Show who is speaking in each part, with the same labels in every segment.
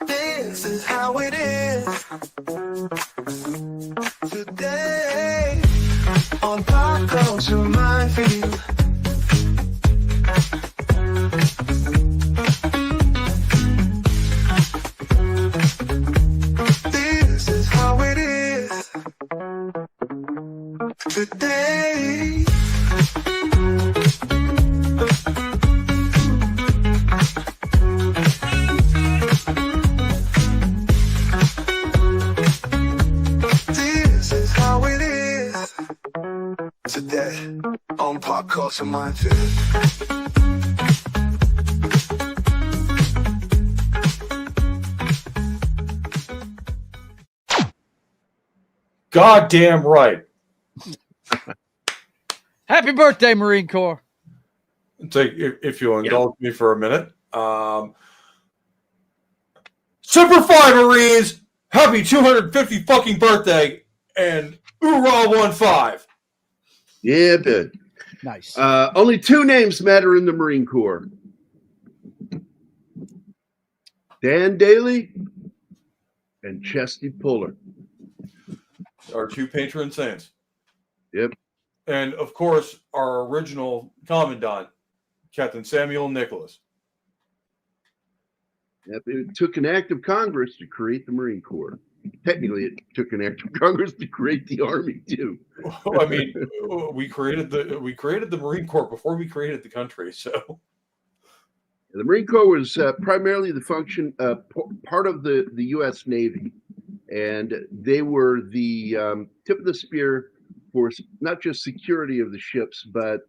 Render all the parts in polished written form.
Speaker 1: This is how it is today on Pop Culture Minefield. This is how it is today. Today on Pop Culture Minefield.
Speaker 2: Goddamn right.
Speaker 3: Happy birthday, Marine Corps.
Speaker 2: Take if you'll indulge me for a minute. Super Fly Marines, happy 250 fucking birthday, and hoorah 15.
Speaker 4: Yeah, good.
Speaker 3: Nice.
Speaker 4: Only two names matter in the Marine Corps. Dan Daly and Chesty Puller.
Speaker 2: Our two patron saints.
Speaker 4: Yep.
Speaker 2: And, of course, our original commandant, Captain Samuel Nicholas.
Speaker 4: Yep. It took an act of Congress to create the Marine Corps. Technically, it took an act of Congress to create the Army, too.
Speaker 2: I mean, we created the Marine Corps before we created the country, so...
Speaker 4: The Marine Corps was primarily the function, part of the U.S. Navy, and they were the tip of the spear for not just security of the ships, but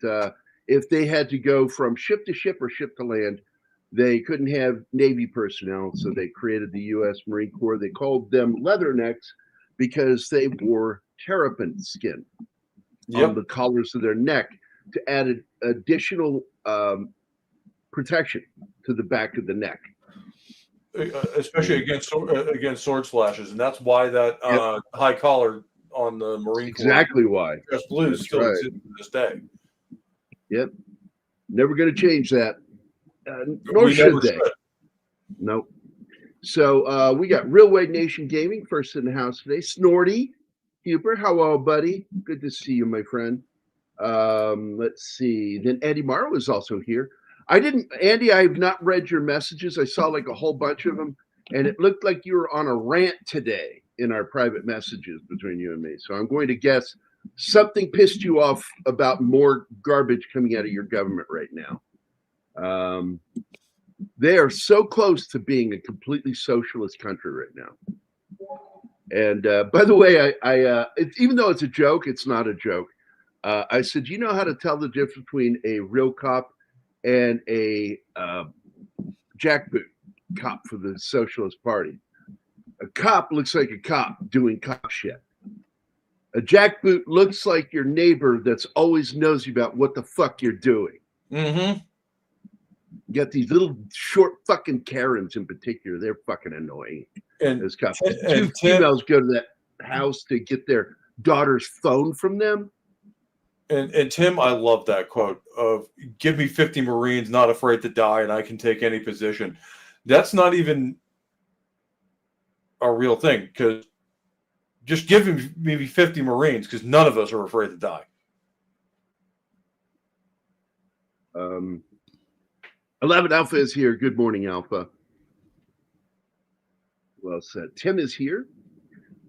Speaker 4: if they had to go from ship to ship or ship to land, they couldn't have Navy personnel, so they created the U.S. Marine Corps. They called them leathernecks because they wore terrapin skin on the collars of their neck to add an additional protection to the back of the neck,
Speaker 2: especially against sword slashes, and that's why that high collar on the Marine Corps.
Speaker 4: Exactly why.
Speaker 2: Just blues still exists to this day.
Speaker 4: Yep, never going to change that. Nor should they. Nope. So we got Real Wade Nation Gaming first in the house today. Snorty Huber, hello, buddy. Good to see you, my friend. Let's see. Then Andy Morrow is also here. Andy, I have not read your messages. I saw like a whole bunch of them, and it looked like you were on a rant today in our private messages between you and me. So I'm going to guess something pissed you off about more garbage coming out of your government right now. They are so close to being a completely socialist country right now. And by the way, even though it's a joke, it's not a joke. I said, you know how to tell the difference between a real cop and a jackboot cop for the Socialist Party? A cop looks like a cop doing cop shit. A jackboot looks like your neighbor that's always nosy about what the fuck you're doing.
Speaker 2: Mm-hmm.
Speaker 4: You got these little short fucking Karens in particular. They're fucking annoying.
Speaker 2: And
Speaker 4: those cops. Two females go to that house to get their daughter's phone from them.
Speaker 2: And Tim, I love that quote of "Give me 50 Marines, not afraid to die, and I can take any position." That's not even a real thing, because just give him maybe 50 Marines, because none of us are afraid to die.
Speaker 4: 11 Alpha is here. Good morning, Alpha. Well said. Tim is here.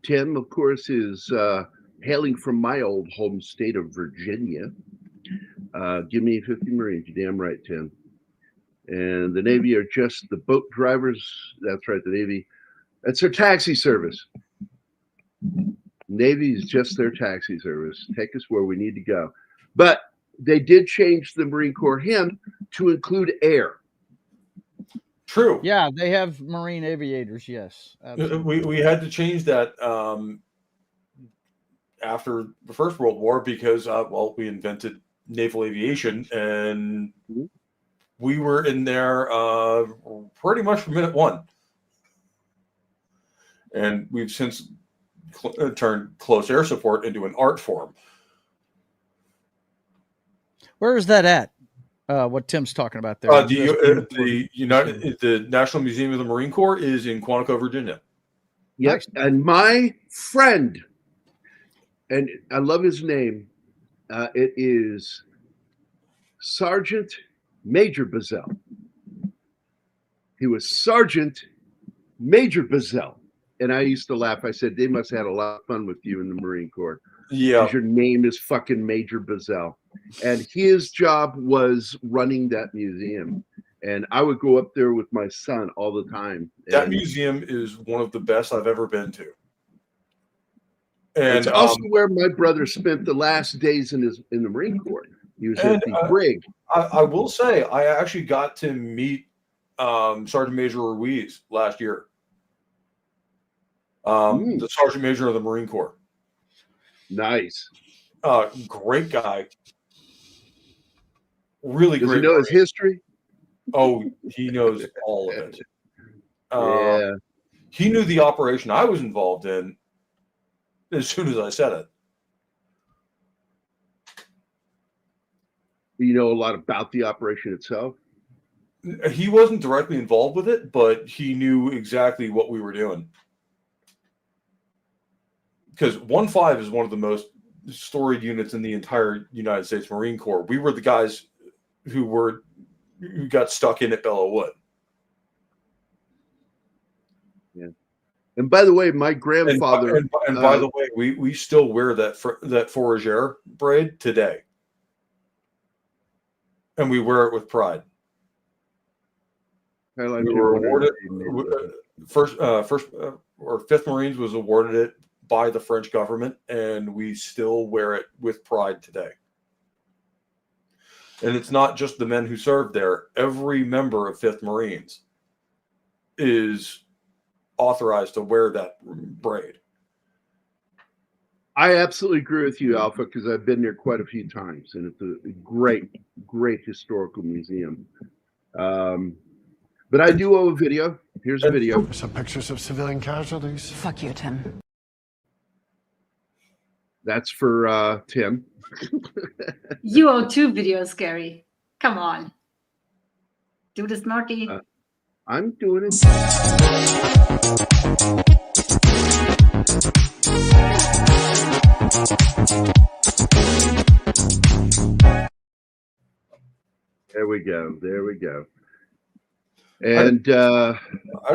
Speaker 4: Tim, of course, is hailing from my old home state of Virginia. Give me 50 Marines. You're damn right, Tim. And the Navy are just the boat drivers. That's right, the Navy. That's their taxi service. Navy is just their taxi service. Take us where we need to go. But they did change the Marine Corps hymn to include air.
Speaker 2: True.
Speaker 3: Yeah, they have Marine aviators, yes.
Speaker 2: We had to change that after the First World War because, we invented naval aviation, and we were in there pretty much from minute one. And we've since turned close air support into an art form.
Speaker 3: Where is that at? what Tim's talking about there.
Speaker 2: The National Museum of the Marine Corps is in Quantico, Virginia.
Speaker 4: Yep.
Speaker 3: Nice.
Speaker 4: And my friend, and I love his name, it is Sergeant Major Bazell. He was Sergeant Major Bazell. And I used to laugh. I said, they must have had a lot of fun with you in the Marine Corps.
Speaker 2: Yeah.
Speaker 4: Because your name is fucking Major Bazell. And his job was running that museum. And I would go up there with my son all the time.
Speaker 2: That museum is one of the best I've ever been to. And
Speaker 4: it's also where my brother spent the last days in the Marine Corps. He was at the brig.
Speaker 2: I will say, I actually got to meet Sergeant Major Ruiz last year. The Sergeant Major of the Marine Corps.
Speaker 4: Nice.
Speaker 2: Great guy. Really
Speaker 4: Does
Speaker 2: great.
Speaker 4: he know his history?
Speaker 2: Oh, he knows all of it.
Speaker 4: Yeah.
Speaker 2: He knew the operation I was involved in as soon as I said it.
Speaker 4: You know a lot about the operation itself?
Speaker 2: He wasn't directly involved with it, but he knew exactly what we were doing. Because 1-5 is one of the most storied units in the entire United States Marine Corps. We were the guys who got stuck in at Belleau Wood.
Speaker 4: Yeah. And by the way, my grandfather.
Speaker 2: And by the way, we still wear that fourragère braid today, and we wear it with pride. We were awarded first or 5th Marines was awarded it by the French government, and we still wear it with pride today. And it's not just the men who served there. Every member of 5th Marines is authorized to wear that braid.
Speaker 4: I absolutely agree with you, Alpha, because I've been there quite a few times, and it's a great, great historical museum. But I do owe a video. Here's a video.
Speaker 1: Some pictures of civilian casualties.
Speaker 5: Fuck you, Tim.
Speaker 4: That's for Tim.
Speaker 6: You owe 2 videos, Gary. Come on. Do the smarty.
Speaker 4: I'm doing it. There we go. There we go. And
Speaker 2: I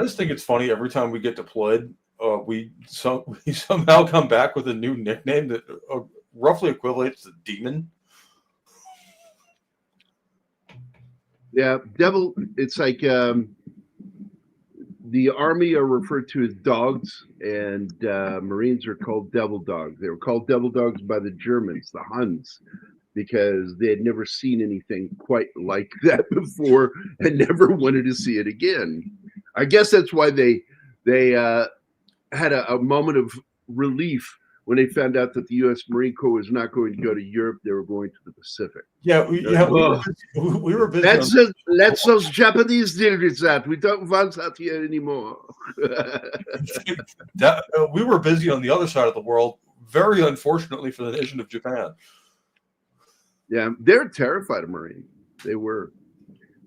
Speaker 2: just think it's funny every time we get deployed, we somehow come back with a new nickname that roughly equates to demon.
Speaker 4: Yeah, devil. It's like the Army are referred to as dogs, and Marines are called devil dogs. They were called devil dogs by the Germans, the Huns, because they had never seen anything quite like that before and never wanted to see it again. I guess that's why they had a moment of relief when they found out that the U.S. Marine Corps was not going to go to Europe. They were going to the Pacific.
Speaker 2: Yeah, we were busy.
Speaker 4: Let those Japanese deal with that. We don't want that here anymore.
Speaker 2: We were busy on the other side of the world, very unfortunately for the nation of Japan.
Speaker 4: Yeah, they're terrified of Marines. They were.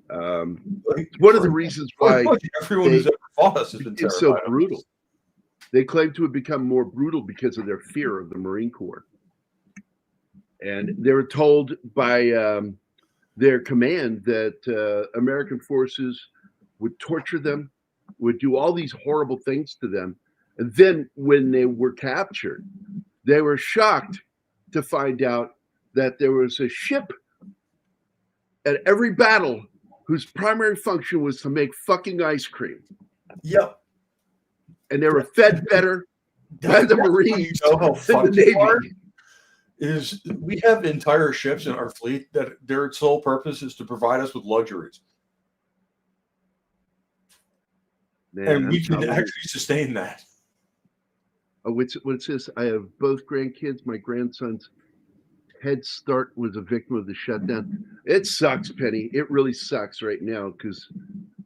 Speaker 4: One of the reasons why
Speaker 2: everyone who's ever fought us has been
Speaker 4: it's
Speaker 2: terrified.
Speaker 4: so brutal. They claim to have become more brutal because of their fear of the Marine Corps. And they were told by their command that American forces would torture them, would do all these horrible things to them. And then when they were captured, they were shocked to find out that there was a ship at every battle whose primary function was to make fucking ice cream.
Speaker 2: Yep.
Speaker 4: And they were fed better by the Marines
Speaker 2: You know how
Speaker 4: than the
Speaker 2: fucking
Speaker 4: Navy.
Speaker 2: hard is we have entire ships in our fleet that their sole purpose is to provide us with luxuries.
Speaker 4: Man,
Speaker 2: And we can actually sustain that.
Speaker 4: Oh, what's this? I have both grandkids. My grandson's head start was a victim of the shutdown. It sucks, Penny. It really sucks right now because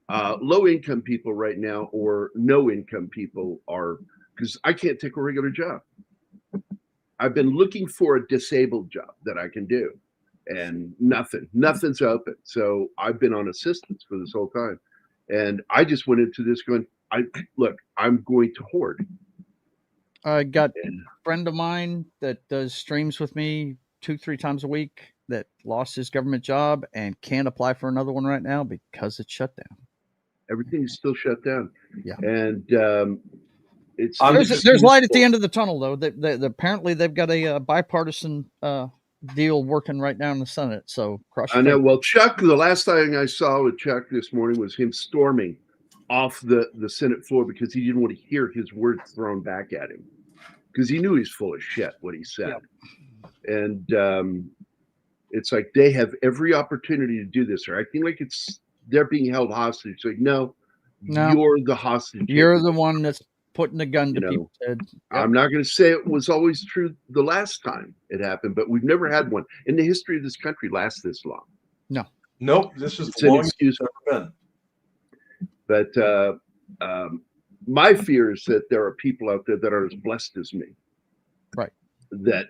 Speaker 4: low-income people right now or no-income people are, because I can't take a regular job. I've been looking for a disabled job that I can do. and nothing's open. So I've been on assistance for this whole time, and I just went into this going, I'm going to hoard.
Speaker 3: I got a friend of mine that does streams with me 2-3 times a week that lost his government job and can't apply for another one right now because it's shut down.
Speaker 4: Everything is still shut down.
Speaker 3: Yeah.
Speaker 4: And it's
Speaker 3: there's light at the end of the tunnel, though. Apparently they've got a bipartisan deal working right now in the Senate. So
Speaker 4: I know. Well, Chuck, the last thing I saw with Chuck this morning was him storming off the Senate floor because he didn't want to hear his words thrown back at him because he knew he's full of shit what he said. Yep. And it's like they have every opportunity to do this. They're acting like they're being held hostage. Like, no, you're the hostage.
Speaker 3: You're the one that's putting the gun to people's head. Yep.
Speaker 4: I'm not going to say it was always true the last time it happened, but we've never had one in the history of this country last this long.
Speaker 3: No.
Speaker 2: Nope. This is the longest it's ever been.
Speaker 4: But my fear is that there are people out there that are as blessed as me.
Speaker 3: Right.
Speaker 4: That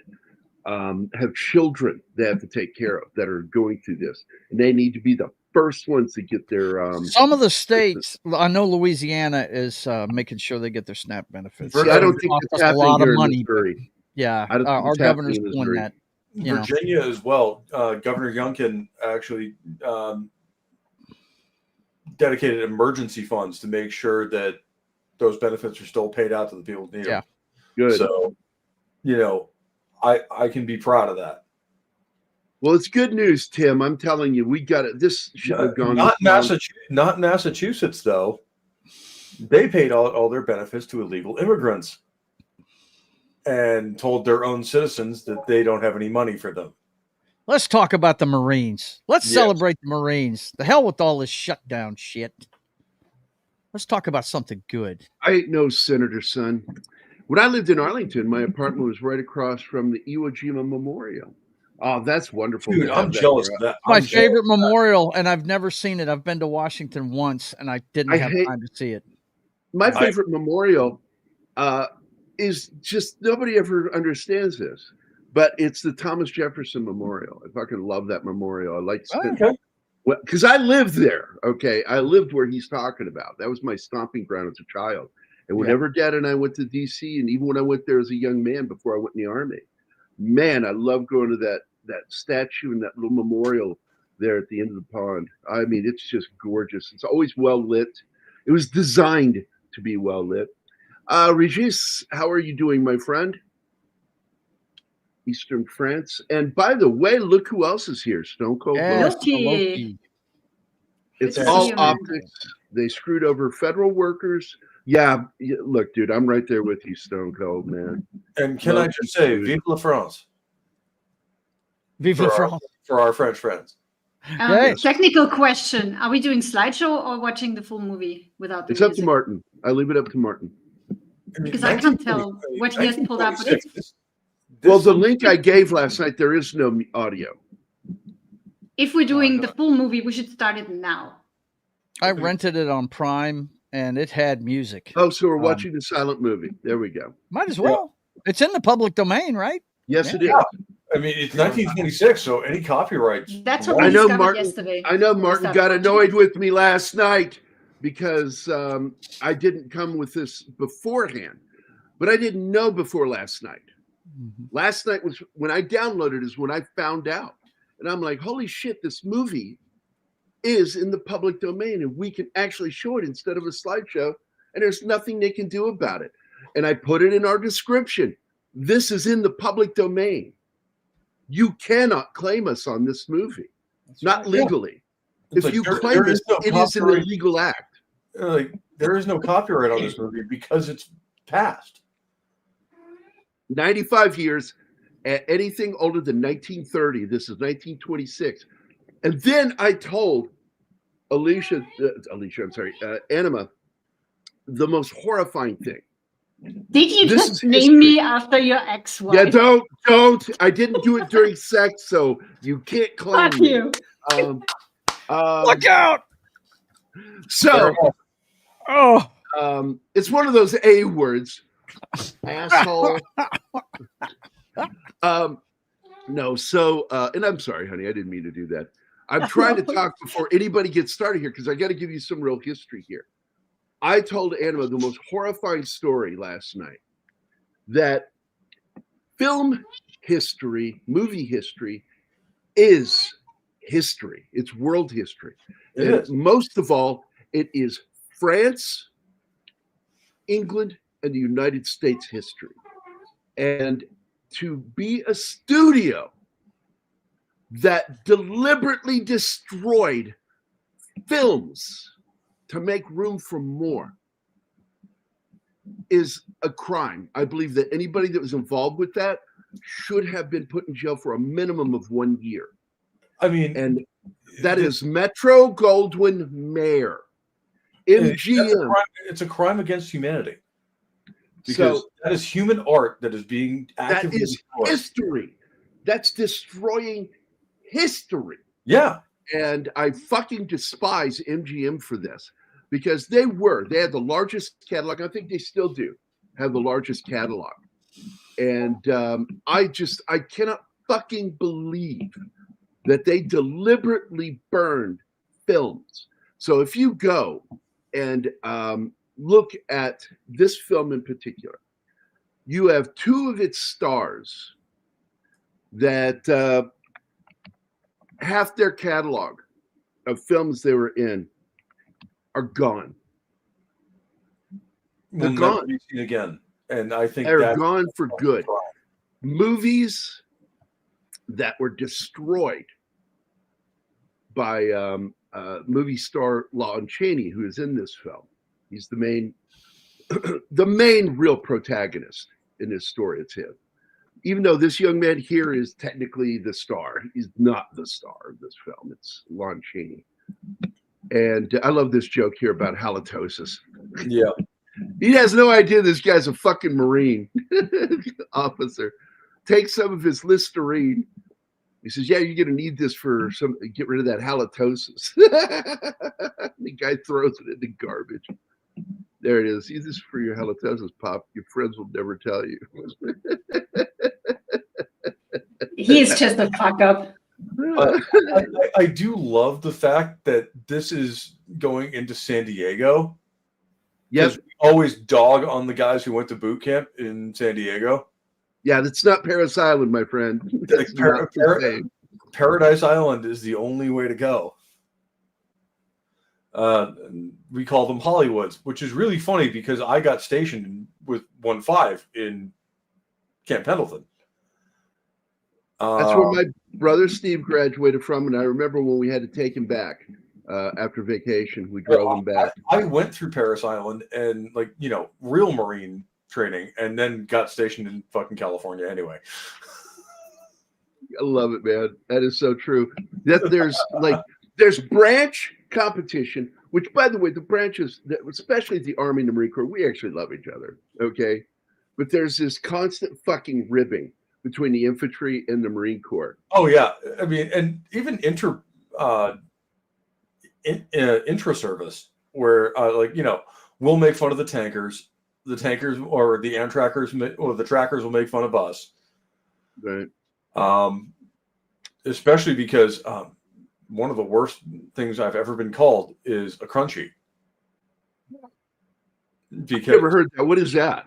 Speaker 4: have children they have to take care of that are going through this. And they need to be the first ones to get their
Speaker 3: some of the states, I know Louisiana is making sure they get their SNAP benefits.
Speaker 4: See, I don't think it's
Speaker 3: a lot of money.
Speaker 4: Missouri.
Speaker 3: Yeah, our governor's doing that.
Speaker 2: Virginia as well. Governor Youngkin actually dedicated emergency funds to make sure that those benefits are still paid out to the people who need them.
Speaker 4: Good.
Speaker 2: So, I can be proud of that.
Speaker 4: Well, it's good news, Tim. I'm telling you, we got it. This should have gone.
Speaker 2: Not Massachusetts, though. They paid all their benefits to illegal immigrants and told their own citizens that they don't have any money for them.
Speaker 3: Let's talk about the Marines. Let's celebrate the Marines. The hell with all this shutdown shit. Let's talk about something good.
Speaker 4: I ain't no senator, son. When I lived in Arlington, my apartment was right across from the Iwo Jima Memorial. Oh, that's wonderful.
Speaker 2: Dude, I'm jealous of that.
Speaker 3: My favorite memorial, and I've never seen it. I've been to Washington once, and I didn't have time to see it.
Speaker 4: My favorite memorial is just nobody ever understands this, but it's the Thomas Jefferson Memorial. I fucking love that memorial. I like to spend because I lived there. Okay, I lived where he's talking about. That was my stomping ground as a child. And whenever Dad and I went to DC, and even when I went there as a young man before I went in the Army, man, I love going to that statue and that little memorial there at the end of the pond. I mean, it's just gorgeous. It's always well lit. It was designed to be well lit. Regis, how are you doing, my friend? Eastern France. And by the way, look who else is here. Stone Cold
Speaker 6: Loki.
Speaker 4: It's all optics. They screwed over federal workers. Yeah, look, dude, I'm right there with you, Stone Cold, man.
Speaker 2: And can I just say, vive la France.
Speaker 3: Vive la France.
Speaker 2: For our French friends.
Speaker 6: Technical question. Are we doing slideshow or watching the full movie without the music?
Speaker 4: Up to Martin. I leave it up to Martin.
Speaker 6: Because I can't tell what he has pulled up.
Speaker 4: Well, the link I gave last night, there is no audio.
Speaker 6: If we're doing the full movie, we should start it now.
Speaker 3: I rented it on Prime, and it had music.
Speaker 4: Oh, so we're watching the silent movie. There we go.
Speaker 3: Might as well. Yeah. It's in the public domain, right?
Speaker 4: Yes, it is.
Speaker 2: I mean, it's 1926, so any copyrights.
Speaker 6: That's what we discovered yesterday.
Speaker 4: I know Martin got annoyed with me last night because I didn't come with this beforehand, but I didn't know before last night. Mm-hmm. Last night was when I downloaded is when I found out. And I'm like, holy shit, this movie is in the public domain and we can actually show it instead of a slideshow. And there's nothing they can do about it. And I put it in our description. This is in the public domain. You cannot claim us on this movie. That's not right. Legally.
Speaker 2: It's
Speaker 4: if you claim it, it is an illegal act.
Speaker 2: There is no copyright on this movie because it's past.
Speaker 4: 95 years, anything older than 1930. This is 1926. And then I told Anima, the most horrifying thing.
Speaker 6: Did you just name me after your ex-wife?
Speaker 4: Yeah, don't. I didn't do it during sex, so you can't claim
Speaker 6: Fuck you.
Speaker 3: Look out!
Speaker 4: So,
Speaker 3: oh,
Speaker 4: it's one of those A words, asshole. No, so and I'm sorry, honey, I didn't mean to do that. I'm trying to talk before anybody gets started here because I got to give you some real history here. I told Anima the most horrifying story last night that film history, movie history is history. It's world history.
Speaker 2: It
Speaker 4: And
Speaker 2: is.
Speaker 4: most of all, it is France, England, and the United States history. And to be a studio that deliberately destroyed films to make room for more is a crime. I believe that anybody that was involved with that should have been put in jail for a minimum of 1 year.
Speaker 2: I mean,
Speaker 4: And that is Metro Goldwyn Mayer, MGM.
Speaker 2: It's a crime against humanity. Because
Speaker 4: So
Speaker 2: that is human art that is being
Speaker 4: that
Speaker 2: actively
Speaker 4: is
Speaker 2: destroyed.
Speaker 4: history. That's destroying history.
Speaker 2: Yeah.
Speaker 4: And I fucking despise MGM for this because they had the largest catalog. I think they still do have the largest catalog. And I cannot fucking believe that they deliberately burned films. So if you go and look at this film in particular, you have two of its stars that half their catalog of films they were in are gone. They're
Speaker 2: We'll never
Speaker 4: gone.
Speaker 2: be seen again. And I think
Speaker 4: They're
Speaker 2: that's
Speaker 4: gone for good. Movies that were destroyed by movie star Lon Chaney, who is in this film. He's the main real protagonist in this story. It's him. Even though this young man here is technically the star, he's not the star of this film. It's Lon Chaney. And I love this joke here about halitosis.
Speaker 2: Yeah.
Speaker 4: He has no idea this guy's a fucking Marine officer. Takes some of his Listerine. He says, yeah, you're going to need this for get rid of that halitosis. The guy throws it in the garbage. There it is. Use this for your halitosis, Pop. Your friends will never tell you.
Speaker 6: He's just a fuck up.
Speaker 2: I do love the fact that this is going into San Diego.
Speaker 4: Yes.
Speaker 2: We always dog on the guys who went to boot camp in San Diego.
Speaker 4: Yeah, that's not Paris Island, my friend. That's not the same.
Speaker 2: Paradise Island is the only way to go. We call them Hollywoods, which is really funny because I got stationed with 1-5 in Camp Pendleton.
Speaker 4: That's where my brother Steve graduated from, and I remember when we had to take him back after vacation. We drove him back.
Speaker 2: I went through Paris Island and, like, you know, real Marine training, and then got stationed in fucking California anyway.
Speaker 4: I love it, man. That is so true. That there's branch competition, which, by the way, the branches, especially the Army and the Marine Corps, we actually love each other. Okay, but there's this constant fucking ribbing between the infantry and the Marine Corps.
Speaker 2: Oh yeah, I mean, and even intra-service, where like, you know, we'll make fun of the tankers or the Amtrackers or the trackers will make fun of us,
Speaker 4: Right.
Speaker 2: Especially because one of the worst things I've ever been called is a crunchy. Because,
Speaker 4: Never heard that. What is that?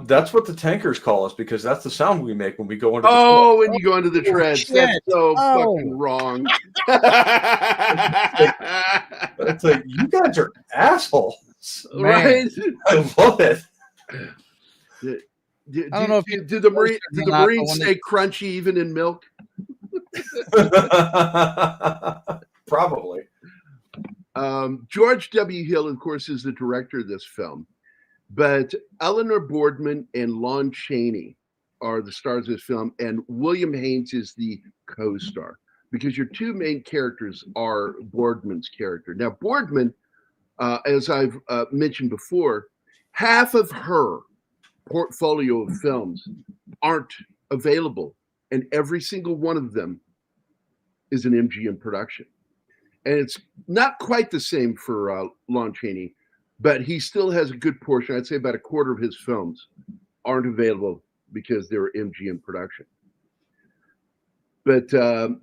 Speaker 2: that's what the tankers call us, because that's the sound we make when we go into the
Speaker 4: Oh, when you go into the treads.
Speaker 3: Shit.
Speaker 4: That's so
Speaker 3: Oh.
Speaker 4: fucking wrong.
Speaker 2: It's like, you guys are assholes.
Speaker 4: Right?
Speaker 2: I love it.
Speaker 3: I don't know if you-
Speaker 4: do the Marines
Speaker 3: not, but when
Speaker 4: say crunchy even in milk?
Speaker 2: Probably.
Speaker 4: George W. Hill, of course, is the director of this film, but Eleanor Boardman and Lon Chaney are the stars of this film, and William Haines is the co-star, because your two main characters are Boardman's character. Now, Boardman, as I've mentioned before, half of her portfolio of films aren't available, and every single one of them is an MGM production. And it's not quite the same for Lon Chaney, but he still has a good portion. I'd say about a quarter of his films aren't available because they were MGM production. But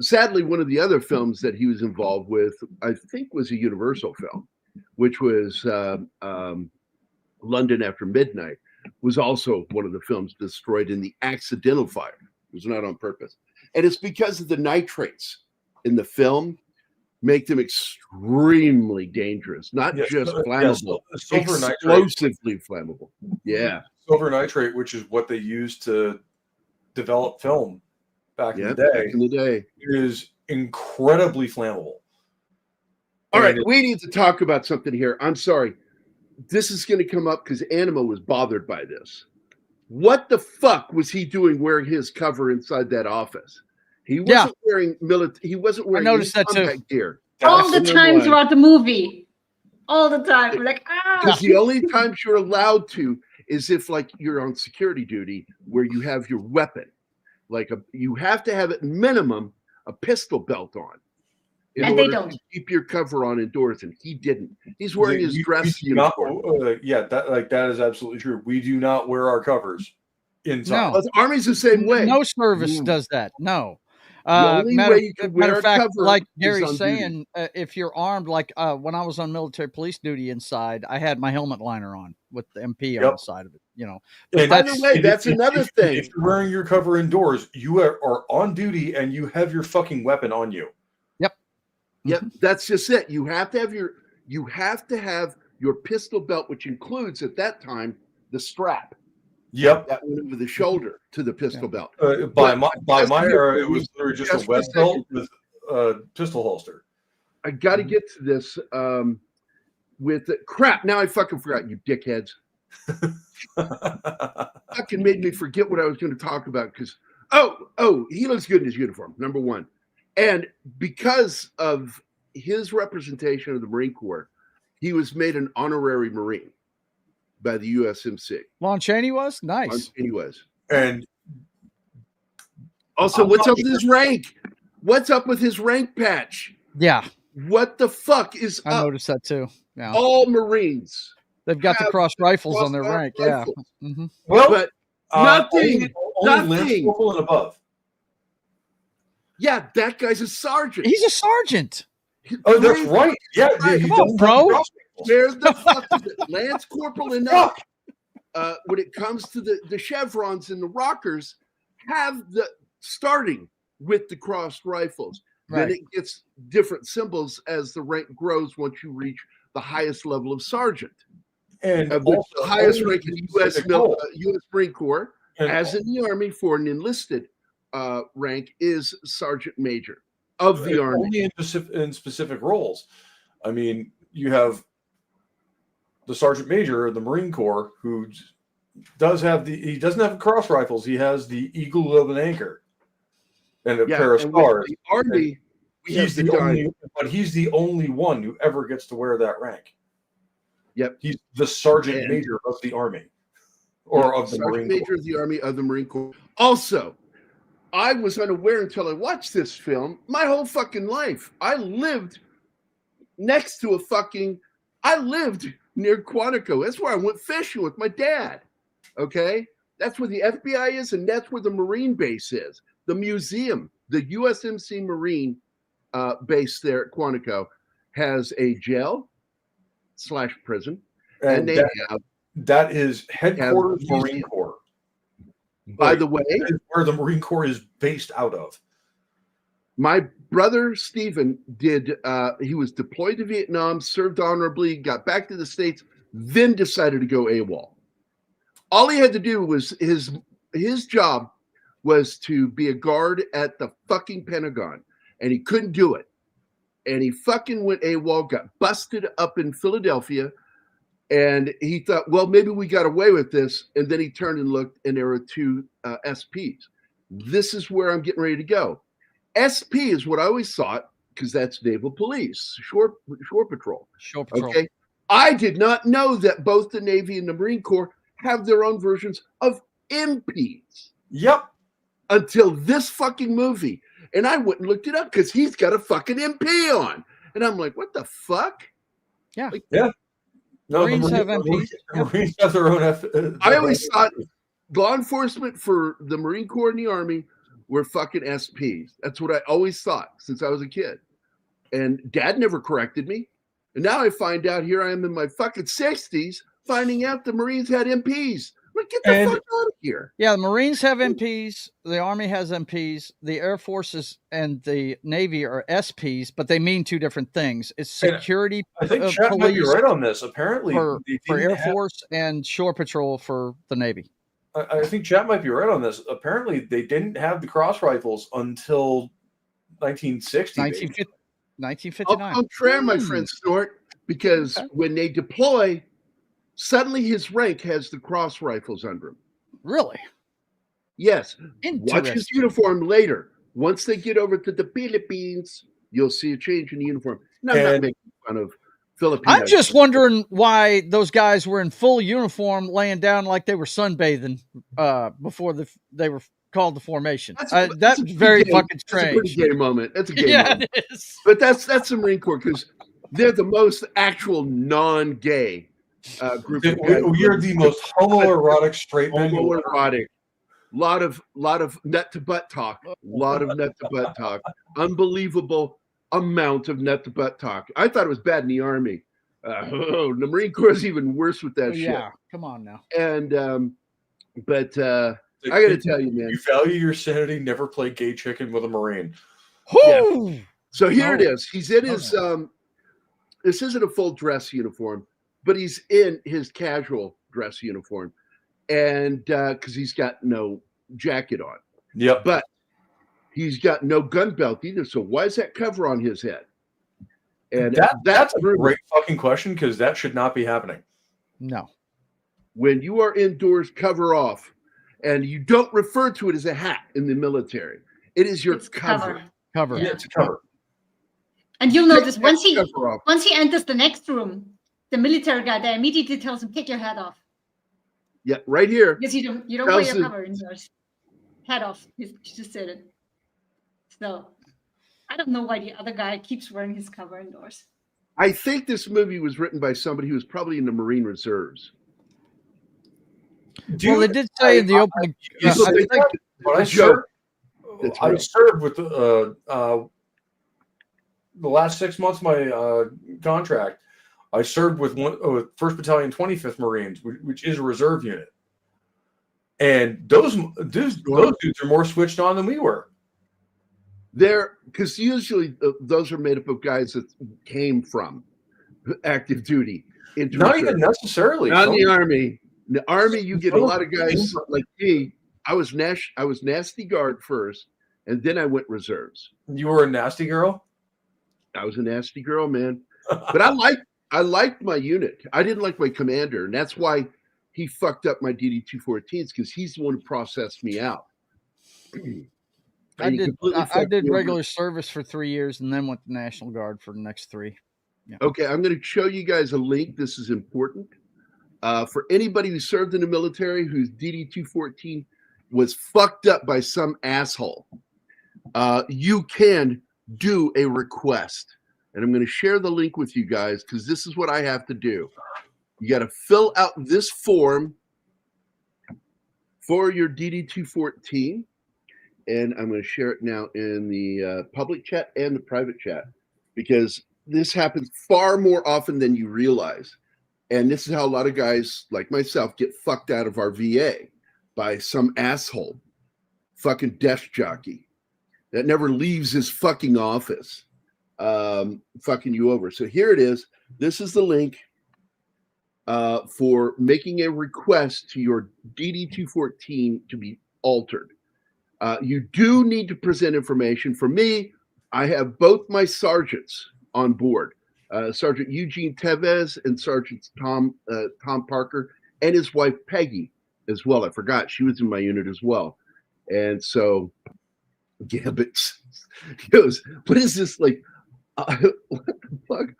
Speaker 4: sadly, one of the other films that he was involved with, I think, was a Universal film, which was London After Midnight, was also one of the films destroyed in the accidental fire. It was not on purpose. And it's because of the nitrates in the film make them extremely dangerous, not just flammable, explosively flammable. Yeah.
Speaker 2: Silver nitrate, which is what they used to develop film back in the day, is incredibly flammable.
Speaker 4: All right, we need to talk about something here. I'm sorry. This is going to come up because Anima was bothered by this. What the fuck was he doing wearing his cover inside that office? He wasn't wearing military. He wasn't wearing any combat gear.
Speaker 6: All the time throughout the movie. All the time. We're like,
Speaker 4: because the only times you're allowed to is if like you're on security duty where you have your weapon. Like you have to have at minimum a pistol belt on.
Speaker 6: And they don't
Speaker 4: keep your cover on indoors, and he didn't. He's wearing his dress uniform.
Speaker 2: That is absolutely true. We do not wear our covers inside.
Speaker 4: No. The Army's the same way.
Speaker 3: No service does that. No.
Speaker 4: The only way you can wear
Speaker 3: matter of fact,
Speaker 4: cover
Speaker 3: like Gary's saying, if you're armed, like when I was on military police duty inside, I had my helmet liner on with the MP on the side of it. You know.
Speaker 4: And by the way, that's another thing.
Speaker 2: If you're wearing your cover indoors, you are on duty and you have your fucking weapon on you.
Speaker 4: Yep, that's just it. You have to have your pistol belt, which includes at that time the strap.
Speaker 2: Yep,
Speaker 4: that went over the shoulder to the pistol belt.
Speaker 2: By my era, it was literally just a web belt with a pistol holster.
Speaker 4: I got to get to this with crap. Now I fucking forgot, you dickheads. Fucking made me forget what I was going to talk about because he looks good in his uniform. Number one. And because of his representation of the Marine Corps, he was made an honorary Marine by the USMC.
Speaker 3: Lon Chaney was? Nice.
Speaker 4: Lon Chaney was.
Speaker 2: And
Speaker 4: also, what's up with his rank? What's up with his rank patch?
Speaker 3: Yeah.
Speaker 4: What the fuck is up?
Speaker 3: I noticed that too. Yeah.
Speaker 4: All Marines.
Speaker 3: They've got the cross rifles on their rank.
Speaker 4: Rifles.
Speaker 3: Yeah. Mm-hmm.
Speaker 4: Well, but nothing.
Speaker 2: Nothing. And above.
Speaker 4: Yeah, that guy's a sergeant.
Speaker 3: He's a sergeant.
Speaker 2: Oh, that's right. Yeah,
Speaker 3: come on, bro.
Speaker 4: Where the fuck is it? Lance Corporal enough. When it comes to the chevrons and the rockers, have the starting with the crossed rifles. Right. Then it gets different symbols as the rank grows once you reach the highest level of sergeant. And the highest rank in the U.S. Marine Corps, as in the Army for an enlisted rank, is Sergeant Major of the Army.
Speaker 2: Only in specific roles. I mean, you have the Sergeant Major of the Marine Corps who doesn't have cross rifles. He has the eagle of an anchor and a pair of stars.
Speaker 4: The Army,
Speaker 2: he's the only one who ever gets to wear that rank.
Speaker 4: Yep,
Speaker 2: he's the Sergeant Major of the Army, or of the Marine Corps.
Speaker 4: Major of the Army of the Marine Corps. Also, I was unaware until I watched this film. My whole fucking life, I lived next to I lived near Quantico. That's where I went fishing with my dad. Okay, that's where the FBI is, and that's where the Marine base is. The museum, the USMC Marine base there at Quantico, has a jail/prison, and
Speaker 2: that is headquarters Marine Corps.
Speaker 4: By the way,
Speaker 2: where the Marine Corps is based out of.
Speaker 4: My brother Stephen he was deployed to Vietnam, served honorably, got back to the States, then decided to go AWOL. All he had to do was his job was to be a guard at the fucking Pentagon, and he couldn't do it. And he fucking went AWOL, got busted up in Philadelphia. And he thought, well, maybe we got away with this. And then he turned and looked, and there were two SPs. This is where I'm getting ready to go. SP is what I always thought, because that's Naval Police, Shore Patrol.
Speaker 3: Shore Patrol.
Speaker 4: Okay. I did not know that both the Navy and the Marine Corps have their own versions of MPs.
Speaker 2: Yep.
Speaker 4: Until this fucking movie. And I went and looked it up because he's got a fucking MP on. And I'm like, what the fuck?
Speaker 3: Yeah.
Speaker 4: Like,
Speaker 2: yeah. No,
Speaker 3: Marines have MPs.
Speaker 2: Marines have their own.
Speaker 4: I always thought law enforcement for the Marine Corps and the Army were fucking SPs. That's what I always thought since I was a kid. And Dad never corrected me. And now I find out here I am in my fucking 60s finding out the Marines had MPs. Like, get the fuck out of here.
Speaker 3: Yeah, the Marines have MPs. The Army has MPs. The Air Forces and the Navy are SPs, but they mean two different things. It's security.
Speaker 2: I think Chat might be right on this. Apparently,
Speaker 3: for Air Force and Shore Patrol for the Navy.
Speaker 2: I think Chat might be right on this. Apparently, they didn't have the cross rifles until 1960.
Speaker 3: 1959.
Speaker 4: Contraire, my friend Snort, because when they deploy, suddenly his rank has the cross rifles under him.
Speaker 3: Really?
Speaker 4: Yes. Watch his uniform later. Once they get over to the Philippines, you'll see a change in the uniform. No, I'm not making fun of Filipinos.
Speaker 3: I'm just wondering why those guys were in full uniform laying down like they were sunbathing before they were called the formation. That's very fucking strange.
Speaker 4: That's a pretty gay moment. That's a gay moment. It is. But that's the Marine Corps because they're the most actual non-gay group of guys.
Speaker 2: You're the most homoerotic straight men.
Speaker 4: Homoerotic. Lot of nut to butt talk. Unbelievable amount of nut to butt talk. I thought it was bad in the Army. The Marine Corps is even worse with that shit.
Speaker 3: Yeah, come on now.
Speaker 4: And but I got to tell you, man.
Speaker 2: You value your sanity. Never play gay chicken with a Marine.
Speaker 4: Yeah. So here it is. He's in his. This isn't a full dress uniform, but he's in his casual dress uniform, and because he's got no jacket on.
Speaker 2: Yep.
Speaker 4: But he's got no gun belt either. So why is that cover on his head? And
Speaker 2: that's a great fucking question because that should not be happening.
Speaker 3: No.
Speaker 4: When you are indoors, cover off, and you don't refer to it as a hat in the military. It is your cover.
Speaker 3: Cover.
Speaker 2: Yeah, it's a cover.
Speaker 6: And you'll notice once he enters the next room, the military guy there immediately tells him, "Take your hat off."
Speaker 4: Yeah, right here.
Speaker 6: Because you don't wear your cover indoors. Hat off. He just said it. So I don't know why the other guy keeps wearing his cover indoors.
Speaker 4: I think this movie was written by somebody who was probably in the Marine Reserves.
Speaker 3: Well, they did say in the opening.
Speaker 2: I served with the last 6 months of my contract. I served with 1st Battalion, 25th Marines, which is a reserve unit. And those dudes are more switched on than we were.
Speaker 4: They're because usually those are made up of guys that came from active duty.
Speaker 2: Not even necessarily.
Speaker 4: Not in the Army. In the Army, you get a lot of guys like me. I was nasty guard first, and then I went reserves.
Speaker 2: You were a nasty girl?
Speaker 4: I was a nasty girl, man. But I liked my unit. I didn't like my commander, and that's why he fucked up my DD-214s because he's the one who processed me out.
Speaker 3: I did regular service for 3 years and then went to National Guard for the next 3. Yeah.
Speaker 4: Okay, I'm going to show you guys a link. This is important. For anybody who served in the military whose DD-214 was fucked up by some asshole, you can do a request. And I'm going to share the link with you guys because this is what I have to do. You got to fill out this form for your DD-214. And I'm going to share it now in the public chat and the private chat because this happens far more often than you realize. And this is how a lot of guys like myself get fucked out of our VA by some asshole, fucking desk jockey that never leaves his fucking office, fucking you over. So here it is. This is the link for making a request to your DD-214 to be altered. You do need to present information. For me, I have both my sergeants on board, Sergeant Eugene Tevez and Sergeant Tom Parker, and his wife Peggy as well. I forgot she was in my unit as well. And so Gambit goes, "What is this like? What the fuck?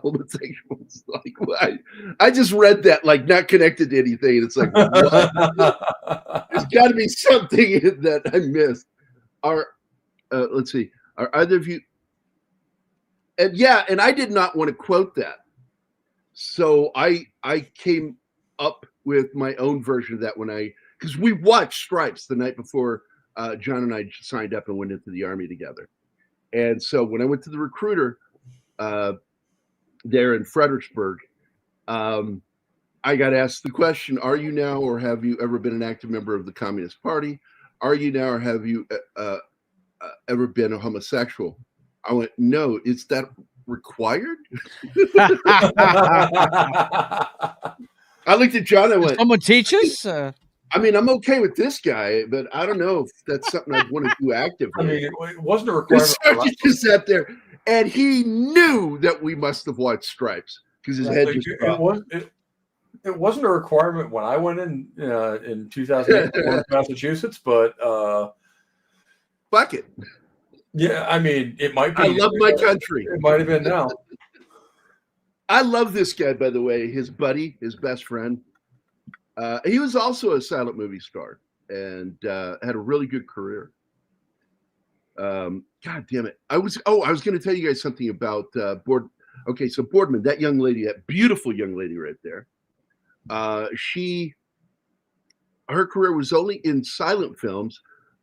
Speaker 4: Homosexuals?" Like, what? I just read that like not connected to anything, and it's like, what? There's got to be something that I missed. Let's see. Are either of you? And yeah, and I did not want to quote that, so I came up with my own version of that because we watched Stripes the night before John and I signed up and went into the Army together. And so when I went to the recruiter there in Fredericksburg, I got asked the question, are you now or have you ever been an active member of the Communist Party? Are you now or have you ever been a homosexual? I went, no, is that required? I looked at John, I went,
Speaker 3: Someone teach us?
Speaker 4: I mean, I'm okay with this guy, but I don't know if that's something I'd want to do actively.
Speaker 2: I mean, it wasn't a
Speaker 4: The
Speaker 2: requirement.
Speaker 4: sergeant just sat there, and he knew that we must have watched Stripes because his head just dropped.
Speaker 2: It wasn't a requirement when I went in 2008 to Massachusetts, but
Speaker 4: fuck it.
Speaker 2: Yeah, I mean, it might be.
Speaker 4: I love my country.
Speaker 2: It might have been now.
Speaker 4: I love this guy, by the way. His buddy, his best friend. He was also a silent movie star and had a really good career. God damn it! I was going to tell you guys something about Boardman. Okay, so Boardman, that young lady, that beautiful young lady right there. Her career was only in silent films,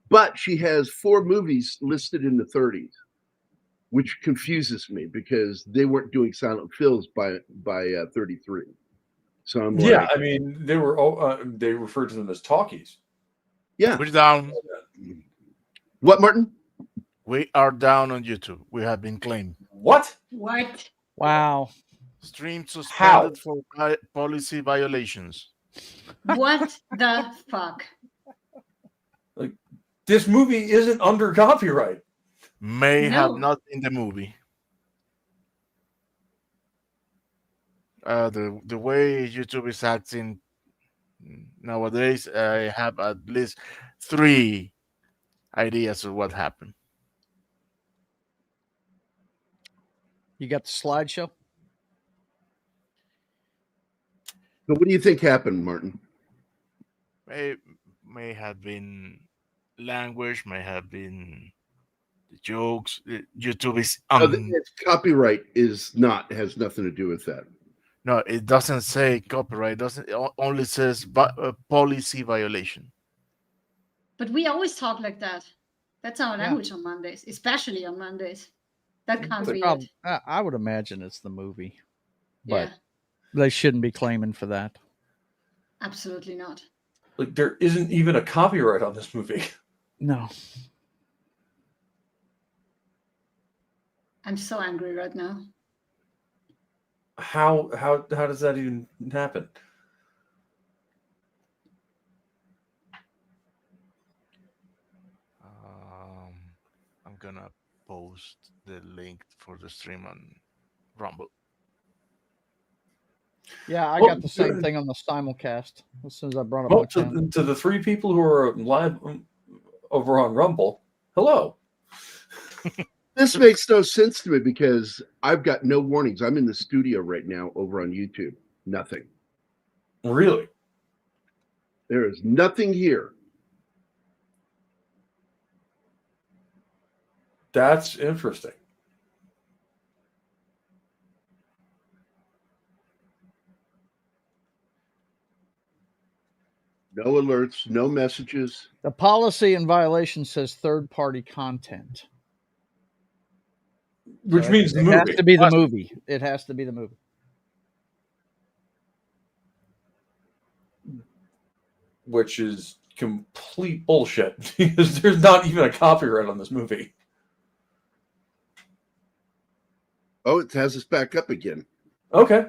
Speaker 4: but she has 4 movies listed in the 30s, which confuses me because they weren't doing silent films by 33. So I'm like,
Speaker 2: yeah, I mean, they referred to them as talkies.
Speaker 4: Yeah,
Speaker 5: we're down.
Speaker 4: What, Martin?
Speaker 5: We are down on YouTube. We have been claimed.
Speaker 2: What?
Speaker 6: What?
Speaker 3: Wow.
Speaker 5: Stream suspended for policy violations.
Speaker 6: What the fuck?
Speaker 2: Like, this movie isn't under copyright.
Speaker 5: May have not in the movie. The way YouTube is acting nowadays, I have at least 3 ideas of what happened.
Speaker 3: You got the slideshow?
Speaker 4: So what do you think happened, Martin?
Speaker 5: May have been language, may have been the jokes. YouTube is
Speaker 4: copyright has nothing to do with that.
Speaker 5: No, it doesn't say copyright. It only says policy violation.
Speaker 6: But we always talk like that. That's our language on Mondays, especially on Mondays. That can't be it.
Speaker 3: I would imagine it's the movie, but
Speaker 6: Yeah,
Speaker 3: they shouldn't be claiming for that.
Speaker 6: absolutely not.
Speaker 2: Like, there isn't even a copyright on this movie.
Speaker 3: No.
Speaker 6: I'm so angry right now.
Speaker 2: How does that even happen?
Speaker 5: I'm gonna post the link for the stream on Rumble.
Speaker 3: Yeah, I got the same thing on the simulcast as soon as I brought up my channel.
Speaker 2: To the 3 people who are live over on Rumble, hello.
Speaker 4: This makes no sense to me because I've got no warnings. I'm in the studio right now over on YouTube. Nothing.
Speaker 2: Really?
Speaker 4: There is nothing here.
Speaker 2: That's interesting.
Speaker 4: No alerts, no messages.
Speaker 3: The policy in violation says third-party content.
Speaker 2: Which means the movie.
Speaker 3: It has to be the movie. It has to be the movie.
Speaker 2: Which is complete bullshit because there's not even a copyright on this movie.
Speaker 4: Oh, it has us back up again.
Speaker 2: Okay.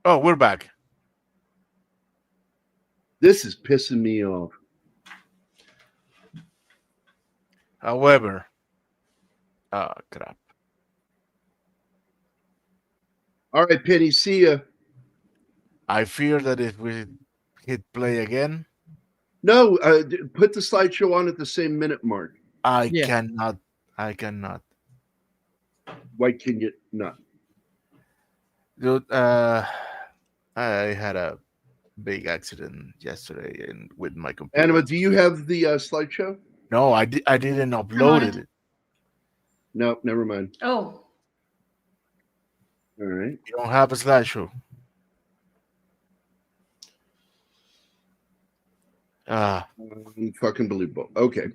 Speaker 5: Oh, we're back.
Speaker 4: This is pissing me off.
Speaker 5: However, crap.
Speaker 4: All right, Penny, see ya.
Speaker 5: I fear that if we hit play again,
Speaker 4: no, put the slideshow on at the same minute mark.
Speaker 5: I cannot.
Speaker 4: Why can you not?
Speaker 5: Dude, I had a big accident yesterday with my computer.
Speaker 4: Anima, do you have the slideshow?
Speaker 5: No, I didn't upload it.
Speaker 4: No, never mind.
Speaker 6: Oh.
Speaker 4: All right.
Speaker 5: You don't have a slideshow.
Speaker 4: Fucking believable. Okay.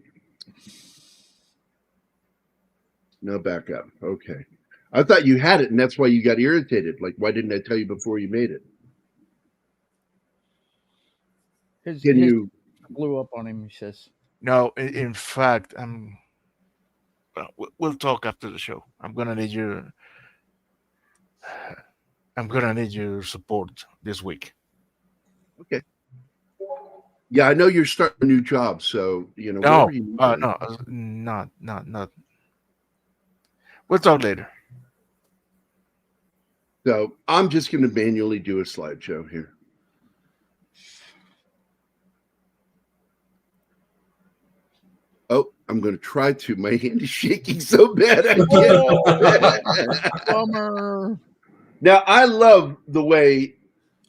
Speaker 4: No, back up. Okay. I thought you had it, and that's why you got irritated. Like, why didn't I tell you before you made it?
Speaker 3: His
Speaker 4: Can you?
Speaker 3: blew up on him. He says.
Speaker 5: No, in fact, we'll talk after the show. I'm gonna need your support this week.
Speaker 4: Okay. Yeah, I know you're starting a new job, so
Speaker 5: No,
Speaker 4: whatever you need.
Speaker 5: not. We'll talk later.
Speaker 4: So I'm just going to manually do a slideshow here. Oh, I'm going to try to. My hand is shaking so bad. I can't.
Speaker 3: Bummer.
Speaker 4: Now, I love the way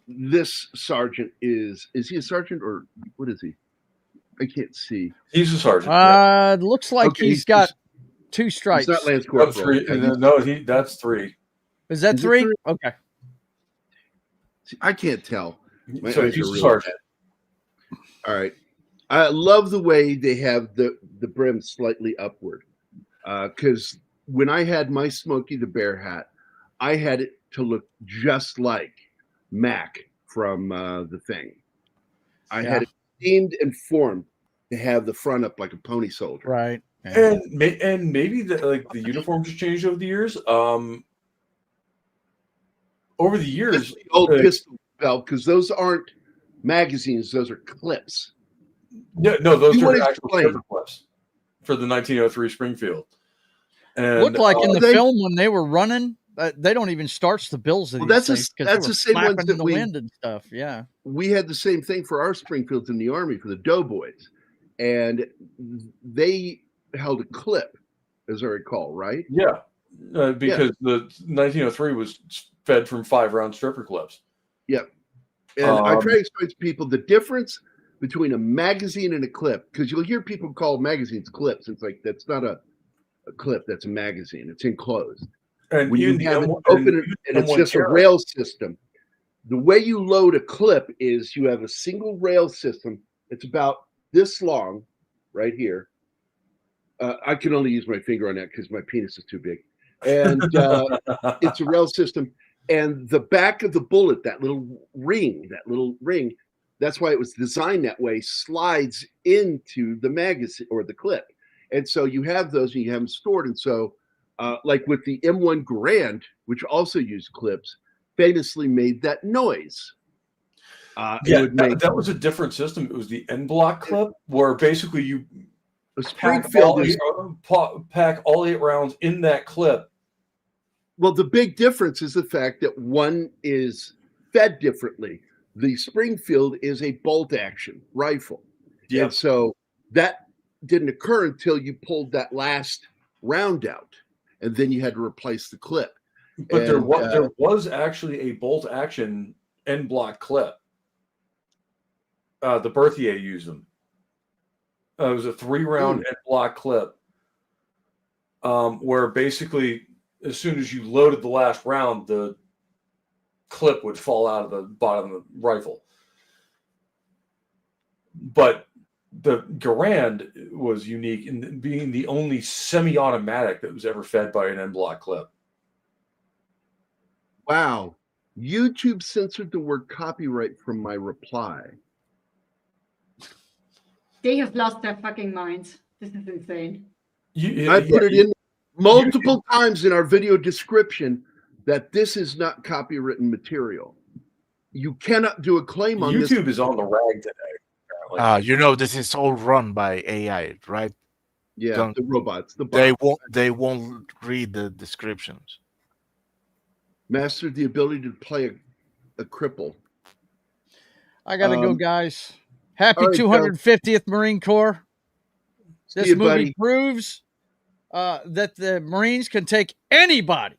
Speaker 4: this sergeant is. Is he a sergeant or what is he? I can't see.
Speaker 2: He's a sergeant.
Speaker 3: Looks like
Speaker 4: Okay,
Speaker 3: he's got 2 stripes.
Speaker 4: He's not Lance
Speaker 2: Yeah.
Speaker 4: Corporal.
Speaker 2: Three.
Speaker 4: Yeah,
Speaker 2: No, that's 3.
Speaker 3: Is that
Speaker 4: Is it
Speaker 3: 3?
Speaker 4: 3?
Speaker 3: Okay.
Speaker 4: I can't tell. My
Speaker 2: So
Speaker 4: eyes
Speaker 2: he's
Speaker 4: are
Speaker 2: a
Speaker 4: really
Speaker 2: sergeant.
Speaker 4: bad. All right. I love the way they have the brim slightly upward. Because when I had my Smokey the Bear hat, I had it to look just like Mac from The Thing. I had it themed and formed to have the front up like a pony soldier.
Speaker 3: Right. Yeah.
Speaker 2: And maybe the uniforms have changed over the years. Over the years,
Speaker 4: The old pistol belt, because those aren't magazines; those are clips.
Speaker 2: no, those
Speaker 4: You
Speaker 2: are
Speaker 4: wanna
Speaker 2: actual
Speaker 4: explain.
Speaker 2: stripper clips for the 1903 Springfield. And
Speaker 3: Looked like in the
Speaker 4: they-
Speaker 3: film when they were running, they don't even starch the bills of
Speaker 4: Well,
Speaker 3: these
Speaker 4: that's
Speaker 3: things because
Speaker 4: that's
Speaker 3: they were
Speaker 4: the same ones
Speaker 3: flapping
Speaker 4: that
Speaker 3: in the
Speaker 4: we
Speaker 3: wind and stuff. Yeah.
Speaker 4: we had the same thing for our Springfields in the Army for the Doughboys, and they held a clip, as I recall, right?
Speaker 2: yeah, because the 1903 was fed from 5-round stripper clips.
Speaker 4: Yep. And I try to explain to people the difference between a magazine and a clip, because you'll hear people call magazines clips. It's like that's not a clip, that's a magazine. It's enclosed.
Speaker 2: And
Speaker 4: When you
Speaker 2: even the
Speaker 4: have it
Speaker 2: M1
Speaker 4: open
Speaker 2: and
Speaker 4: and it's
Speaker 2: M1
Speaker 4: just a
Speaker 2: Carrot.
Speaker 4: rail system. The way you load a clip is you have a single rail system. It's about this long, right here. I can only use my finger on that because my penis is too big. And it's a rail system. And the back of the bullet, that little ring, that's why it was designed that way, slides into the magazine or the clip. And so you have those and you have them stored. And so, like with the M1 Garand, which also used clips, famously made that noise. It would make
Speaker 2: that was a different system. It was the N block clip, where basically you
Speaker 4: a
Speaker 2: pack
Speaker 4: Springfield
Speaker 2: pack all 8 rounds in that clip.
Speaker 4: Well, the big difference is the fact that one is fed differently. The Springfield is a bolt action rifle.
Speaker 2: Yeah.
Speaker 4: And so that didn't occur until you pulled that last round out. And then you had to replace the clip.
Speaker 2: But there was actually a bolt action N block clip. The Berthier used them. It was a 3-round N block clip, where basically as soon as you loaded the last round, the clip would fall out of the bottom of the rifle. But the Garand was unique in being the only semi-automatic that was ever fed by an N-block clip.
Speaker 4: Wow. YouTube censored the word copyright from my reply.
Speaker 6: They have lost their fucking minds. This is insane.
Speaker 4: I put it in multiple times in our video description that this is not copywritten material. You cannot do a claim on this.
Speaker 2: YouTube is on the rag today. Apparently.
Speaker 5: This is all run by AI, right?
Speaker 4: Yeah, the robots.
Speaker 5: They won't read the descriptions.
Speaker 4: Mastered the ability to play a cripple.
Speaker 3: I gotta go, guys. Happy
Speaker 4: all right,
Speaker 3: 250th Marine Corps. This
Speaker 4: you,
Speaker 3: movie
Speaker 4: buddy.
Speaker 3: proves that the Marines can take anybody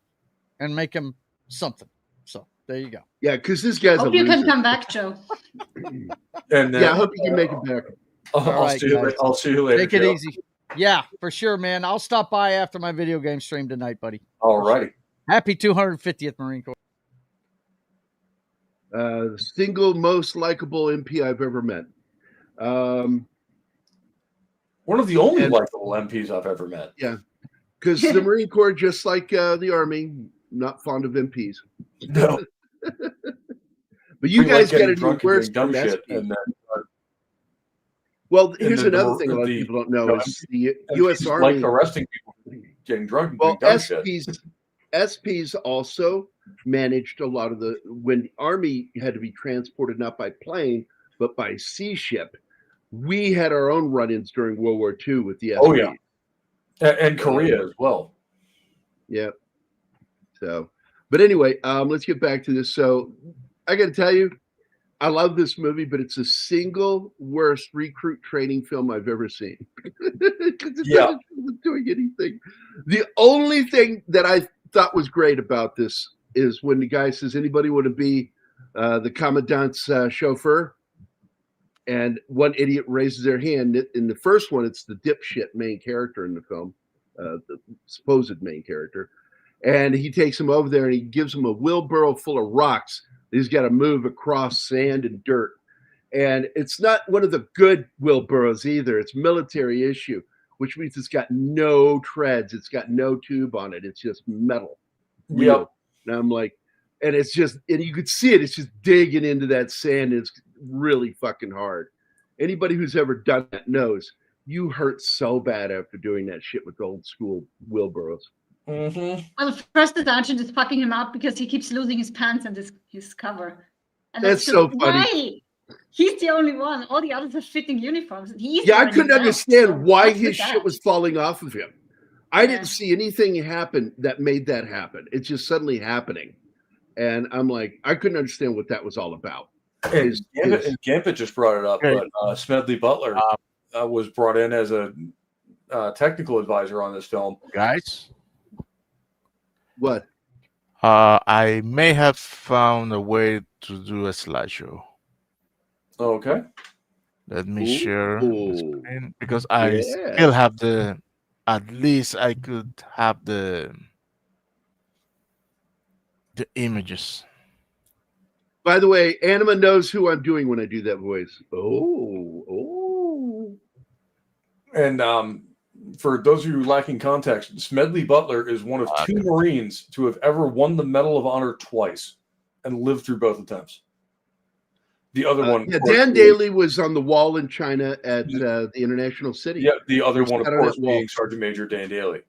Speaker 3: and make them something. So there you go.
Speaker 4: Yeah, because this guy's
Speaker 6: Hope
Speaker 4: a
Speaker 6: you
Speaker 4: loser.
Speaker 6: can come back, Joe.
Speaker 2: And
Speaker 4: Yeah, I hope you can make it back.
Speaker 2: I'll see you later.
Speaker 3: Take it
Speaker 2: Joe.
Speaker 3: easy. Yeah, for sure, man. I'll stop by after my video game stream tonight, buddy.
Speaker 2: All righty.
Speaker 3: Happy 250th Marine Corps.
Speaker 4: The single most likable MP I've ever met. Um,
Speaker 2: One of the only
Speaker 4: And-
Speaker 2: likable MPs I've ever met.
Speaker 4: because the Marine Corps, just like the Army, not fond of MPs.
Speaker 2: No,
Speaker 4: But you
Speaker 2: we
Speaker 4: guys
Speaker 2: like
Speaker 4: got
Speaker 2: getting
Speaker 4: it even
Speaker 2: drunk and
Speaker 4: worse
Speaker 2: doing dumb
Speaker 4: from
Speaker 2: shit,
Speaker 4: SP.
Speaker 2: and then
Speaker 4: Well,
Speaker 2: and
Speaker 4: here's
Speaker 2: then
Speaker 4: another thing a lot of people don't know is the U.S.
Speaker 2: MPs
Speaker 4: Army.
Speaker 2: like arresting people, for getting drunk and
Speaker 4: Well,
Speaker 2: doing dumb shit.
Speaker 4: SPs also managed a lot of when the Army had to be transported not by plane but by sea ship. We had our own run-ins during World War II with the SPs.
Speaker 2: Oh, yeah. And Korea as well.
Speaker 4: Yeah. So, but anyway, let's get back to this. So, I got to tell you, I love this movie, but it's the single worst recruit training film I've ever seen. Because it
Speaker 2: Yeah.
Speaker 4: doesn't doing anything. The only thing that I thought was great about this is when the guy says, "Anybody want to be the commandant's chauffeur?" And one idiot raises their hand. In the first one, it's the dipshit main character in the film, the supposed main character. And he takes him over there and he gives him a wheelbarrow full of rocks. He's got to move across sand and dirt. And it's not one of the good wheelbarrows either. It's military issue, which means it's got no treads. It's got no tube on it. It's just metal. Wheel.
Speaker 2: Yep.
Speaker 4: And I'm like, and it's just, and you could see it. It's just digging into that sand. It's really fucking hard. Anybody who's ever done that knows you hurt so bad after doing that shit with old school wheelbarrows.
Speaker 2: Mm-hmm.
Speaker 6: Well, first the sergeant is fucking him up because he keeps losing his pants and his cover. And
Speaker 4: That's
Speaker 6: just,
Speaker 4: so funny.
Speaker 6: Why? He's the only one. All the others are fitting uniforms. He's
Speaker 4: Yeah, I
Speaker 6: wearing
Speaker 4: couldn't
Speaker 6: them,
Speaker 4: understand
Speaker 6: so
Speaker 4: why
Speaker 6: what's
Speaker 4: his
Speaker 6: with
Speaker 4: shit
Speaker 6: that?
Speaker 4: was falling off of him. I
Speaker 6: Yeah.
Speaker 4: didn't see anything happen that made that happen. It's just suddenly happening. And I'm like, I couldn't understand what that was all about.
Speaker 2: And Gambit just brought it up,
Speaker 5: Okay.
Speaker 2: but Smedley Butler was brought in as a technical advisor on this film.
Speaker 5: Guys,
Speaker 4: What?
Speaker 5: I may have found a way to do a slideshow.
Speaker 2: Okay.
Speaker 5: Let me share the
Speaker 4: Ooh.
Speaker 5: screen because I
Speaker 4: Yeah.
Speaker 5: still have at least I could have the images.
Speaker 4: By the way, Anima knows who I'm doing when I do that voice. Oh.
Speaker 2: And for those of you lacking context, Smedley Butler is one of two Marines to have ever won the Medal of Honor twice and lived through both attempts. The other one,
Speaker 4: Yeah,
Speaker 2: of course,
Speaker 4: Dan Daly was on the wall in China at the International City.
Speaker 2: Yeah, the other
Speaker 4: He
Speaker 2: one, of
Speaker 4: sat on
Speaker 2: course,
Speaker 4: that wall.
Speaker 2: being Sergeant Major Dan Daly.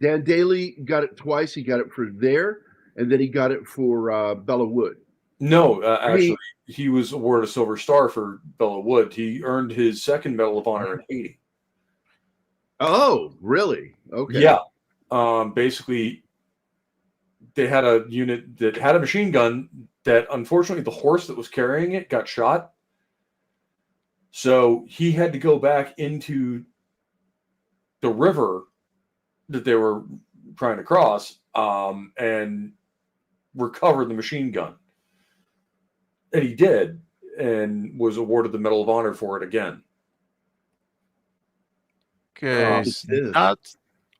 Speaker 4: Dan Daly got it twice. He got it for there, and then he got it for Bella Wood.
Speaker 2: No, actually, he was awarded a Silver Star for Bella Wood. He earned his second Medal of Honor in Haiti.
Speaker 4: Oh, really? Okay.
Speaker 2: Yeah. Basically, they had a unit that had a machine gun that, unfortunately, the horse that was carrying it got shot. So he had to go back into the river that they were trying to cross and recover the machine gun. And he did, and was awarded the Medal of Honor for it again.
Speaker 5: Okay, it's
Speaker 4: it is.
Speaker 5: not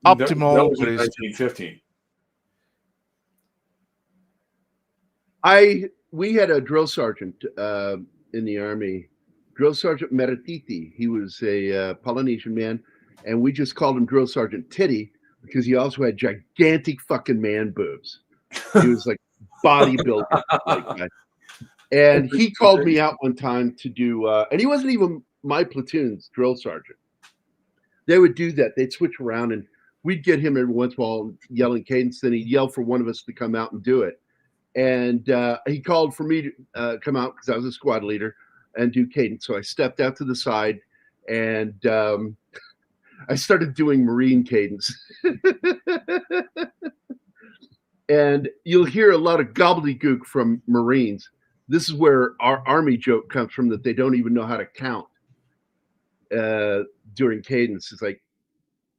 Speaker 2: That
Speaker 5: optimal,
Speaker 2: was
Speaker 5: but
Speaker 2: in
Speaker 5: it's
Speaker 2: 1915.
Speaker 4: We had a drill sergeant in the Army, Drill Sergeant Merititi. He was a Polynesian man, and we just called him Drill Sergeant Titty because he also had gigantic fucking man boobs. He was like bodybuilder like that. And he called me out one time to do, and he wasn't even my platoon's drill sergeant. They would do that. They'd switch around, and we'd get him every once in a while yelling cadence. Then he'd yell for one of us to come out and do it. And he called for me to come out because I was a squad leader and do cadence. So I stepped out to the side, and I started doing Marine cadence. And you'll hear a lot of gobbledygook from Marines. This is where our Army joke comes from, that they don't even know how to count during cadence. It's like,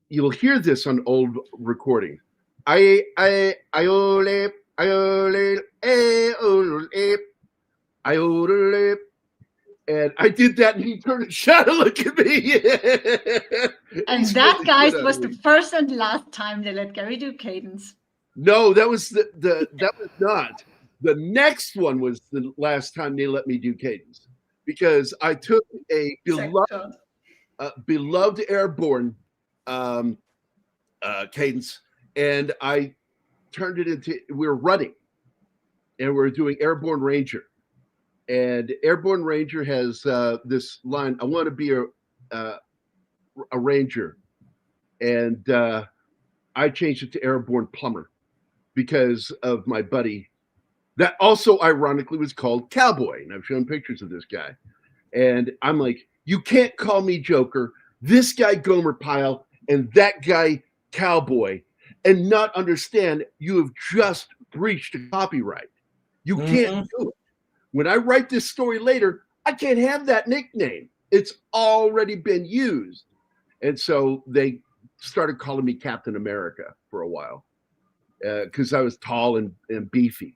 Speaker 4: you'll hear this on old recordings. Iole, and I did that, and he turned and shot a look at me.
Speaker 6: And that, guys, was the first and last time they let Gary do cadence.
Speaker 4: No, that was that was not. The next one was the last time they let me do cadence. because I took a
Speaker 6: Second thought.
Speaker 4: beloved airborne cadence, and I turned it into. We were running, and we were doing Airborne Ranger, and Airborne Ranger has this line: "I want to be a ranger," and I changed it to Airborne Plumber because of my buddy. That also, ironically, was called Cowboy, and I've shown pictures of this guy. And I'm like, you can't call me Joker, this guy Gomer Pyle, and that guy Cowboy, and not understand you have just breached a copyright. You can't do it. When I write this story later, I can't have that nickname. It's already been used. And so they started calling me Captain America for a while because I was tall and beefy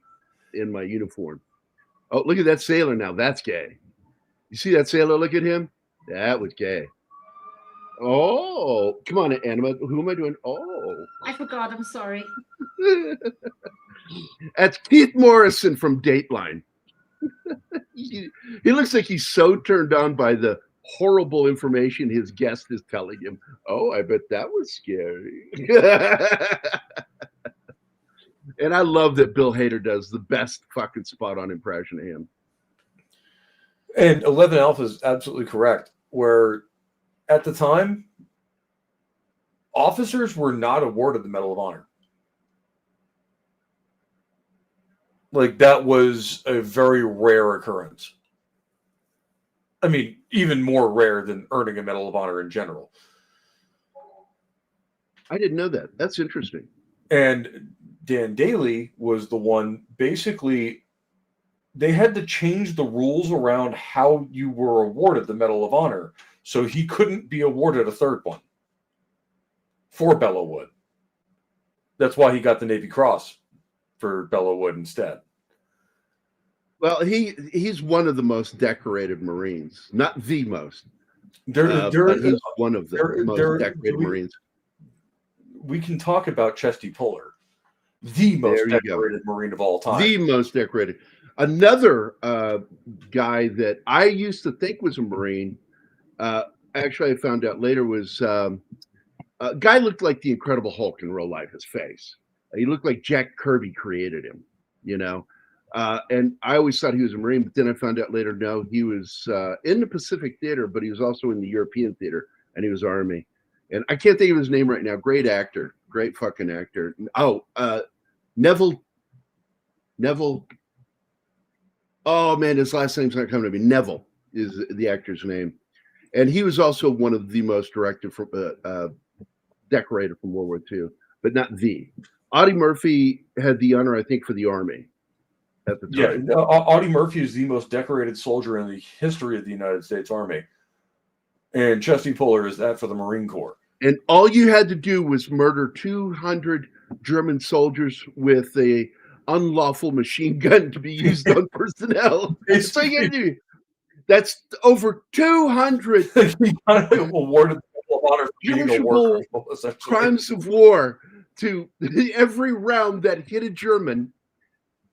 Speaker 4: in my uniform. Oh, look at that sailor now. That's gay. You see that sailor? Look at him. That was gay. Oh, come on, Anima. Who am I doing? Oh.
Speaker 6: I forgot. I'm sorry.
Speaker 4: That's Keith Morrison from Dateline. He looks like he's so turned on by the horrible information his guest is telling him. Oh, I bet that was scary. And I love that Bill Hader does the best fucking spot on impression of him.
Speaker 2: And 11 Alpha is absolutely correct. Where at the time, officers were not awarded the Medal of Honor. Like, that was a very rare occurrence. I mean, even more rare than earning a Medal of Honor in general.
Speaker 4: I didn't know that. That's interesting.
Speaker 2: And Dan Daly was the one, basically, they had to change the rules around how you were awarded the Medal of Honor, so he couldn't be awarded a third one for Belleau Wood. That's why he got the Navy Cross for Belleau Wood instead.
Speaker 4: Well, he's one of the most decorated Marines. Not the most.
Speaker 2: But
Speaker 4: he's one of the most decorated Marines.
Speaker 2: We can talk about Chesty Puller, the most decorated Marine of all time. The
Speaker 4: most decorated. Another guy that I used to think was a Marine, actually I found out later was a guy looked like the Incredible Hulk in real life, his face. He looked like Jack Kirby created him, you know. And I always thought he was a Marine, but then I found out later, no, he was in the Pacific Theater, but he was also in the European Theater, and he was Army. And I can't think of his name right now. Great actor. Great fucking actor. Oh, Neville. Oh, man, his last name's not coming to me. Neville is the actor's name. And he was also one of the most decorated from World War II, but not the. Audie Murphy had the honor, I think, for the Army at the time.
Speaker 2: Yeah, Audie Murphy is the most decorated soldier in the history of the United States Army. And Chesty Puller is that for the Marine Corps.
Speaker 4: And all you had to do was murder 200 German soldiers with a unlawful machine gun to be used on personnel. That's all you had to do. That's over 200
Speaker 2: awarded honor
Speaker 4: crimes of war to every round that hit a German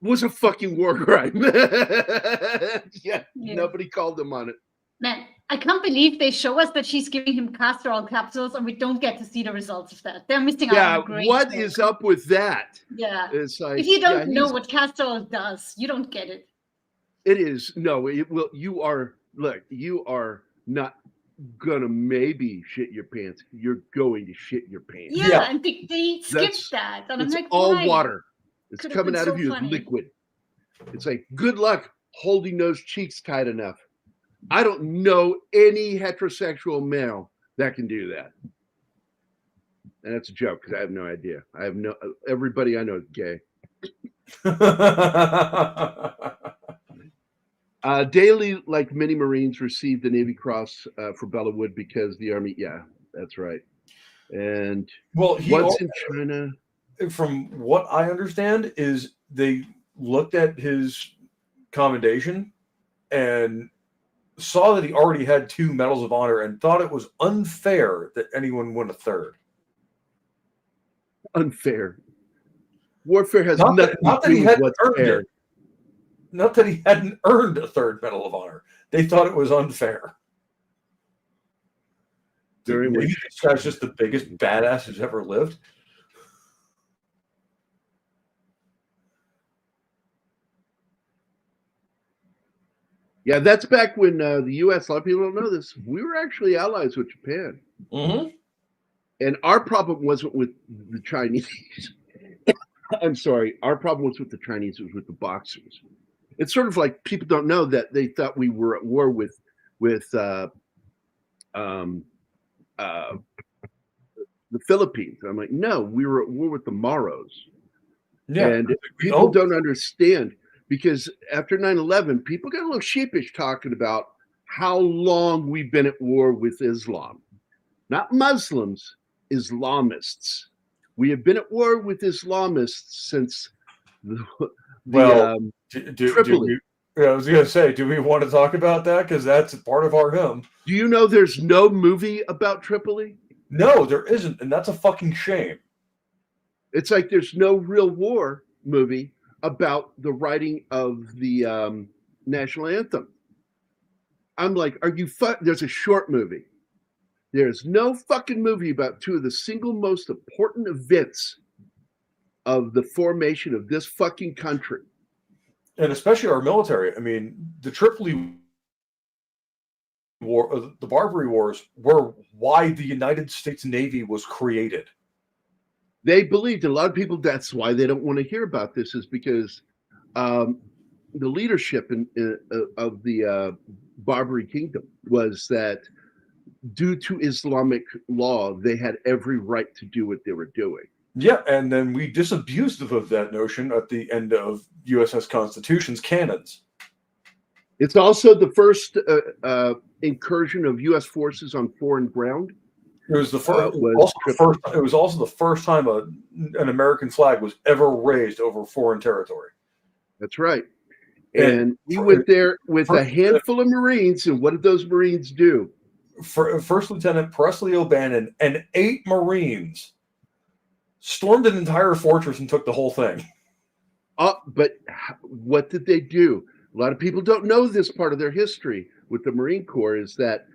Speaker 4: was a fucking war crime. Yeah, nobody called them on it.
Speaker 6: Man, I can't believe they show us that she's giving him castor oil capsules and we don't get to see the results of that. They're missing out on great
Speaker 4: what
Speaker 6: work.
Speaker 4: is up with that?
Speaker 6: Yeah.
Speaker 4: It's like,
Speaker 6: if you don't know what castor oil does, you don't get it.
Speaker 4: It is. No, it will. You are not gonna maybe shit your pants. You're going to shit your pants.
Speaker 6: Yeah. And they skipped that. And I'm
Speaker 4: it's
Speaker 6: like,
Speaker 4: all
Speaker 6: why?
Speaker 4: water. It's coming out
Speaker 6: so
Speaker 4: of you
Speaker 6: funny.
Speaker 4: liquid. It's like, good luck holding those cheeks tight enough. I don't know any heterosexual male that can do that. And that's a joke because I have no idea. Everybody I know is gay. Daly, like many Marines, received the Navy Cross for Belleau Wood because the Army. Yeah, that's right. And what's in China?
Speaker 2: From what I understand, is they looked at his commendation and saw that he already had 2 Medals of Honor and thought it was unfair that anyone win a third.
Speaker 4: Unfair. Warfare has nothing to do with what's fair.
Speaker 2: Not that he hadn't earned a third Medal of Honor. They thought it was unfair.
Speaker 4: During
Speaker 2: Maybe
Speaker 4: which-
Speaker 2: this guy's just the biggest badass who's ever lived.
Speaker 4: Yeah, that's back when the U.S. A lot of people don't know this. We were actually allies with Japan,
Speaker 2: Mm-hmm.
Speaker 4: and our problem wasn't with the Chinese. I'm sorry, our problem was with the Chinese. It was with the Boxers. It's sort of like people don't know that they thought we were at war with the Philippines. I'm like, no, we were at war with the Maros.
Speaker 2: Yeah.
Speaker 4: And people don't understand, because after 9/11, people got a little sheepish talking about how long we've been at war with Islam. Not Muslims, Islamists. We have been at war with Islamists since Tripoli.
Speaker 2: I was going to say, do we want to talk about that? Because that's part of our hymn.
Speaker 4: Do you know there's no movie about Tripoli?
Speaker 2: No, there isn't. And that's a fucking shame.
Speaker 4: It's like there's no real war movie about the writing of the national anthem. I'm like, are you there's a short movie. There's no fucking movie about two of the single most important events of the formation of this fucking country.
Speaker 2: And especially our military. I mean, the Tripoli War, the Barbary Wars were why the United States Navy was created.
Speaker 4: They believed, a lot of people, that's why they don't want to hear about this, is because the leadership of the Barbary Kingdom was that due to Islamic law, they had every right to do what they were doing.
Speaker 2: Yeah, and then we disabused of that notion at the end of USS Constitution's cannons.
Speaker 4: It's also the first incursion of U.S. forces on foreign ground.
Speaker 2: It was the first. It was also the first time an American flag was ever raised over foreign territory.
Speaker 4: That's right. And we went there with a handful of Marines, and what did those Marines do?
Speaker 2: First Lieutenant Presley O'Bannon and 8 Marines stormed an entire fortress and took the whole thing.
Speaker 4: But what did they do? A lot of people don't know this part of their history with the Marine Corps, is that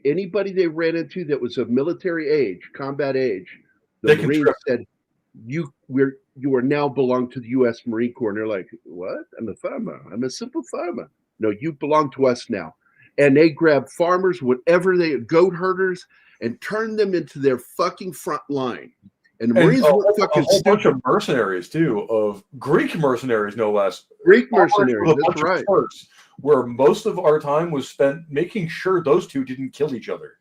Speaker 4: anybody they ran into that was of military age, combat age, the Marines said, you are now belong to the U.S. Marine Corps. And they're like, what? I'm a farmer. I'm a simple farmer. No, you belong to us now. And they grabbed farmers, goat herders, and turned them into their fucking front line. And the Marines were fucking
Speaker 2: a whole bunch of mercenaries too, of Greek mercenaries, no less.
Speaker 4: Greek mercenaries, that's right.
Speaker 2: Where most of our time was spent making sure those two didn't kill each other.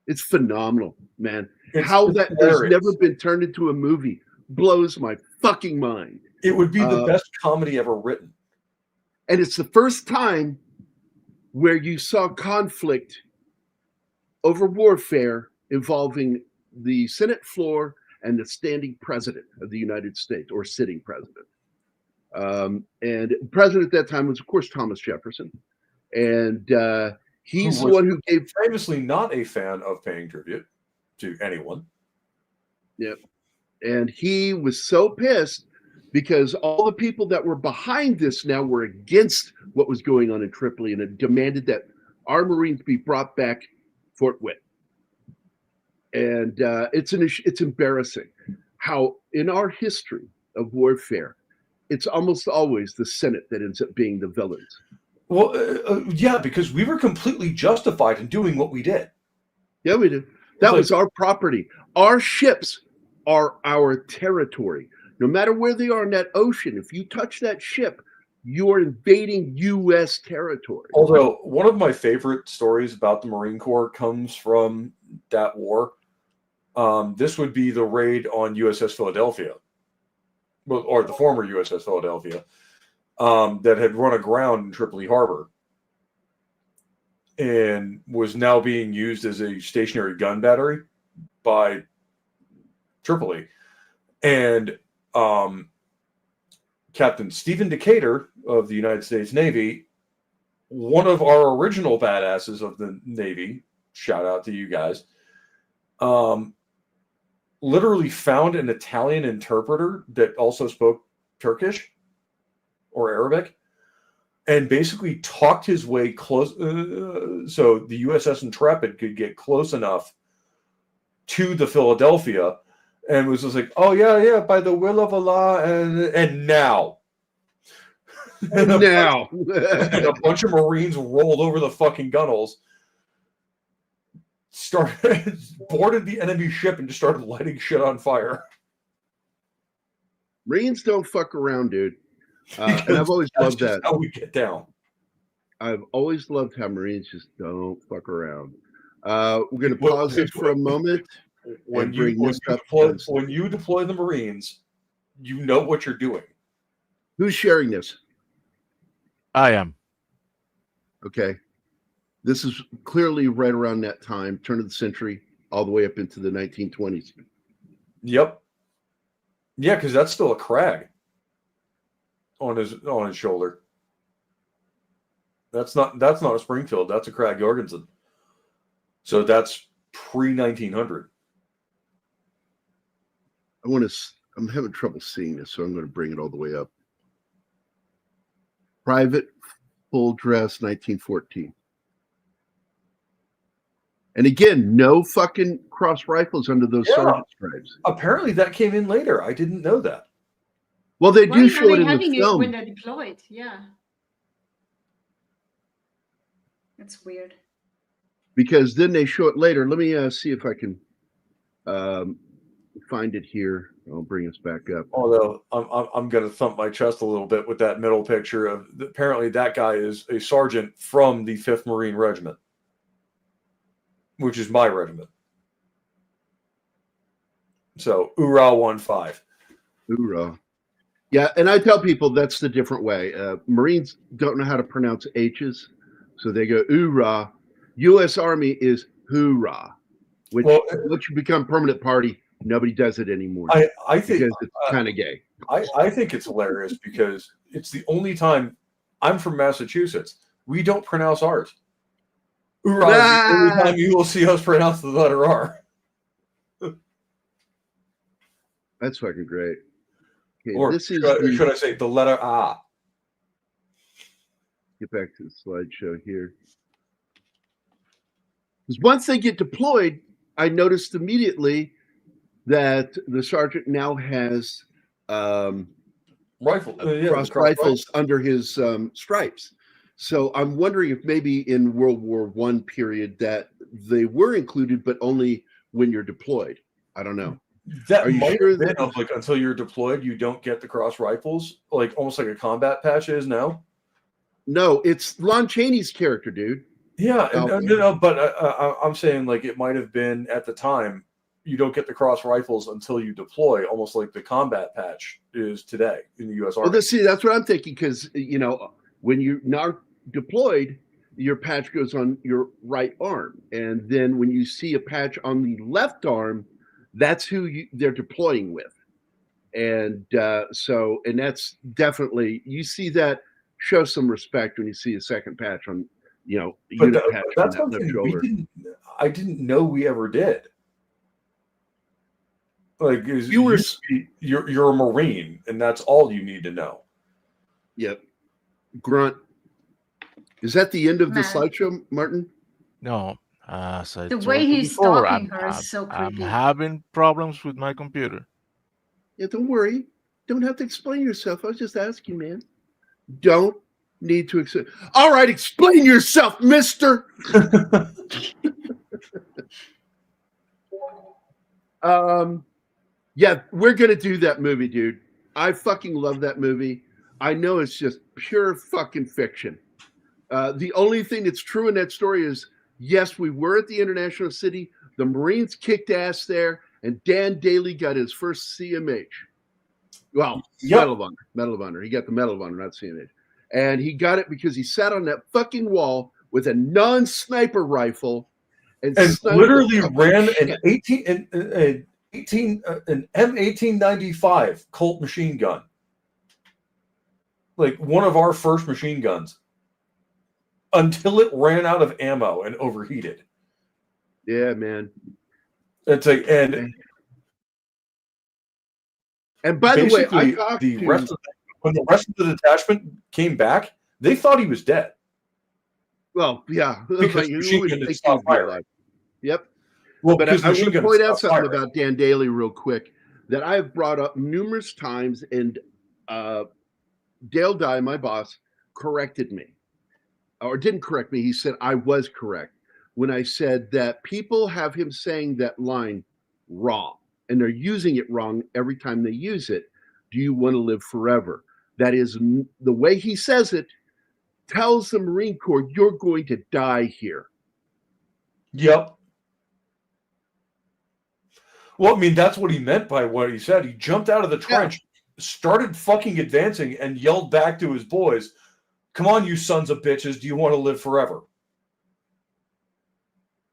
Speaker 4: It's phenomenal, man. How that has never been turned into a movie blows my fucking mind.
Speaker 2: It would be the best comedy ever written.
Speaker 4: And it's the first time where you saw conflict over warfare involving the Senate floor and the standing president of the United States, or sitting president. And president at that time was, of course, Thomas Jefferson. And he's the one who gave...
Speaker 2: Famously not a fan of paying tribute to anyone.
Speaker 4: Yep. And he was so pissed because all the people that were behind this now were against what was going on in Tripoli, and it demanded that our Marines be brought back Fort Witt. And it's embarrassing how in our history of warfare, it's almost always the Senate that ends up being the villains.
Speaker 2: Well, yeah, because we were completely justified in doing what we did.
Speaker 4: Yeah, we did. That was our property. Our ships are our territory. No matter where they are in that ocean, if you touch that ship, you are invading U.S. territory.
Speaker 2: Although one of my favorite stories about the Marine Corps comes from that war. This would be the raid on USS Philadelphia, or the former USS Philadelphia, that had run aground in Tripoli Harbor and was now being used as a stationary gun battery by Tripoli. And Captain Stephen Decatur of the United States Navy, one of our original badasses of the Navy, shout out to you guys, literally found an Italian interpreter that also spoke Turkish or Arabic and basically talked his way close so the USS Intrepid could get close enough to the Philadelphia, and was just like, oh yeah, by the will of Allah, and now. And a bunch of Marines rolled over the fucking gunnels, boarded the enemy ship, and just started lighting shit on fire.
Speaker 4: Marines don't fuck around, dude. And I've always loved that.
Speaker 2: How we get down.
Speaker 4: I've always loved how Marines just don't fuck around. We're going to pause this for a moment.
Speaker 2: When you deploy the Marines, you know what you're doing.
Speaker 4: Who's sharing this?
Speaker 5: I am.
Speaker 4: Okay. This is clearly right around that time, turn of the century, all the way up into the 1920s.
Speaker 2: Yep. Yeah, because that's still a crag on his shoulder. That's not a Springfield. That's a Krag Jorgensen. So that's pre-1900.
Speaker 4: I'm having trouble seeing this, so I'm going to bring it all the way up. Private, full dress, 1914. And again, no fucking cross rifles under those sergeant stripes.
Speaker 2: Apparently that came in later. I didn't know that.
Speaker 4: Well, they do show it in the film.
Speaker 6: When they're deployed, yeah. That's weird.
Speaker 4: Because then they show it later. Let me see if I can find it here. I'll bring us back up.
Speaker 2: Although I'm going to thump my chest a little bit with that middle picture of apparently that guy is a sergeant from the 5th Marine Regiment, which is my regiment. So, Oorah 1-5.
Speaker 4: Oorah. Yeah, and I tell people that's the different way. Marines don't know how to pronounce H's, so they go Oorah. U.S. Army is hoorah, which once you become permanent party, nobody does it anymore.
Speaker 2: I think
Speaker 4: because it's kind of gay.
Speaker 2: I think it's hilarious because it's the only time I'm from Massachusetts. We don't pronounce ours. Oorah is the only time you will see us pronounce the letter R.
Speaker 4: That's fucking great. Okay,
Speaker 2: or should I say the letter A?
Speaker 4: Get back to the slideshow here. Because once they get deployed, I noticed immediately that the sergeant now has cross rifles under his stripes. So I'm wondering if maybe in World War I period that they were included, but only when you're deployed. I don't know.
Speaker 2: That might have been like until you're deployed, you don't get the cross rifles, like almost like a combat patch is now.
Speaker 4: No, it's Lon Chaney's character, dude.
Speaker 2: Yeah, no, but I'm saying like it might have been at the time. You don't get the cross rifles until you deploy, almost like the combat patch is today in the U.S. Army.
Speaker 4: Well, see, that's what I'm thinking because when you're now deployed, your patch goes on your right arm, and then when you see a patch on the left arm, that's who they're deploying with, and and that's definitely you see that show some respect when you see a second patch on unit patch
Speaker 2: that's
Speaker 4: on that left shoulder.
Speaker 2: I didn't know we ever did. Like you're a Marine, and that's all you need to know.
Speaker 4: Yep. Grunt. Is that the end of the slideshow, Martin?
Speaker 5: No. So
Speaker 6: the way he's stalking her is so creepy.
Speaker 5: I'm having problems with my computer.
Speaker 4: Yeah, don't worry. Don't have to explain yourself. I was just asking, man. Don't need to explain. All right, explain yourself, mister. Yeah, we're going to do that movie, dude. I fucking love that movie. I know it's just pure fucking fiction. The only thing that's true in that story is, yes, we were at the International City. The Marines kicked ass there, and Dan Daly got his first CMH. Well, Medal of Honor. He got the Medal of Honor, not CMH. And he got it because he sat on that fucking wall with a non-sniper rifle and
Speaker 2: literally ran an M1895 Colt machine gun. Like one of our first machine guns. Until it ran out of ammo and overheated.
Speaker 4: Yeah, man.
Speaker 2: It's like and by the way,
Speaker 4: when the
Speaker 2: rest of the detachment came back, They thought he was dead.
Speaker 4: Well, yeah.
Speaker 2: Because
Speaker 4: You
Speaker 2: machine
Speaker 4: would
Speaker 2: gun
Speaker 4: think
Speaker 2: had
Speaker 4: he would
Speaker 2: stopped
Speaker 4: be
Speaker 2: firing.
Speaker 4: alive. Yep.
Speaker 2: Well,
Speaker 4: But
Speaker 2: because
Speaker 4: I want
Speaker 2: machine
Speaker 4: to
Speaker 2: gun
Speaker 4: point
Speaker 2: had
Speaker 4: out
Speaker 2: stopped
Speaker 4: something
Speaker 2: firing.
Speaker 4: about Dan Daly real quick that I've brought up numerous times, and Dale Dye, my boss, corrected me. Or didn't correct me. He said I was correct when I said that people have him saying that line wrong, and they're using it wrong every time they use it. Do you want to live forever? That is the way he says it, tells the Marine Corps, you're going to die here.
Speaker 2: Yep. Well, I mean, that's what he meant by what he said. He jumped out of the trench, started fucking advancing, and yelled back to his boys, "Come on, you sons of bitches, do you want to live forever?"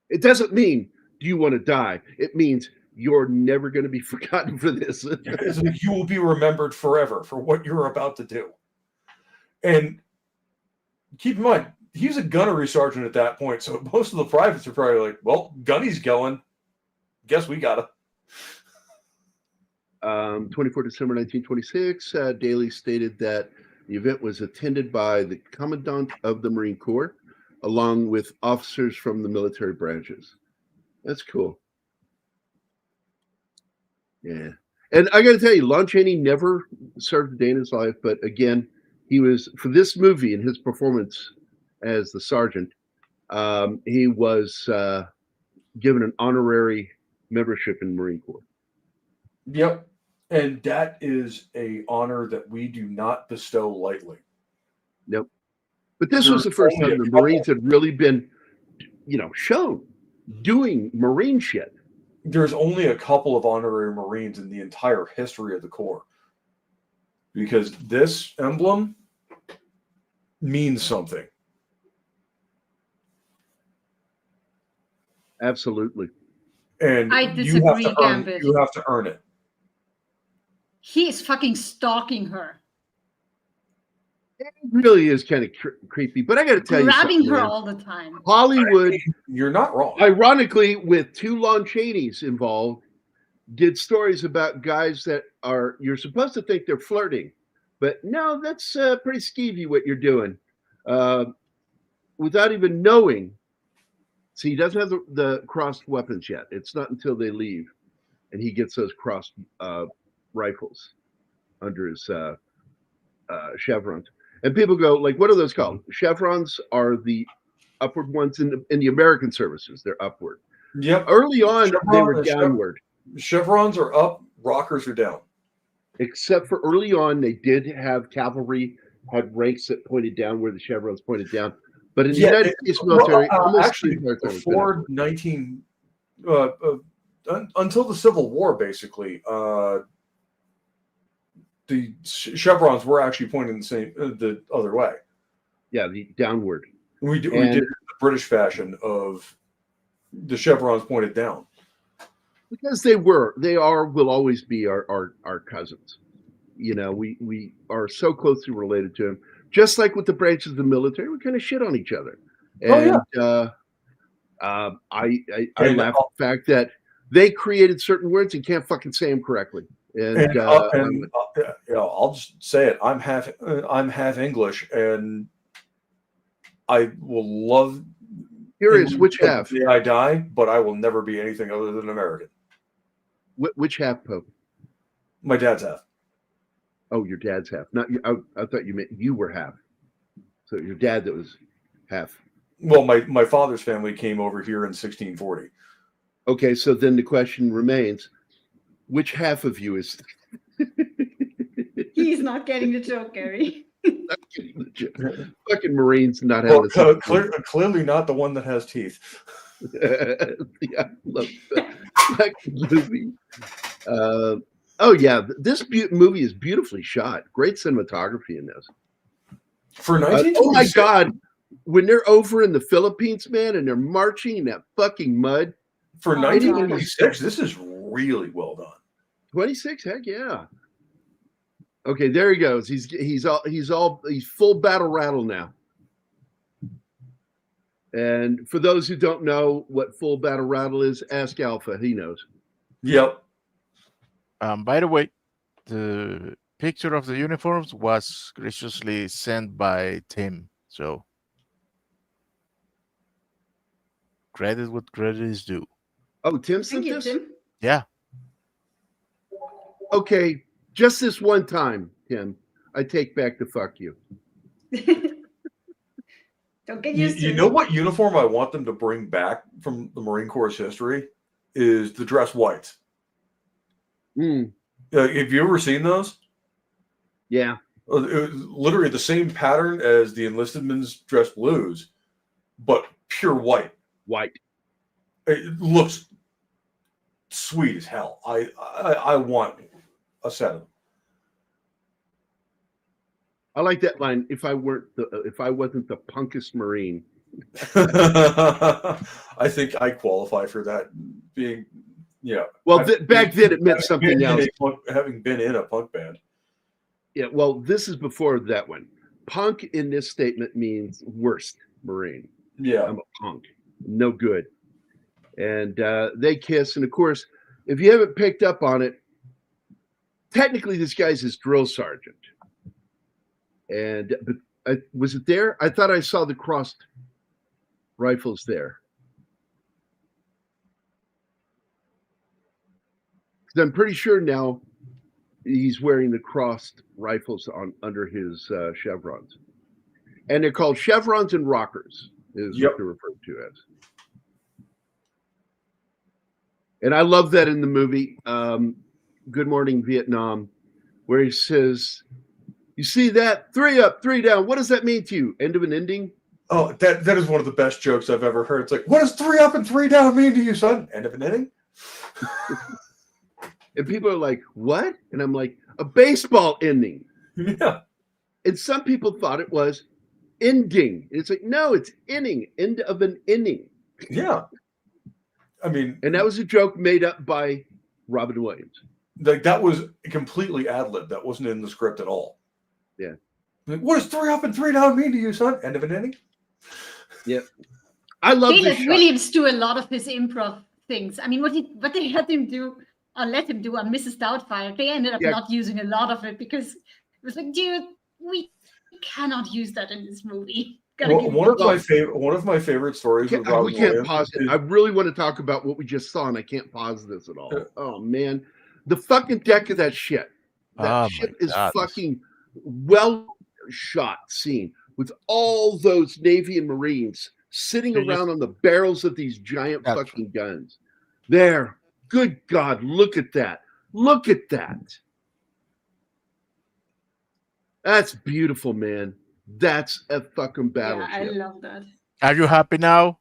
Speaker 4: It doesn't mean, do you want to die? It means you're never going to be forgotten for this.
Speaker 2: It's like, you will be remembered forever for what you're about to do. And keep in mind, he's a gunnery sergeant at that point, so most of the privates are probably like, well, Gunny's going. Guess we gotta.
Speaker 4: 24 December 1926, Daly stated that the event was attended by the Commandant of the Marine Corps, along with officers from the military branches. That's cool. Yeah. And I got to tell you, Lon Chaney never served a day in his life, but again, he was, for this movie and his performance as the sergeant, he was given an honorary membership in the Marine Corps.
Speaker 2: Yep. And that is a honor that we do not bestow lightly.
Speaker 4: Nope. But this was the first time the Marines had really been, shown doing Marine shit.
Speaker 2: There's only a couple of honorary Marines in the entire history of the Corps. Because this emblem means something.
Speaker 4: Absolutely.
Speaker 2: And
Speaker 6: I disagree, Gambit.
Speaker 2: You have to earn it.
Speaker 6: He is fucking stalking her.
Speaker 4: It really is kind of creepy, but I got to tell you something.
Speaker 6: Grabbing her
Speaker 4: Man.
Speaker 6: all the time.
Speaker 4: Hollywood,
Speaker 2: you're not wrong.
Speaker 4: Ironically, with two Lon Chaneys involved, did stories about guys that you're supposed to think they're flirting, but no, that's pretty skeevy what you're doing, without even knowing. See, he doesn't have the crossed weapons yet. It's not until they leave, and he gets those crossed rifles under his chevrons. And people go, like, what are those called? Chevrons are the upward ones in the American services. They're upward.
Speaker 2: Yep.
Speaker 4: Early on, they were downward.
Speaker 2: Chevrons are up, rockers are down.
Speaker 4: Except for early on, they did have cavalry had ranks that pointed down where the chevrons pointed down. But in the United States military,
Speaker 2: actually before until the Civil War, basically, the chevrons were actually pointing the other way.
Speaker 4: Yeah, the downward.
Speaker 2: We did it in the British fashion of the chevrons pointed down.
Speaker 4: Because will always be our cousins. We are so closely related to them. Just like with the branches of the military, we kind of shit on each other. And I laugh at the fact that they created certain words and can't fucking say them correctly.
Speaker 2: I'll just say it. I'm half English, and I will love.
Speaker 4: Curious, which half?
Speaker 2: I die, but I will never be anything other than American.
Speaker 4: Which half, Pope?
Speaker 2: My dad's half.
Speaker 4: Oh, your dad's half. Not you. I thought you meant you were half. So your dad that was half.
Speaker 2: Well, my father's family came over here in 1640.
Speaker 4: Okay, so then the question remains: which half of you is?
Speaker 6: He's not getting the joke, Gary.
Speaker 4: Not getting the joke. Fucking Marines not having.
Speaker 2: Clearly not the one that has teeth.
Speaker 4: Yeah, I love that movie. Oh yeah, this movie is beautifully shot. Great cinematography in this.
Speaker 2: For 1926.
Speaker 4: Oh my God, when they're over in the Philippines, man, and they're marching in that fucking mud.
Speaker 2: For 1926, this is really well done.
Speaker 4: 26, heck yeah. Okay, there he goes. He's full battle rattle now. And for those who don't know what full battle rattle is, ask Alpha. He knows.
Speaker 2: Yep.
Speaker 5: By the way, the picture of the uniforms was graciously sent by Tim. So credit what credit is due.
Speaker 4: Oh, Tim
Speaker 6: Thank
Speaker 4: sent
Speaker 6: you,
Speaker 4: this?
Speaker 6: Tim.
Speaker 5: Yeah.
Speaker 4: Okay, just this one time, Tim. I take back the fuck you.
Speaker 6: Don't get
Speaker 2: You,
Speaker 6: used to
Speaker 2: you
Speaker 6: it.
Speaker 2: know what uniform I want them to bring back from the Marine Corps history is the dress whites.
Speaker 4: Mm,
Speaker 2: Have you ever seen those?
Speaker 4: yeah.
Speaker 2: It was literally the same pattern as the enlisted men's dress blues, but pure white.
Speaker 4: White.
Speaker 2: It looks sweet as hell. I want a set of them.
Speaker 4: I like that line. If I wasn't the punkest Marine.
Speaker 2: I think I qualify for that. Being,
Speaker 4: Well, back then it meant something else.
Speaker 2: Having been in a punk band.
Speaker 4: Yeah. Well, this is before that one. Punk in this statement means worst Marine.
Speaker 2: Yeah.
Speaker 4: I'm a punk. No good. And they kiss. And of course, if you haven't picked up on it, technically this guy's his drill sergeant. And but was it there? I thought I saw the crossed rifles there. Because I'm pretty sure now he's wearing the crossed rifles on under his chevrons. And they're called chevrons and rockers, is
Speaker 2: Yep.
Speaker 4: what they're referred to as. And I love that in the movie Good Morning Vietnam, where he says, "You see that? 3 up, 3 down. What does that mean to you? End of an ending?"
Speaker 2: Oh, that is one of the best jokes I've ever heard. It's like, what does 3 up and 3 down mean to you, son? End of an inning?
Speaker 4: And people are like, "What?" And I'm like, "A baseball ending."
Speaker 2: Yeah.
Speaker 4: And some people thought it was ending. It's like, no, it's inning, end of an inning.
Speaker 2: Yeah. I mean,
Speaker 4: And that was a joke made up by Robin Williams.
Speaker 2: like that was completely ad-lib. That wasn't in the script at all.
Speaker 4: Yeah.
Speaker 2: Like, what does 3 up and 3 down mean to you, son? End of an inning?
Speaker 4: Yep. I love
Speaker 6: They
Speaker 4: this
Speaker 6: let
Speaker 4: shot.
Speaker 6: Williams do a lot of his improv things. I mean, what they had him do or let him do on Mrs. Doubtfire, they ended up
Speaker 4: Yeah.
Speaker 6: not using a lot of it because it was like, dude, we cannot use that in this movie. Gotta
Speaker 2: Well,
Speaker 6: give
Speaker 2: one
Speaker 6: it
Speaker 2: of my favorite stories with Robin
Speaker 4: We can't
Speaker 2: Williams
Speaker 4: pause it.
Speaker 2: is-
Speaker 4: I really want to talk about what we just saw, and I can't pause this at all. Oh man, the fucking deck of that shit. That
Speaker 5: Oh, my
Speaker 4: ship is
Speaker 5: God.
Speaker 4: fucking well shot scene with all those Navy and Marines sitting
Speaker 5: Can you-
Speaker 4: around on the barrels of these giant
Speaker 5: That's
Speaker 4: fucking guns. There, good God, look at that! Look at that! That's beautiful, man. That's a fucking
Speaker 6: Yeah, I
Speaker 4: battleship.
Speaker 6: love that.
Speaker 5: Are you happy now?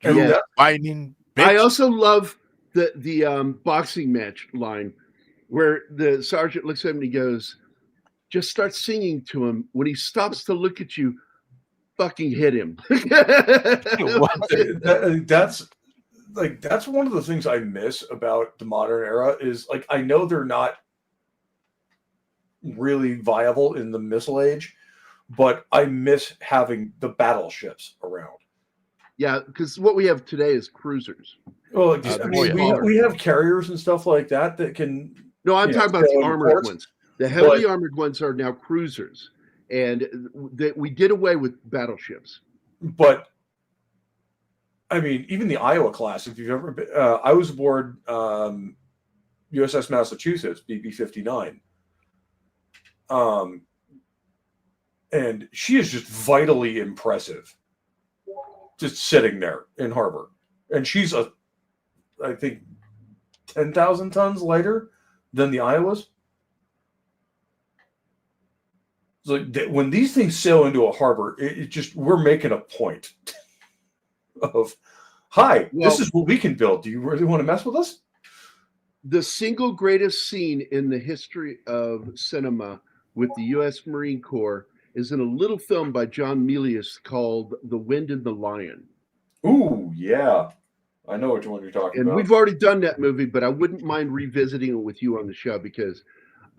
Speaker 5: You
Speaker 4: Yeah.
Speaker 5: whining bitch.
Speaker 4: I also love the boxing match line where the sergeant looks at him and he goes, "Just start singing to him. When he stops to look at you, fucking hit him."
Speaker 2: that's one of the things I miss about the modern era is like I know they're not really viable in the missile age, but I miss having the battleships around.
Speaker 4: Yeah, because what we have today is cruisers.
Speaker 2: Well,
Speaker 4: the
Speaker 2: I mean,
Speaker 4: smaller-
Speaker 2: we have carriers and stuff like that can.
Speaker 4: No, I'm
Speaker 2: Yeah,
Speaker 4: talking about the
Speaker 2: so
Speaker 4: armored
Speaker 2: ports,
Speaker 4: ones. The heavily
Speaker 2: but-
Speaker 4: armored ones are now cruisers, and we did away with battleships.
Speaker 2: But I mean, even the Iowa class. If you've ever been, I was aboard USS Massachusetts BB-59, and she is just vitally impressive, just sitting there in harbor, and she's I think 10,000 tons lighter than the Iowas. It's like when these things sail into a harbor, it just we're making a point of, hi, this is what we can build. Do you really want to mess with us?
Speaker 4: The single greatest scene in the history of cinema with the U.S. Marine Corps is in a little film by John Milius called "The Wind and the Lion."
Speaker 2: Ooh, yeah. I know which one you're talking
Speaker 4: And
Speaker 2: about.
Speaker 4: we've already done that movie, but I wouldn't mind revisiting it with you on the show because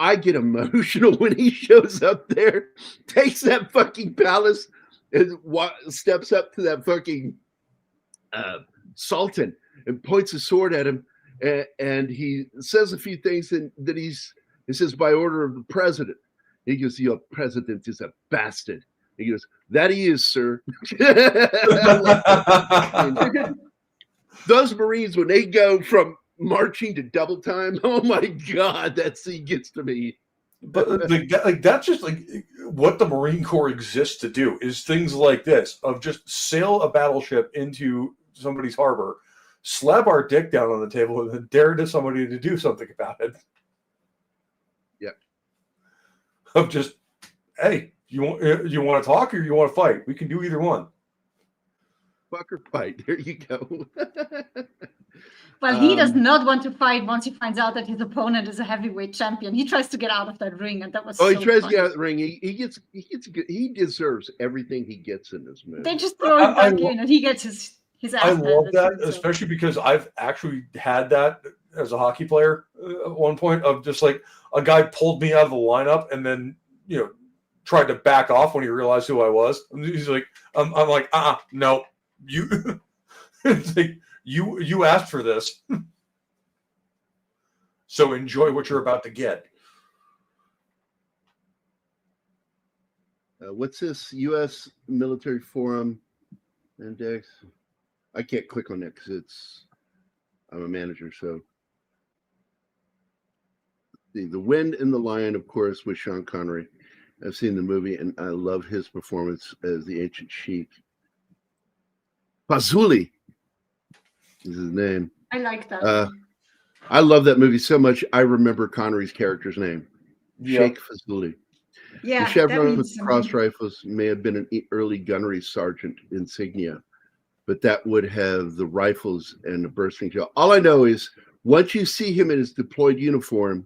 Speaker 4: I get emotional when he shows up there, takes that fucking palace, and steps up to that fucking Sultan and points a sword at him, and he says a few things, and that he's It says by order of the president. He goes, your president is a bastard. He goes, that he is, sir. Those Marines, when they go from marching to double time, oh my God, that scene gets to me.
Speaker 2: But that's just like what the Marine Corps exists to do is things like this of just sail a battleship into somebody's harbor, slap our dick down on the table, and then dare to somebody to do something about it.
Speaker 4: Yep.
Speaker 2: Of just, hey, you want to talk or you want to fight? We can do either one.
Speaker 4: Fuck or fight. There you go.
Speaker 6: Well, he does not want to fight once he finds out that his opponent is a heavyweight champion. He tries to get out of that ring, and that was
Speaker 4: he
Speaker 6: so
Speaker 4: tries
Speaker 6: fun.
Speaker 4: to get out of the ring. He deserves everything he gets in this movie.
Speaker 6: They just throw him back in, and he gets his ass.
Speaker 2: I love that,
Speaker 6: so.
Speaker 2: especially because I've actually had that as a hockey player at one point of just like a guy pulled me out of the lineup and then tried to back off when he realized who I was. And he's like, I'm like, no, you. It's like, you asked for this, so enjoy what you're about to get.
Speaker 4: What's this? U.S. Military Forum Index. I can't click on that because I'm a manager. So the Wind and the Lion, of course, with Sean Connery. I've seen the movie and I love his performance as the ancient sheik. Fazuli is his name.
Speaker 6: I like that.
Speaker 4: I love that movie so much. I remember Connery's character's name, Sheikh Fazuli.
Speaker 6: Yeah,
Speaker 4: the chevron with cross rifles may have been an early gunnery sergeant insignia, but that would have the rifles and the bursting shell. All I know is once you see him in his deployed uniform,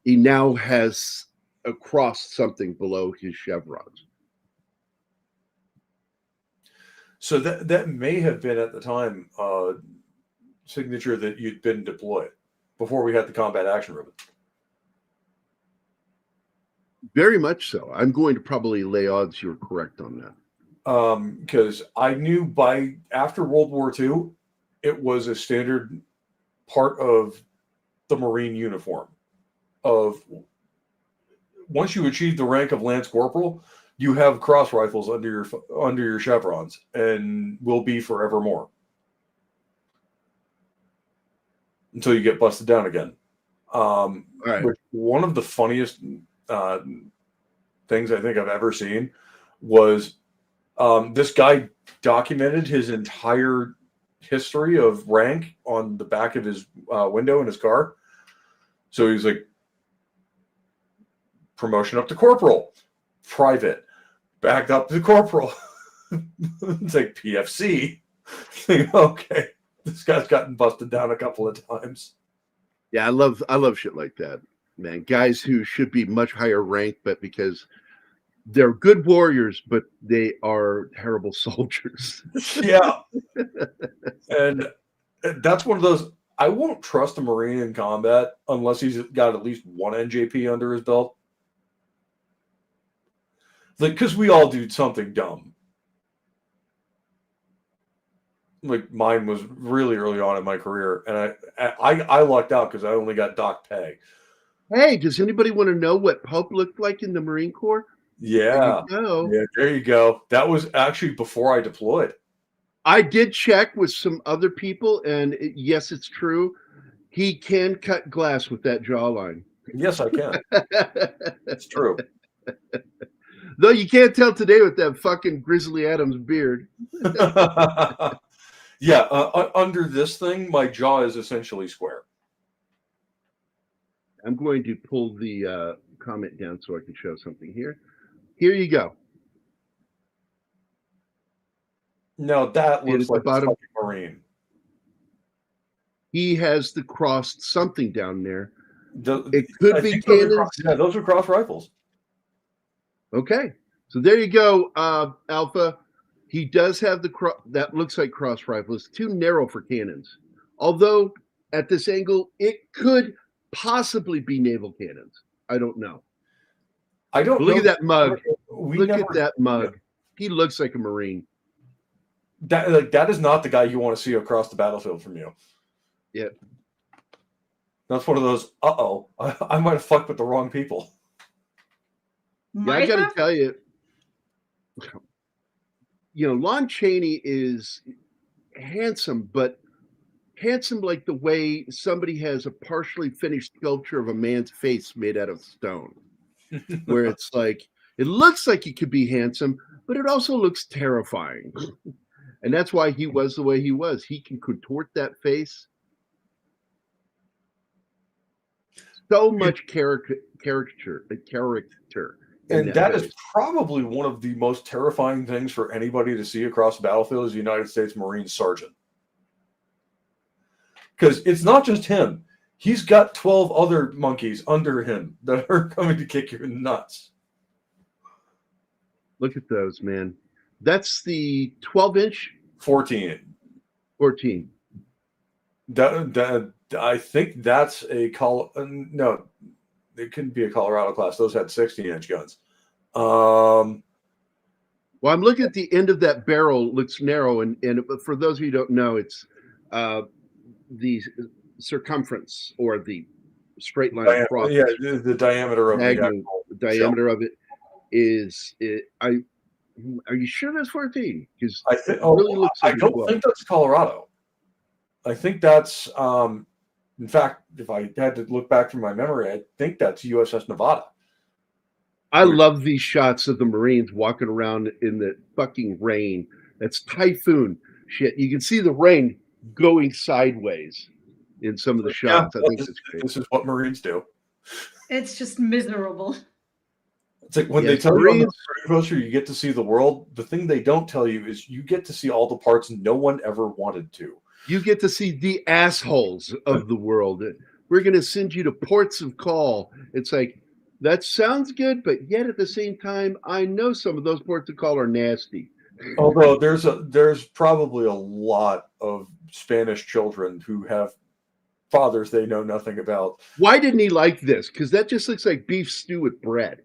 Speaker 4: he now has a cross something below his chevrons.
Speaker 2: So that may have been at the time signature that you'd been deployed before we had the combat action ribbon.
Speaker 4: Very much so. I'm going to probably lay odds you're correct on that.
Speaker 2: Because I knew after World War II, it was a standard part of the Marine uniform. Of once you achieve the rank of Lance Corporal, you have cross rifles under your chevrons, and will be forevermore until you get busted down again.
Speaker 4: Right.
Speaker 2: One of the funniest things I think I've ever seen was this guy documented his entire history of rank on the back of his window in his car. So he's like, promotion up to corporal, private, back up to corporal. It's like PFC. Okay, this guy's gotten busted down a couple of times.
Speaker 4: Yeah, I love shit like that, man. Guys who should be much higher ranked, but because they're good warriors, but they are terrible soldiers.
Speaker 2: Yeah. And that's one of those, I won't trust a Marine in combat unless he's got at least one NJP under his belt. Like, because we all do something dumb. Like, mine was really early on in my career, and I lucked out because I only got dock pay.
Speaker 4: Hey, does anybody want to know what Pope looked like in the Marine Corps?
Speaker 2: Yeah. There you go. That was actually before I deployed.
Speaker 4: I did check with some other people, and yes, it's true. He can cut glass with that jawline.
Speaker 2: Yes, I can. It's true.
Speaker 4: Though you can't tell today with that fucking Grizzly Adams beard.
Speaker 2: Yeah, under this thing, my jaw is essentially square.
Speaker 4: I'm going to pull the comment down so I can show something here. Here you go.
Speaker 2: No, that looks like a
Speaker 4: bottom.
Speaker 2: fucking Marine.
Speaker 4: He has the crossed something down there.
Speaker 2: It
Speaker 4: could be cannons.
Speaker 2: Those are cross rifles.
Speaker 4: Okay, so there you go, Alpha. He does have that looks like cross rifle. It's too narrow for cannons. Although at this angle, it could possibly be naval cannons. I don't know.
Speaker 2: I don't.
Speaker 4: Look at that mug.
Speaker 2: Look
Speaker 4: at that mug. He looks like a Marine.
Speaker 2: That is not the guy you want to see across the battlefield from you.
Speaker 4: Yeah.
Speaker 2: That's one of those, I might have fucked with the wrong people.
Speaker 4: Yeah, I got to tell you, Lon Chaney is handsome, but handsome like the way somebody has a partially finished sculpture of a man's face made out of stone, where it's like, it looks like he could be handsome, but it also looks terrifying. And that's why he was the way he was. He can contort that face. So much character.
Speaker 2: And that is probably one of the most terrifying things for anybody to see across the battlefield as a United States Marine sergeant. Because it's not just him. He's got 12 other monkeys under him that are coming to kick your nuts.
Speaker 4: Look at those, man. That's the 12-inch?
Speaker 2: 14.
Speaker 4: 14.
Speaker 2: I think that's a no, it couldn't be a Colorado class. Those had 16-inch guns.
Speaker 4: Well, I'm looking at the end of that barrel. Looks narrow, and for those of you who don't know, it's the circumference or the straight line across.
Speaker 2: Yeah, the diameter of
Speaker 4: the diameter of it is. Are you sure that's 14? Because
Speaker 2: I think. I don't think that's Colorado. I think that's. In fact, if I had to look back through my memory, I think that's USS Nevada.
Speaker 4: I love these shots of the Marines walking around in the fucking rain. That's typhoon shit. You can see the rain going sideways in some of the shots.
Speaker 2: Yeah,
Speaker 4: I think it's great.
Speaker 2: This is what Marines do.
Speaker 6: It's just miserable.
Speaker 2: It's like when they tell you on the poster you get to see the world, the thing they don't tell you is you get to see all the parts no one ever wanted to.
Speaker 4: You get to see the assholes of the world. We're going to send you to ports of call. It's like, that sounds good, but yet at the same time, I know some of those ports of call are nasty.
Speaker 2: Although there's probably a lot of Spanish children who have fathers they know nothing about.
Speaker 4: Why didn't he like this? Because that just looks like beef stew with bread.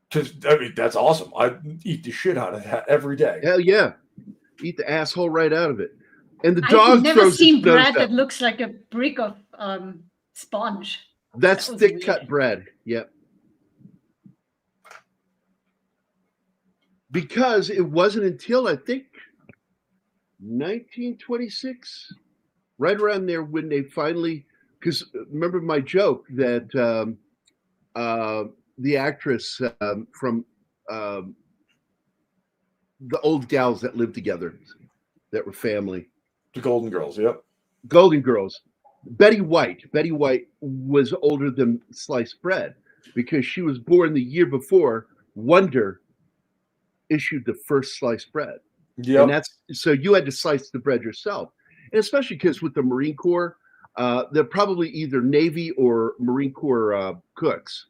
Speaker 2: Because I mean, that's awesome. I eat the shit out of that every day.
Speaker 4: Hell yeah. Eat the asshole right out of it. And the dog
Speaker 6: I've never
Speaker 4: throws
Speaker 6: seen
Speaker 4: his nose
Speaker 6: bread
Speaker 4: up.
Speaker 6: that looks like a brick of sponge.
Speaker 4: That's
Speaker 6: That was
Speaker 4: thick
Speaker 6: weird.
Speaker 4: cut bread. Yep. Because it wasn't until I think 1926, right around there, when they finally, because remember my joke that the actress from the old gals that lived together, that were family.
Speaker 2: The Golden Girls, yep.
Speaker 4: Golden Girls. Betty White. Betty White was older than sliced bread because she was born the year before Wonder issued the first sliced bread.
Speaker 2: Yeah.
Speaker 4: And that's so you had to slice the bread yourself. And especially because with the Marine Corps, they're probably either Navy or Marine Corps cooks.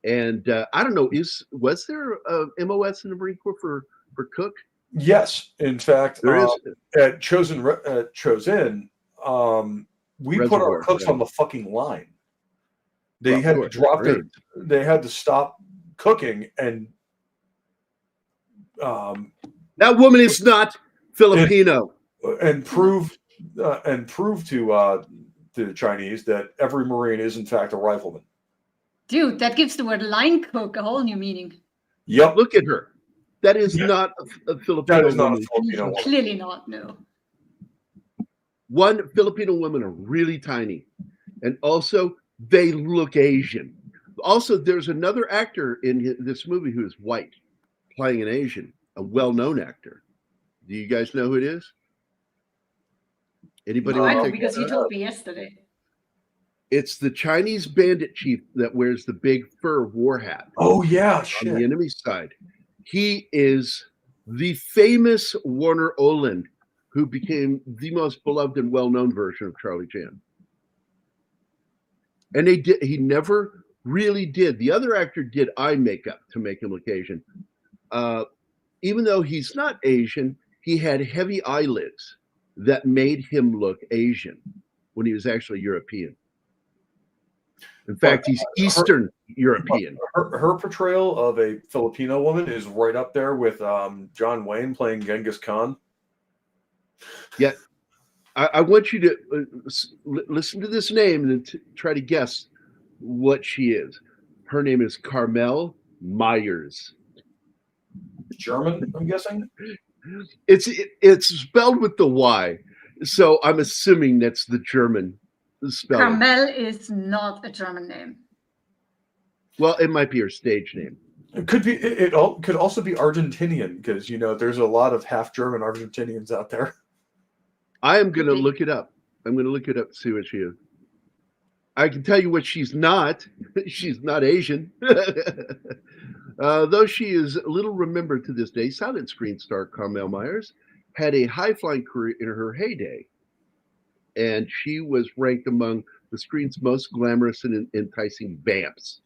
Speaker 4: And I don't know, was there a MOS in the Marine Corps for cook?
Speaker 2: Yes, in fact,
Speaker 4: There is.
Speaker 2: at Chosen, we put our
Speaker 4: Reservoir,
Speaker 2: cooks
Speaker 4: yeah.
Speaker 2: on the fucking line. They
Speaker 4: Well,
Speaker 2: had
Speaker 4: of
Speaker 2: to
Speaker 4: course,
Speaker 2: drop
Speaker 4: right.
Speaker 2: they had to stop cooking and
Speaker 4: That woman is not Filipino.
Speaker 2: and prove to the Chinese that every Marine is in fact a rifleman.
Speaker 6: Dude, that gives the word line cook a whole new meaning.
Speaker 2: Yep.
Speaker 4: Look at her. That is not a Filipino
Speaker 2: That is not a
Speaker 4: woman.
Speaker 2: Filipino woman.
Speaker 6: Clearly not, no.
Speaker 4: One, Filipino women are really tiny. And also, they look Asian. Also, there's another actor in this movie who is white, playing an Asian, a well-known actor. Do you guys know who it is? Anybody
Speaker 6: No, I
Speaker 4: want
Speaker 6: know
Speaker 4: to take
Speaker 6: because
Speaker 4: that?
Speaker 6: you told me yesterday.
Speaker 4: It's the Chinese bandit chief that wears the big fur war hat
Speaker 2: Oh yeah,
Speaker 4: on
Speaker 2: shit.
Speaker 4: the enemy side. He is the famous Warner Oland, who became the most beloved and well-known version of Charlie Chan. And he never really did. The other actor did eye makeup to make him look Asian. Even though he's not Asian, he had heavy eyelids that made him look Asian when he was actually European. In fact, he's Eastern European.
Speaker 2: Her portrayal of a Filipino woman is right up there with John Wayne playing Genghis Khan.
Speaker 4: Yet I want you to listen to this name and try to guess what she is. Her name is Carmel Myers.
Speaker 2: German, I'm guessing.
Speaker 4: It's spelled with the Y, so I'm assuming that's the German spelling.
Speaker 6: Carmel is not a German name.
Speaker 4: Well, it might be her stage name.
Speaker 2: It could be. It could also be Argentinian because there's a lot of half German Argentinians out there.
Speaker 4: I am going to look it up. I'm going to look it up to see what she is. I can tell you what she's not. She's not Asian. Though she is little remembered to this day, silent screen star Carmel Myers had a high-flying career in her heyday. And she was ranked among the screen's most glamorous and enticing vamps.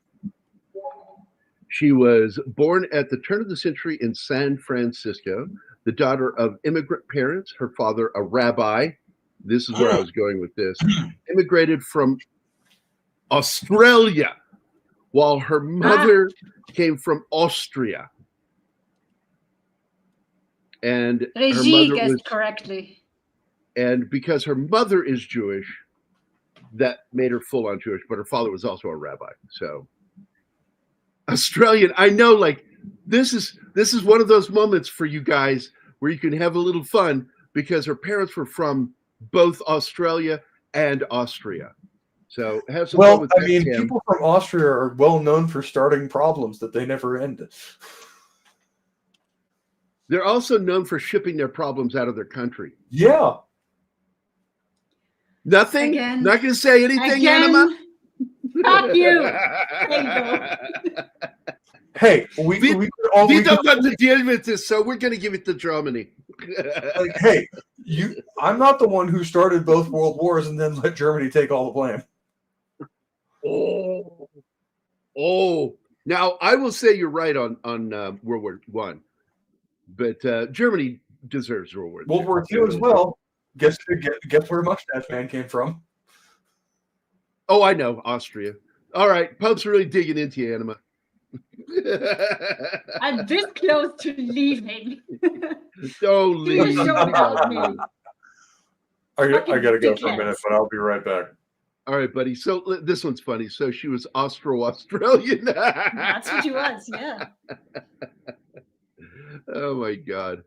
Speaker 4: She was born at the turn of the century in San Francisco, the daughter of immigrant parents, her father a rabbi. This is where I was going with this. Immigrated from Australia, while her mother came from Austria. And
Speaker 6: Regie guessed correctly.
Speaker 4: And because her mother is Jewish, that made her full on Jewish, but her father was also a rabbi. So Australian, I know, like this is one of those moments for you guys where you can have a little fun because her parents were from both Australia and Austria. So have some fun with that, Tim.
Speaker 2: People from Austria are well known for starting problems that they never end.
Speaker 4: They're also known for shipping their problems out of their country.
Speaker 2: Yeah.
Speaker 4: Nothing?
Speaker 6: Again.
Speaker 4: Not going to say anything,
Speaker 6: Again.
Speaker 4: Anima?
Speaker 6: Fuck you. There you go.
Speaker 2: Hey, we
Speaker 4: don't want to deal with this, so we're going to give it to Germany.
Speaker 2: Like, hey, I'm not the one who started both world wars and then let Germany take all the blame.
Speaker 4: Oh. Now I will say you're right on World War I, but Germany deserves World War II.
Speaker 2: World War II as well. Guess where Mustache Man came from?
Speaker 4: Oh, I know, Austria. All right, Pope's really digging into you, Anima.
Speaker 6: I'm this close to leaving.
Speaker 4: Don't
Speaker 6: Do a
Speaker 4: leave.
Speaker 6: show without me.
Speaker 2: I gotta go for a
Speaker 6: dickheads.
Speaker 2: minute, but I'll be right back.
Speaker 4: All right, buddy. So this one's funny. So she was Austro-Australian.
Speaker 6: That's what she was, yeah.
Speaker 4: Oh my God.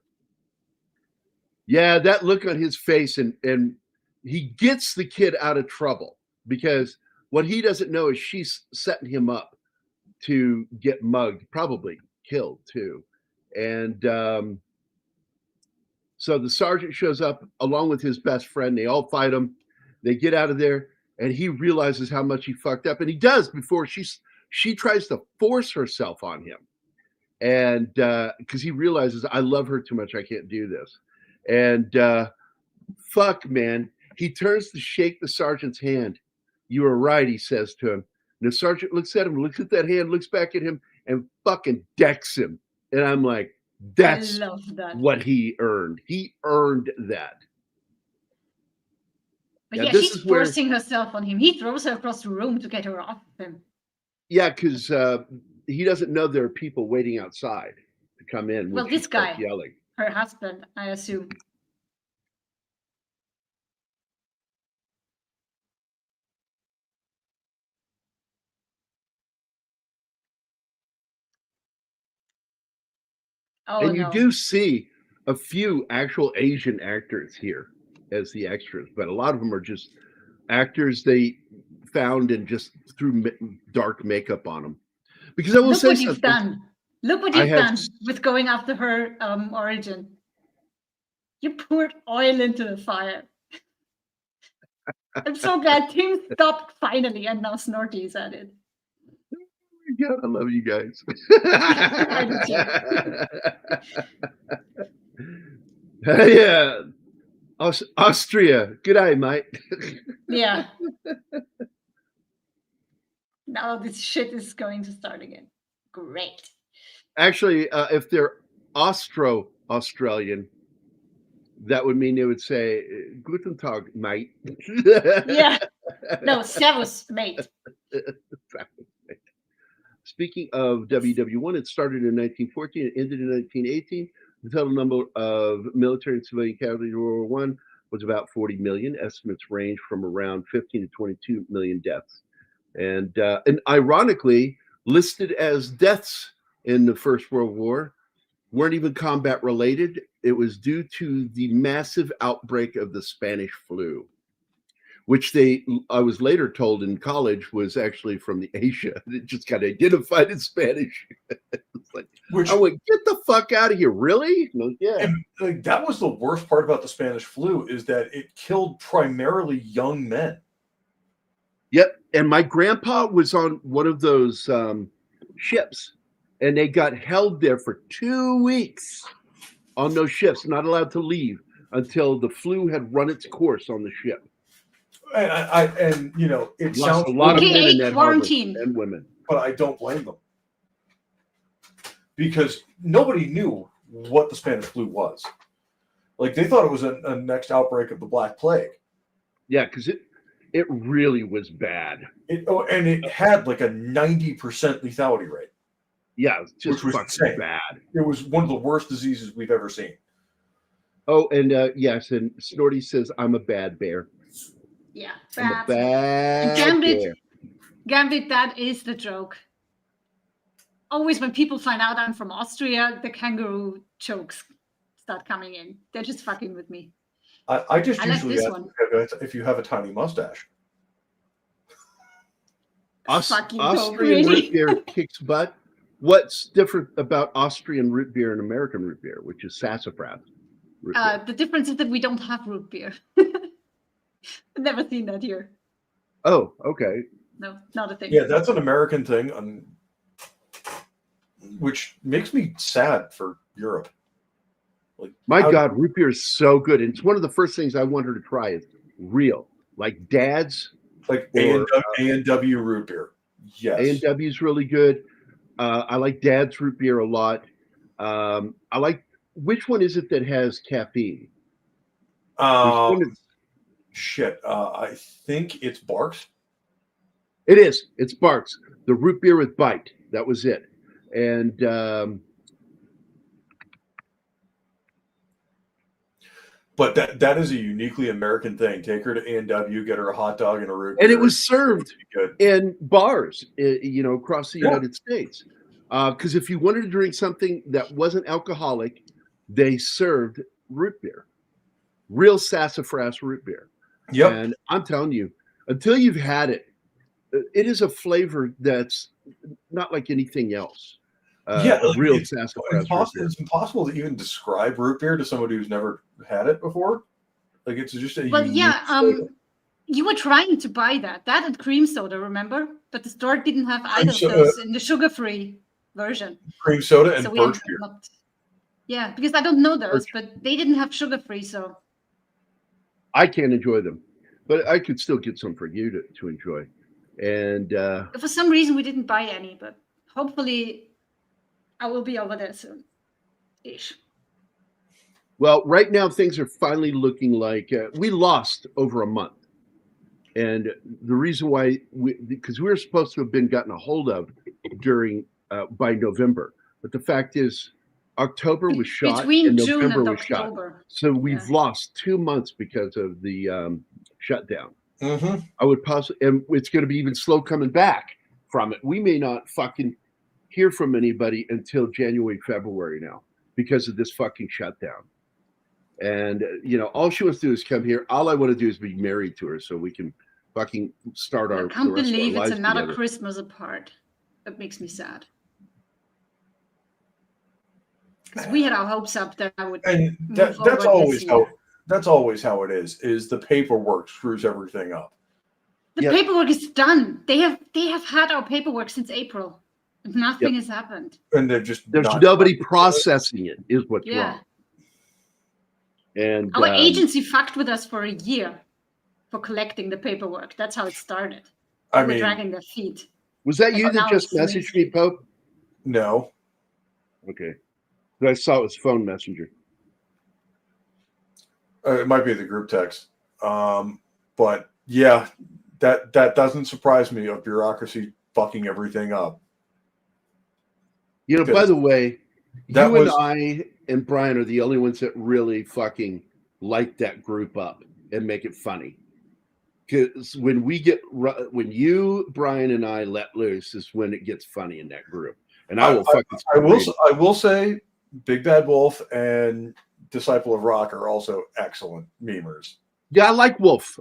Speaker 4: Yeah, that look on his face, and he gets the kid out of trouble because what he doesn't know is she's setting him up to get mugged, probably killed too. And so the sergeant shows up along with his best friend. They all fight him. They get out of there, and he realizes how much he fucked up, and he does before she tries to force herself on him, and because he realizes I love her too much, I can't do this, and fuck, man, he turns to shake the sergeant's hand. You were right, he says to him. And the sergeant looks at him, looks at that hand, looks back at him, and fucking decks him. And I'm like, that's what he earned. He earned that.
Speaker 6: But yeah, she's forcing herself on him. He throws her across the room to get her off him.
Speaker 4: Yeah, because he doesn't know there are people waiting outside to come in.
Speaker 6: Well, this guy,
Speaker 4: yelling.
Speaker 6: Her husband, I assume. Oh,
Speaker 4: and you do see a few actual Asian actors here as the extras, but a lot of them are just actors they found and just threw dark makeup on them. Because I will say something.
Speaker 6: You've done. Look what you've done with going after her origin. You poured oil into the fire. I'm so glad Tim stopped finally, and now Snorty's at it.
Speaker 4: Yeah, I love you guys. Yeah. Austria. Good eye, mate.
Speaker 6: Yeah. Now this shit is going to start again. Great.
Speaker 4: Actually, if they're Austro-Australian, that would mean they would say, Guten Tag, mate.
Speaker 6: Yeah. No, Servus, mate.
Speaker 4: Speaking of WW1, it started in 1914 and ended in 1918. The total number of military and civilian casualties in World War I was about 40 million. Estimates range from around 15 to 22 million deaths. And ironically, listed as deaths in the First World War weren't even combat related. It was due to the massive outbreak of the Spanish flu, which I was later told in college was actually from the Asia. It just got identified as Spanish. It's like, I went, get the fuck out of here. Really? No, yeah.
Speaker 2: And like, that was the worst part about the Spanish flu, is that it killed primarily young men.
Speaker 4: Yep. And my grandpa was on one of those ships, and they got held there for 2 weeks on those ships, not allowed to leave until the flu had run its course on the ship.
Speaker 2: And you know, it
Speaker 4: Lost
Speaker 2: sounds
Speaker 4: a lot of men in that harbor,
Speaker 6: quarantine.
Speaker 4: and women.
Speaker 2: but I don't blame them, because nobody knew what the Spanish flu was. Like, they thought it was a next outbreak of the Black Plague.
Speaker 4: Yeah, because it really was bad.
Speaker 2: And it had like a 90% lethality rate.
Speaker 4: Yeah, it's just
Speaker 2: Which was
Speaker 4: fucking
Speaker 2: insane.
Speaker 4: bad.
Speaker 2: It was one of the worst diseases we've ever seen.
Speaker 4: Oh, and yes, and Snorty says, I'm a bad bear.
Speaker 6: Yeah,
Speaker 4: I'm a
Speaker 6: bad.
Speaker 4: bad
Speaker 6: Gambit,
Speaker 4: bear.
Speaker 6: Gambit, that is the joke. Always when people find out I'm from Austria, the kangaroo jokes start coming in. They're just fucking with me.
Speaker 2: I just
Speaker 6: I like
Speaker 2: usually
Speaker 6: this
Speaker 2: ask
Speaker 6: one.
Speaker 2: if you have a tiny mustache.
Speaker 6: Fucking
Speaker 4: Austrian
Speaker 6: go,
Speaker 4: root beer kicks butt. What's different about Austrian root beer and American root beer, which is sassafras root beer?
Speaker 6: The difference is that we don't have root beer. I've never seen that here.
Speaker 4: Oh, okay.
Speaker 6: No, not a thing.
Speaker 2: Yeah, that's an American thing, which makes me sad for Europe. Like,
Speaker 4: My God, root beer is so good. And it's one of the first things I want her to try is real. Like Dad's.
Speaker 2: Like
Speaker 4: or,
Speaker 2: A&W root beer. Yes.
Speaker 4: A&W is really good. I like Dad's root beer a lot. I like, which one is it that has caffeine?
Speaker 2: Shit. I think it's Barks.
Speaker 4: It is. It's Barks. The root beer with bite. That was it. And
Speaker 2: but that is a uniquely American thing. Take her to A&W, get her a hot dog and a root beer.
Speaker 4: And it was served
Speaker 2: good
Speaker 4: in bars, across the United States. Because if you wanted to drink something that wasn't alcoholic, they served root beer, real sassafras root beer.
Speaker 2: Yep.
Speaker 4: And I'm telling you, until you've had it, it is a flavor that's not like anything else. Real sassafras.
Speaker 2: It's impossible to even describe root beer to somebody who's never had it before. Like, it's just a
Speaker 6: flavor. You were trying to buy that and cream soda, remember? But the store didn't have either of those in the sugar-free version.
Speaker 2: Cream soda and birch beer.
Speaker 6: Yeah, because I don't know those, but they didn't have sugar-free, so
Speaker 4: I can't enjoy them, but I could still get some for you to enjoy. And
Speaker 6: for some reason we didn't buy any, but hopefully I will be over there soon. Ish.
Speaker 4: Well, right now things are finally looking like we lost over a month. And the reason why, because we were supposed to have been gotten a hold of during by November, but the fact is, October was shot and November was shot. So we've lost 2 months because of the shutdown.
Speaker 2: Mm-hmm.
Speaker 4: I would possibly, and it's going to be even slow coming back from it. We may not fucking hear from anybody until January, February now because of this fucking shutdown. And, all she wants to do is come here. All I want to do is be married to her so we can fucking start our.
Speaker 6: I can't believe it's another
Speaker 4: together.
Speaker 6: Christmas apart. That makes me sad. Because we had our hopes up that I would.
Speaker 2: And that's always how it is the paperwork screws everything up.
Speaker 6: The paperwork is done. They have had our paperwork since April. Nothing has happened.
Speaker 2: And
Speaker 4: there's nobody processing it is what's wrong. And
Speaker 6: our agency fucked with us for a year for collecting the paperwork. That's how it started. We're dragging their feet.
Speaker 4: Was that you that just messaged me, Pope?
Speaker 2: No.
Speaker 4: Okay. I saw it was phone messenger.
Speaker 2: It might be the group text. But yeah, that doesn't surprise me of bureaucracy fucking everything up.
Speaker 4: By the way, and I and Brian are the only ones that really fucking light that group up and make it funny. Because when you, Brian, and I let loose is when it gets funny in that group. And I
Speaker 2: will say Big Bad Wolf and Disciple of Rock are also excellent memers.
Speaker 4: Yeah, I like Wolf.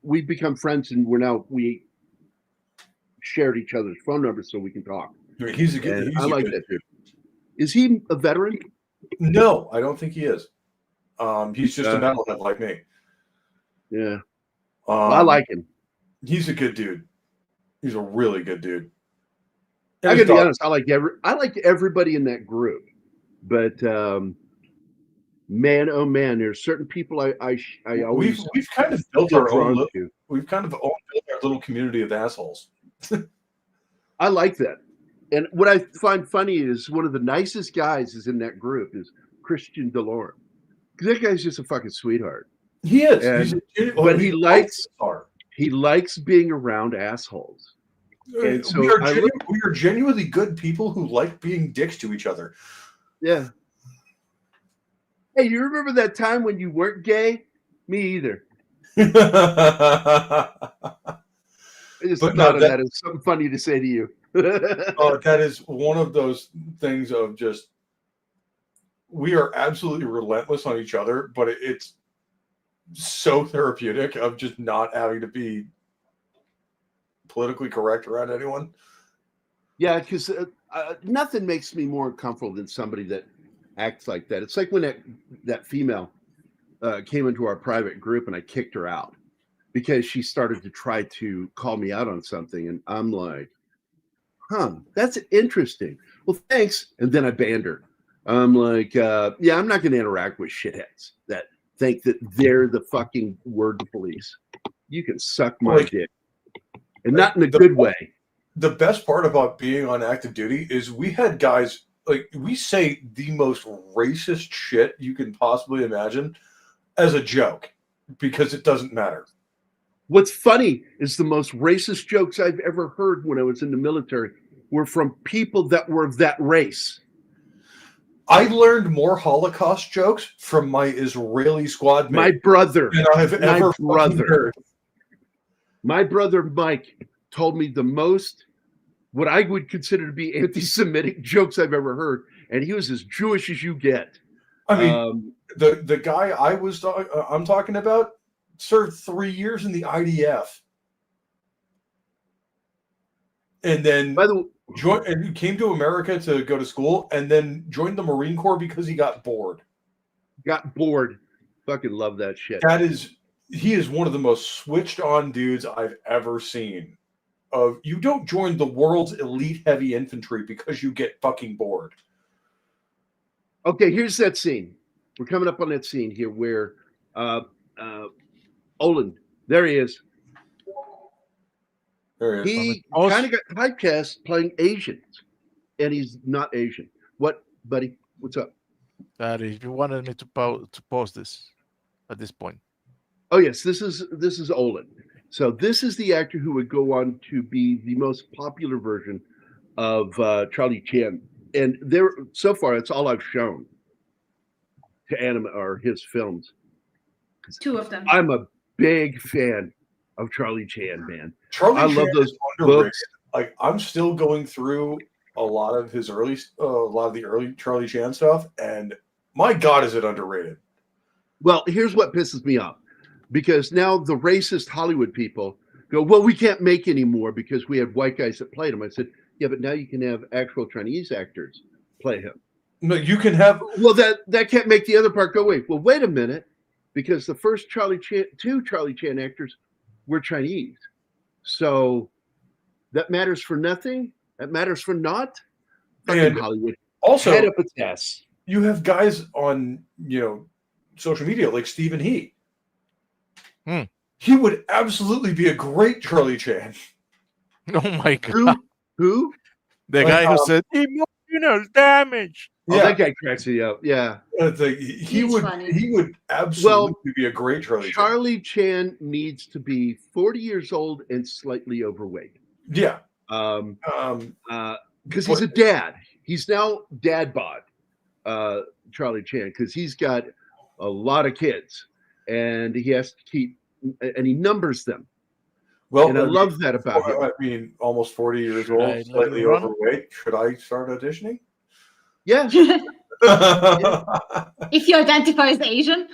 Speaker 4: We've become friends, and we shared each other's phone numbers so we can talk.
Speaker 2: He's a good.
Speaker 4: I like that dude. Is he a veteran?
Speaker 2: No, I don't think he is. He's just a metalhead like me.
Speaker 4: Yeah, I like him.
Speaker 2: He's a good dude. He's a really good dude.
Speaker 4: And I gotta be honest. I like everybody in that group, but man, oh man, there's certain people I always
Speaker 2: we've kind of built our own. We've kind of built our little community of assholes.
Speaker 4: I like that. And what I find funny is one of the nicest guys is in that group is Christian DeLorme. Because that guy's just a fucking sweetheart.
Speaker 2: He is.
Speaker 4: But he likes being around assholes. And so
Speaker 2: we are genuinely good people who like being dicks to each other.
Speaker 4: Yeah. Hey, you remember that time when you weren't gay? Me either. I just thought of that as something funny to say to you.
Speaker 2: That is one of those things of just, we are absolutely relentless on each other, but it's so therapeutic of just not having to be politically correct around anyone.
Speaker 4: Yeah, because nothing makes me more uncomfortable than somebody that acts like that. It's like when that female came into our private group and I kicked her out because she started to try to call me out on something. And I'm like, that's interesting. Well, thanks. And then I banned her. I'm like, yeah, I'm not going to interact with shitheads that think that they're the fucking word police. You can suck my dick. And not in a good way.
Speaker 2: The best part about being on active duty is we had guys, like, we say the most racist shit you can possibly imagine as a joke because it doesn't matter.
Speaker 4: What's funny is the most racist jokes I've ever heard when I was in the military were from people that were of that race.
Speaker 2: I learned more Holocaust jokes from my Israeli squad mate.
Speaker 4: My brother.
Speaker 2: Than I've ever heard.
Speaker 4: My brother Mike told me the most, what I would consider to be anti-Semitic jokes I've ever heard, and he was as Jewish as you get.
Speaker 2: I mean, the guy I'm talking about served 3 years in the IDF, and then and came to America to go to school, and then joined the Marine Corps because he got bored.
Speaker 4: Fucking love that shit.
Speaker 2: He is one of the most switched on dudes I've ever seen. You don't join the world's elite heavy infantry because you get fucking bored.
Speaker 4: Okay, here's that scene. We're coming up on that scene here where Olin, there he is. He kind of got typecast playing Asians, and he's not Asian. What, buddy? What's up?
Speaker 5: If you wanted me to post this at this point.
Speaker 4: Oh yes, this is Olin. So this is the actor who would go on to be the most popular version of Charlie Chan, and so far that's all I've shown to anime or his films.
Speaker 6: 2 of them.
Speaker 4: I'm a big fan of Charlie Chan, man.
Speaker 2: I love those books. Like, I'm still going through a lot of the early Charlie Chan stuff, and my God, is it underrated?
Speaker 4: Well, here's what pisses me off. Because now the racist Hollywood people go, well, we can't make any more because we had white guys that played him. I said, yeah, but now you can have actual Chinese actors play him.
Speaker 2: No, you can have.
Speaker 4: Well, that can't make the other part go away. Well, wait a minute, because the first two Charlie Chan actors were Chinese. So that matters for nothing. That matters for naught.
Speaker 2: And
Speaker 4: Hollywood.
Speaker 2: Also,
Speaker 4: head up its ass.
Speaker 2: You have guys on social media like Stephen He. He would absolutely be a great Charlie Chan.
Speaker 5: Oh my God.
Speaker 4: Who?
Speaker 5: The guy who said emotional damage.
Speaker 4: Oh, that guy cracks me up. Yeah.
Speaker 2: He would absolutely be a great Charlie Chan.
Speaker 4: Charlie Chan needs to be 40 years old and slightly overweight.
Speaker 2: Yeah.
Speaker 4: Because he's a dad. He's now dad bod, Charlie Chan, because he's got a lot of kids, and he has to keep, and he numbers them.
Speaker 2: Well,
Speaker 4: And I love that about him.
Speaker 2: I mean, almost 40 years
Speaker 5: Should I
Speaker 2: old,
Speaker 5: let
Speaker 2: slightly
Speaker 5: you run?
Speaker 2: overweight. Should I start auditioning?
Speaker 4: Yeah.
Speaker 6: If you identify as Asian.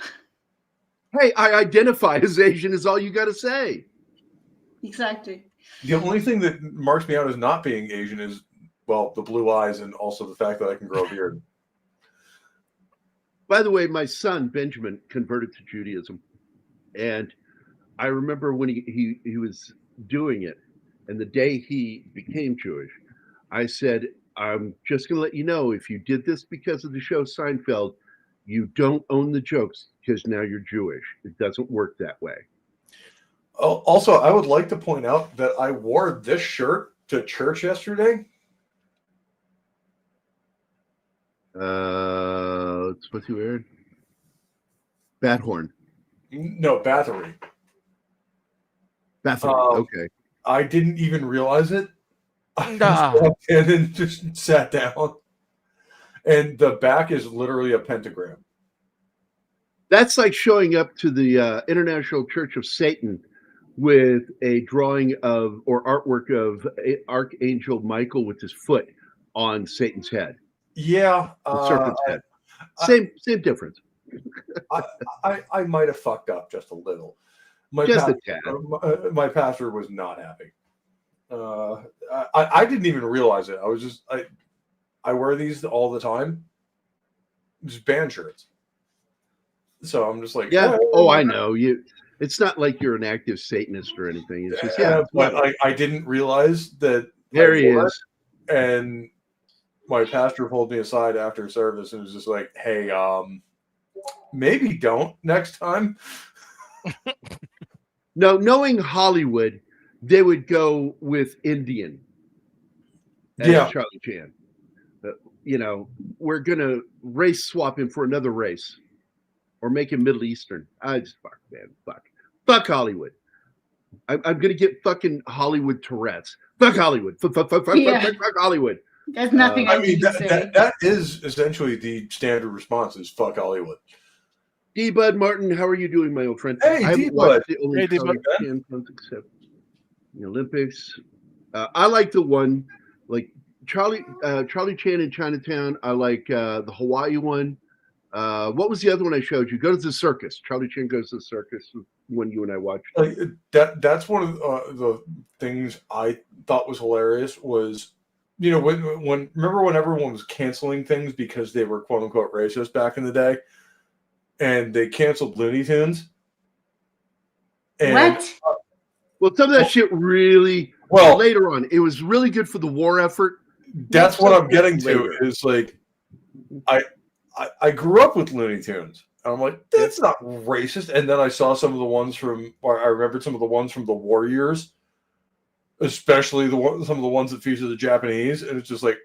Speaker 4: Hey, I identify as Asian is all you got to say.
Speaker 6: Exactly.
Speaker 2: The only thing that marks me out as not being Asian is, well, the blue eyes and also the fact that I can grow a beard.
Speaker 4: By the way, my son, Benjamin, converted to Judaism. And I remember when he was doing it, and the day he became Jewish, I said, I'm just going to let you know, if you did this because of the show Seinfeld, you don't own the jokes because now you're Jewish. It doesn't work that way.
Speaker 2: Oh, also, I would like to point out that I wore this shirt to church yesterday.
Speaker 4: What's he wearing? Bat horn.
Speaker 2: No, Battery.
Speaker 4: Battery. Okay.
Speaker 2: I didn't even realize it. I
Speaker 5: Nah.
Speaker 2: just walked in and just sat down. And the back is literally a pentagram.
Speaker 4: That's like showing up to the International Church of Satan with a drawing of or artwork of Archangel Michael with his foot on Satan's head.
Speaker 2: Yeah.
Speaker 4: The serpent's head. Same difference.
Speaker 2: I might have fucked up just a little. My pastor was not happy. I didn't even realize it. I wear these all the time. Just band shirts. So I'm just like,
Speaker 4: yeah. Oh, I know you. It's not like you're an active Satanist or anything. It's just
Speaker 2: but I didn't realize that.
Speaker 4: There he is.
Speaker 2: And my pastor pulled me aside after service and was just like, "Hey, maybe don't next time."
Speaker 4: No, knowing Hollywood, they would go with Indian.
Speaker 2: Yeah,
Speaker 4: Charlie Chan. We're gonna race swap him for another race, or make him Middle Eastern. I just fuck Hollywood. I'm gonna get fucking Hollywood Tourette's. Fuck Hollywood. Fuck Hollywood.
Speaker 6: There's nothing
Speaker 2: I mean,
Speaker 6: can say.
Speaker 2: that is essentially the standard response: is fuck Hollywood.
Speaker 4: D Bud Martin, how are you doing, my old friend?
Speaker 2: Hey, D Bud.
Speaker 4: Hey, D Bud. Except the Olympics. I like the one like Charlie Chan in Chinatown. I like the Hawaii one. What was the other one I showed you? Go to the circus. Charlie Chan goes to the circus when you and I watched.
Speaker 2: Like that's one of the things I thought was hilarious was, when remember when everyone was canceling things because they were quote unquote racist back in the day, and they canceled Looney Tunes. And,
Speaker 6: What?
Speaker 4: Well, some of that shit really. Well, later on, it was really good for the war effort.
Speaker 2: That's what I'm getting to. Is like, I grew up with Looney Tunes. And I'm like, that's not racist. And then I saw some of the ones I remembered some of the ones from the war years, especially some of the ones that feature the Japanese. And it's just like,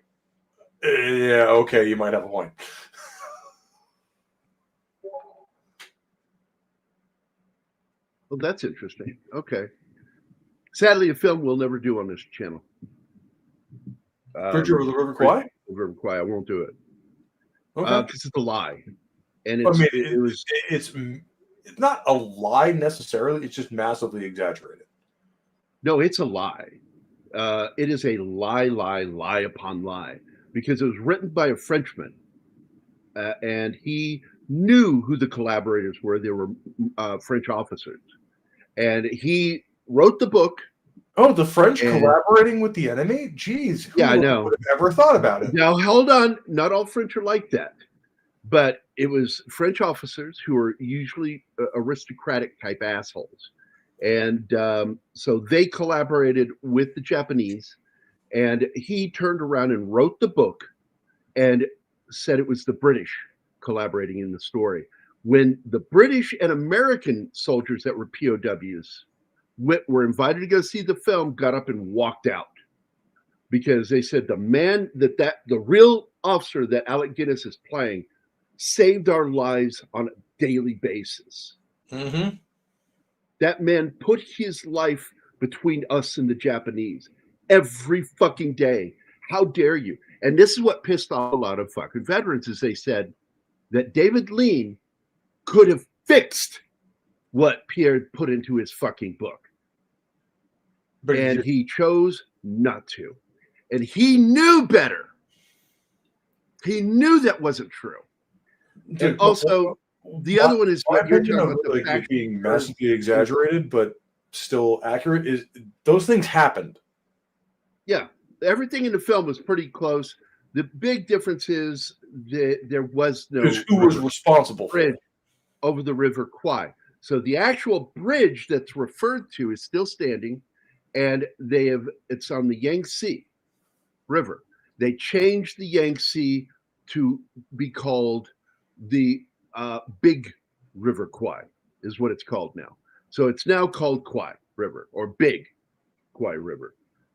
Speaker 2: yeah, okay, you might have a point.
Speaker 4: Well, that's interesting. Okay. Sadly, a film we'll never do on this channel.
Speaker 2: Bridge over the River Kwai?
Speaker 4: River Kwai. I won't do it.
Speaker 2: Okay.
Speaker 4: Because it's a lie. And
Speaker 2: it's not a lie necessarily. It's just massively exaggerated.
Speaker 4: No, it's a lie. It is a lie upon lie. Because it was written by a Frenchman. And he knew who the collaborators were. They were French officers. And he wrote the book.
Speaker 2: Oh, the French collaborating with the enemy? Jeez.
Speaker 4: Yeah, I know.
Speaker 2: Would have ever thought about it?
Speaker 4: Now, hold on. Not all French are like that. But it was French officers who are usually aristocratic type assholes. And so they collaborated with the Japanese. And he turned around and wrote the book and said it was the British collaborating in the story. When the British and American soldiers that were POWs were invited to go see the film, got up and walked out because they said the man the real officer that Alec Guinness is playing saved our lives on a daily basis.
Speaker 2: Mm-hmm.
Speaker 4: That man put his life between us and the Japanese every fucking day. How dare you? And this is what pissed off a lot of fucking veterans is they said that David Lean could have fixed what Pierre put into his fucking book.
Speaker 2: But
Speaker 4: And he chose not to. And he knew better. He knew that wasn't true. And also, the other one is what you're talking about, the fact
Speaker 2: it being massively exaggerated, but still accurate, is those things happened.
Speaker 4: Yeah, everything in the film was pretty close. The big difference is that there was no
Speaker 2: Because who was responsible for
Speaker 4: bridge
Speaker 2: it?
Speaker 4: over the River Kwai. So the actual bridge that's referred to is still standing, and it's on the Yangtze River. They changed the Yangtze to be called the Big River Kwai, is what it's called now. So it's now called Kwai River, or Big Kwai River.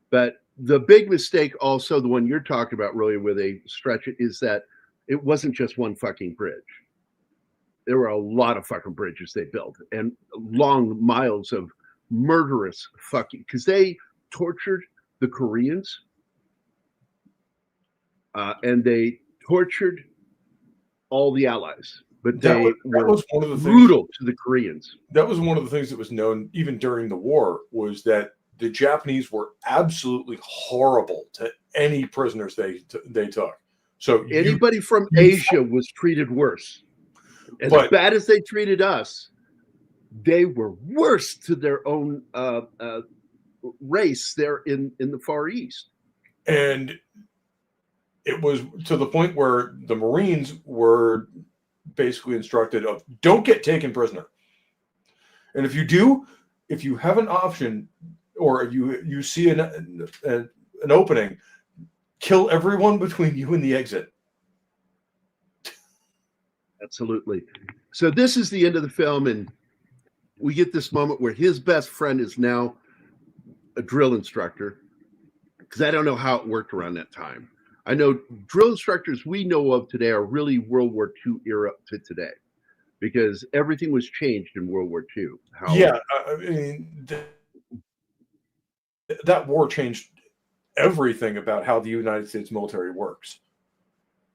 Speaker 4: But the big mistake, also the one you're talking about, really, where they stretch it, is that it wasn't just one fucking bridge. There were a lot of fucking bridges they built, and long miles of murderous fucking, because they tortured the Koreans, and they tortured all the Allies, but they were
Speaker 2: one of the
Speaker 4: brutal to the Koreans.
Speaker 2: That was one of the things that was known even during the war, was that the Japanese were absolutely horrible to any prisoners they took. So
Speaker 4: anybody from Asia was treated worse. As bad as they treated us, they were worse to their own race there in the Far East.
Speaker 2: And it was to the point where the Marines were basically instructed of, don't get taken prisoner. And if you do, if you have an option, or you see an opening, kill everyone between you and the exit.
Speaker 4: Absolutely. So this is the end of the film, and we get this moment where his best friend is now a drill instructor, because I don't know how it worked around that time. I know drill instructors we know of today are really World War II era to today, because everything was changed in World War II.
Speaker 2: Yeah, I mean, that war changed everything about how the United States military works.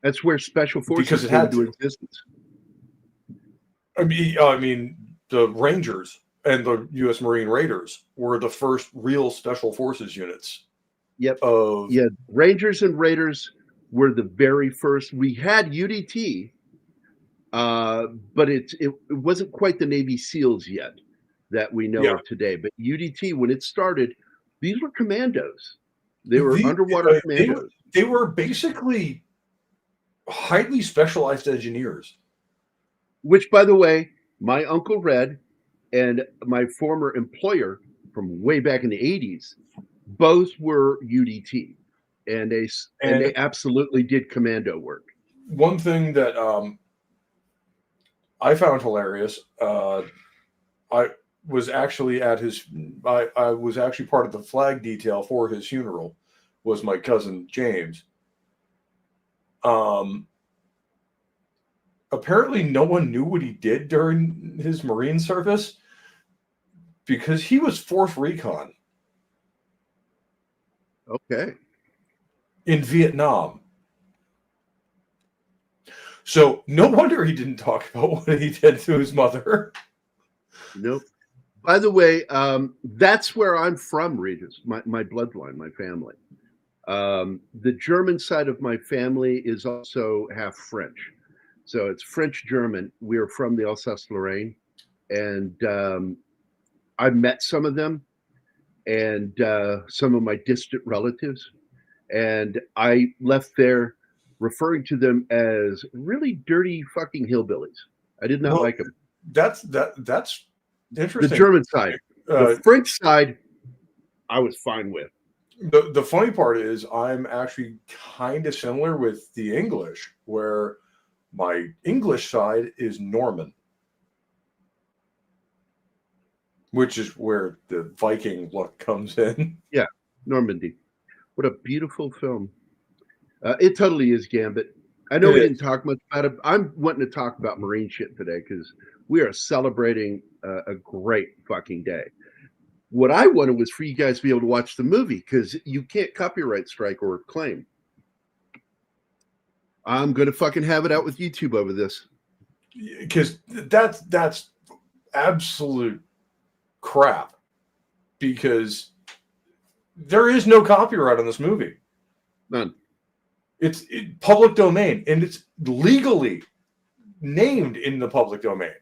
Speaker 4: That's where special forces
Speaker 2: came
Speaker 4: into existence.
Speaker 2: I mean, the Rangers and the U.S. Marine Raiders were the first real special forces units.
Speaker 4: Yep. Rangers and Raiders were the very first. We had UDT, but it wasn't quite the Navy SEALs yet that we know of today. But UDT, when it started, these were commandos. They were underwater commandos.
Speaker 2: They were basically highly specialized engineers.
Speaker 4: Which, by the way, my Uncle Red and my former employer from way back in the 80s, both were UDT, and they absolutely did commando work.
Speaker 2: One thing that I found hilarious, I was actually at I was actually part of the flag detail for his funeral, was my cousin James. Apparently no one knew what he did during his Marine service, because he was 4th Recon.
Speaker 4: Okay.
Speaker 2: In Vietnam. So no wonder he didn't talk about what he did to his mother.
Speaker 4: Nope. By the way, that's where I'm from, Regis, my bloodline, my family. The German side of my family is also half French. So it's French-German. We're from the Alsace-Lorraine. And I met some of them and some of my distant relatives. And I left there referring to them as really dirty fucking hillbillies. I did not like them. That's
Speaker 2: interesting.
Speaker 4: The German side. The French side, I was fine with.
Speaker 2: The funny part is I'm actually kind of similar with the English, where my English side is Norman, which is where the Viking look comes in.
Speaker 4: Yeah, Normandy. What a beautiful film. It totally is Gambit. I know we didn't talk much about it. I'm wanting to talk about Marine shit today because we are celebrating a great fucking day. What I wanted was for you guys to be able to watch the movie, because you can't copyright strike or claim. I'm going to fucking have it out with YouTube over this.
Speaker 2: because that's absolute crap, because there is no copyright on this movie.
Speaker 4: None.
Speaker 2: It's public domain, and it's legally named in the public domain.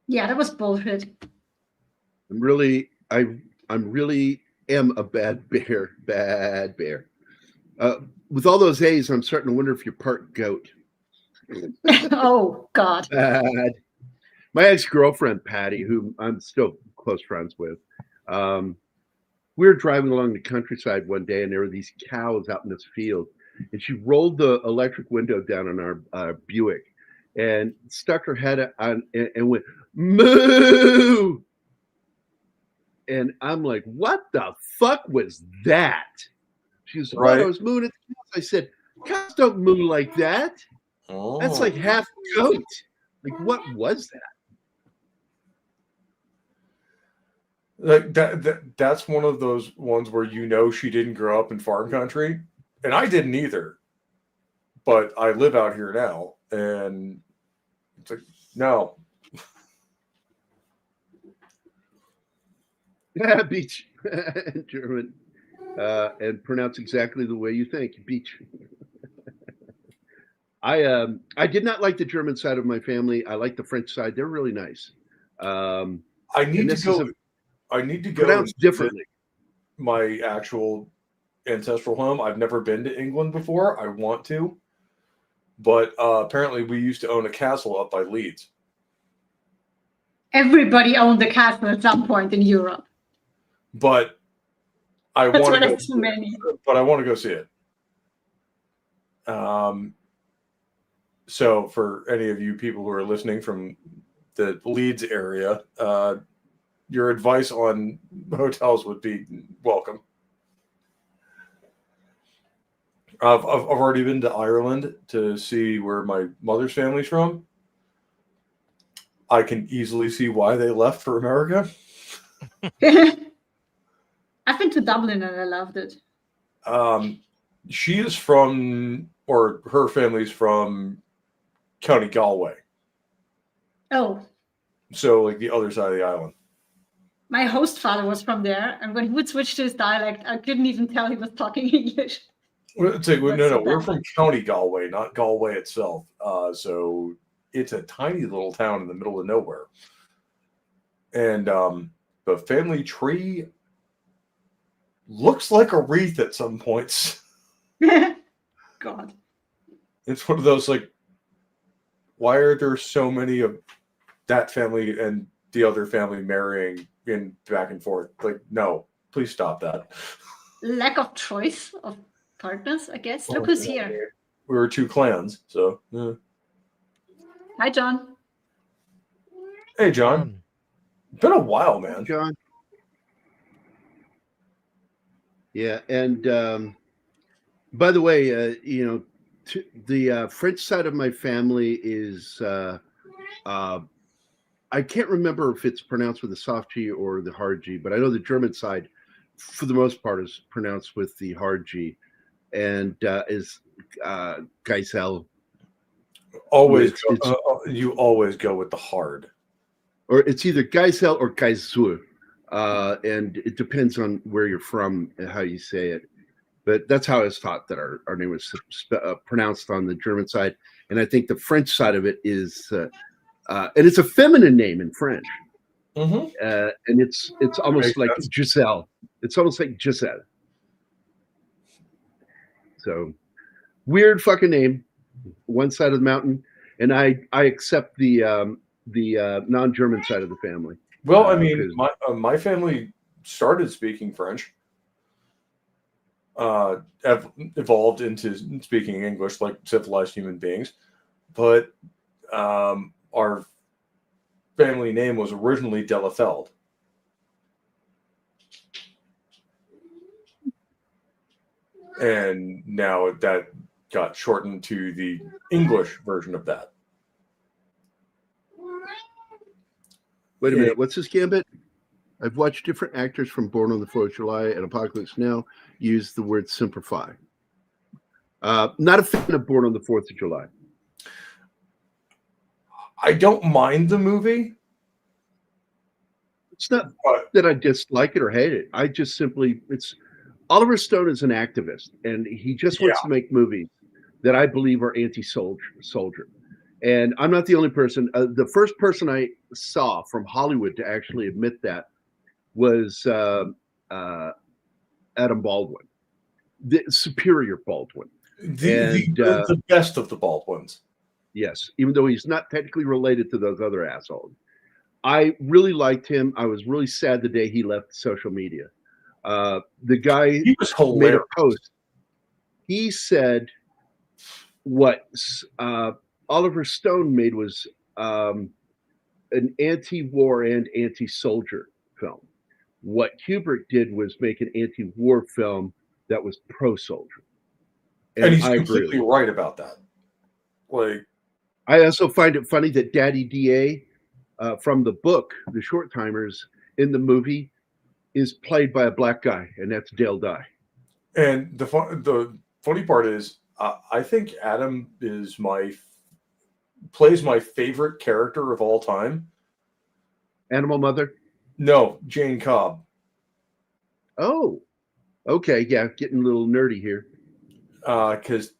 Speaker 6: Yeah, that was bullshit.
Speaker 4: I really am a bad bear. Bad bear. With all those A's, I'm starting to wonder if you're part goat.
Speaker 6: Oh God.
Speaker 4: Bad. My ex-girlfriend Patty, who I'm still close friends with, we were driving along the countryside one day, and there were these cows out in this field, and she rolled the electric window down on our Buick and stuck her head on and went moo. And I'm like, what the fuck was that? She was right. I was mooing at the cows. I said, cows don't moo like that.
Speaker 2: Oh.
Speaker 4: That's like half goat. Like, what was that?
Speaker 2: Like that's one of those ones where she didn't grow up in farm country, and I didn't either. But I live out here now, and it's like, no.
Speaker 4: Yeah, beach in German, and pronounce exactly the way you think, beach. I did not like the German side of my family. I like the French side. They're really nice.
Speaker 2: I need to go
Speaker 4: pronounce differently.
Speaker 2: My actual ancestral home. I've never been to England before. I want to, but apparently we used to own a castle up by Leeds.
Speaker 6: Everybody owned a castle at some point in Europe.
Speaker 2: But I want to go.
Speaker 6: Too many.
Speaker 2: But I want to go see it. So for any of you people who are listening from the Leeds area, your advice on hotels would be welcome. I've already been to Ireland to see where my mother's family's from. I can easily see why they left for America.
Speaker 6: I've been to Dublin and I loved it.
Speaker 2: She is from, or her family's from County Galway.
Speaker 6: Oh.
Speaker 2: So like the other side of the island.
Speaker 6: My host father was from there, and when he would switch to his dialect, I couldn't even tell he was talking English.
Speaker 2: It's like, no, we're from County Galway, not Galway itself. So it's a tiny little town in the middle of nowhere. And the family tree looks like a wreath at some points.
Speaker 6: God.
Speaker 2: It's one of those, like, why are there so many of that family and the other family marrying in back and forth? Like, no, please stop that.
Speaker 6: Lack of choice of partners, I guess. Look who's here.
Speaker 2: We were two clans, so. Yeah.
Speaker 6: Hi, John.
Speaker 2: Hey, John. Been a while, man.
Speaker 4: John. Yeah, and by the way, the French side of my family is I can't remember if it's pronounced with the soft G or the hard G, but I know the German side, for the most part, is pronounced with the hard G, and is Geisel.
Speaker 2: Always, you always go with the hard,
Speaker 4: or it's either Geisel or Geisel, and it depends on where you're from and how you say it. But that's how I was taught that our name was pronounced on the German side, and I think the French side of it is, and it's a feminine name in French,
Speaker 2: mm-hmm.
Speaker 4: And it's almost like Giselle. It's almost like Giselle. So weird fucking name, one side of the mountain, and I accept the non-German side of the family.
Speaker 2: Well, I mean, my family started speaking French. Evolved into speaking English like civilized human beings, but our family name was originally Delafeld. And now that got shortened to the English version of that.
Speaker 4: Wait a minute, what's this gambit? I've watched different actors from Born on the 4th of July and Apocalypse Now use the word simplify. Not a fan of Born on the 4th of July.
Speaker 2: I don't mind the movie.
Speaker 4: It's not
Speaker 2: But
Speaker 4: that I dislike it or hate it. I just simply Oliver Stone is an activist, and he just wants to make movies that I believe are anti-soldier. And I'm not the only person. The first person I saw from Hollywood to actually admit that was Adam Baldwin, the superior Baldwin.
Speaker 2: the best of the Baldwins.
Speaker 4: Yes, even though he's not technically related to those other assholes. I really liked him. I was really sad the day he left social media. The guy
Speaker 2: He was
Speaker 4: made
Speaker 2: hilarious.
Speaker 4: a post. He said what Oliver Stone made was an anti-war and anti-soldier film. What Kubrick did was make an anti-war film that was pro-soldier.
Speaker 2: And he's
Speaker 4: I
Speaker 2: completely
Speaker 4: agree.
Speaker 2: right about that. Like,
Speaker 4: I also find it funny that Daddy DA from the book, The Short Timers, in the movie is played by a black guy, and that's Dale Dye.
Speaker 2: and the funny part is, I think Adam is plays my favorite character of all time.
Speaker 4: Animal Mother?
Speaker 2: No, Jane Cobb.
Speaker 4: Oh, okay. Yeah, getting a little nerdy here.
Speaker 2: Because,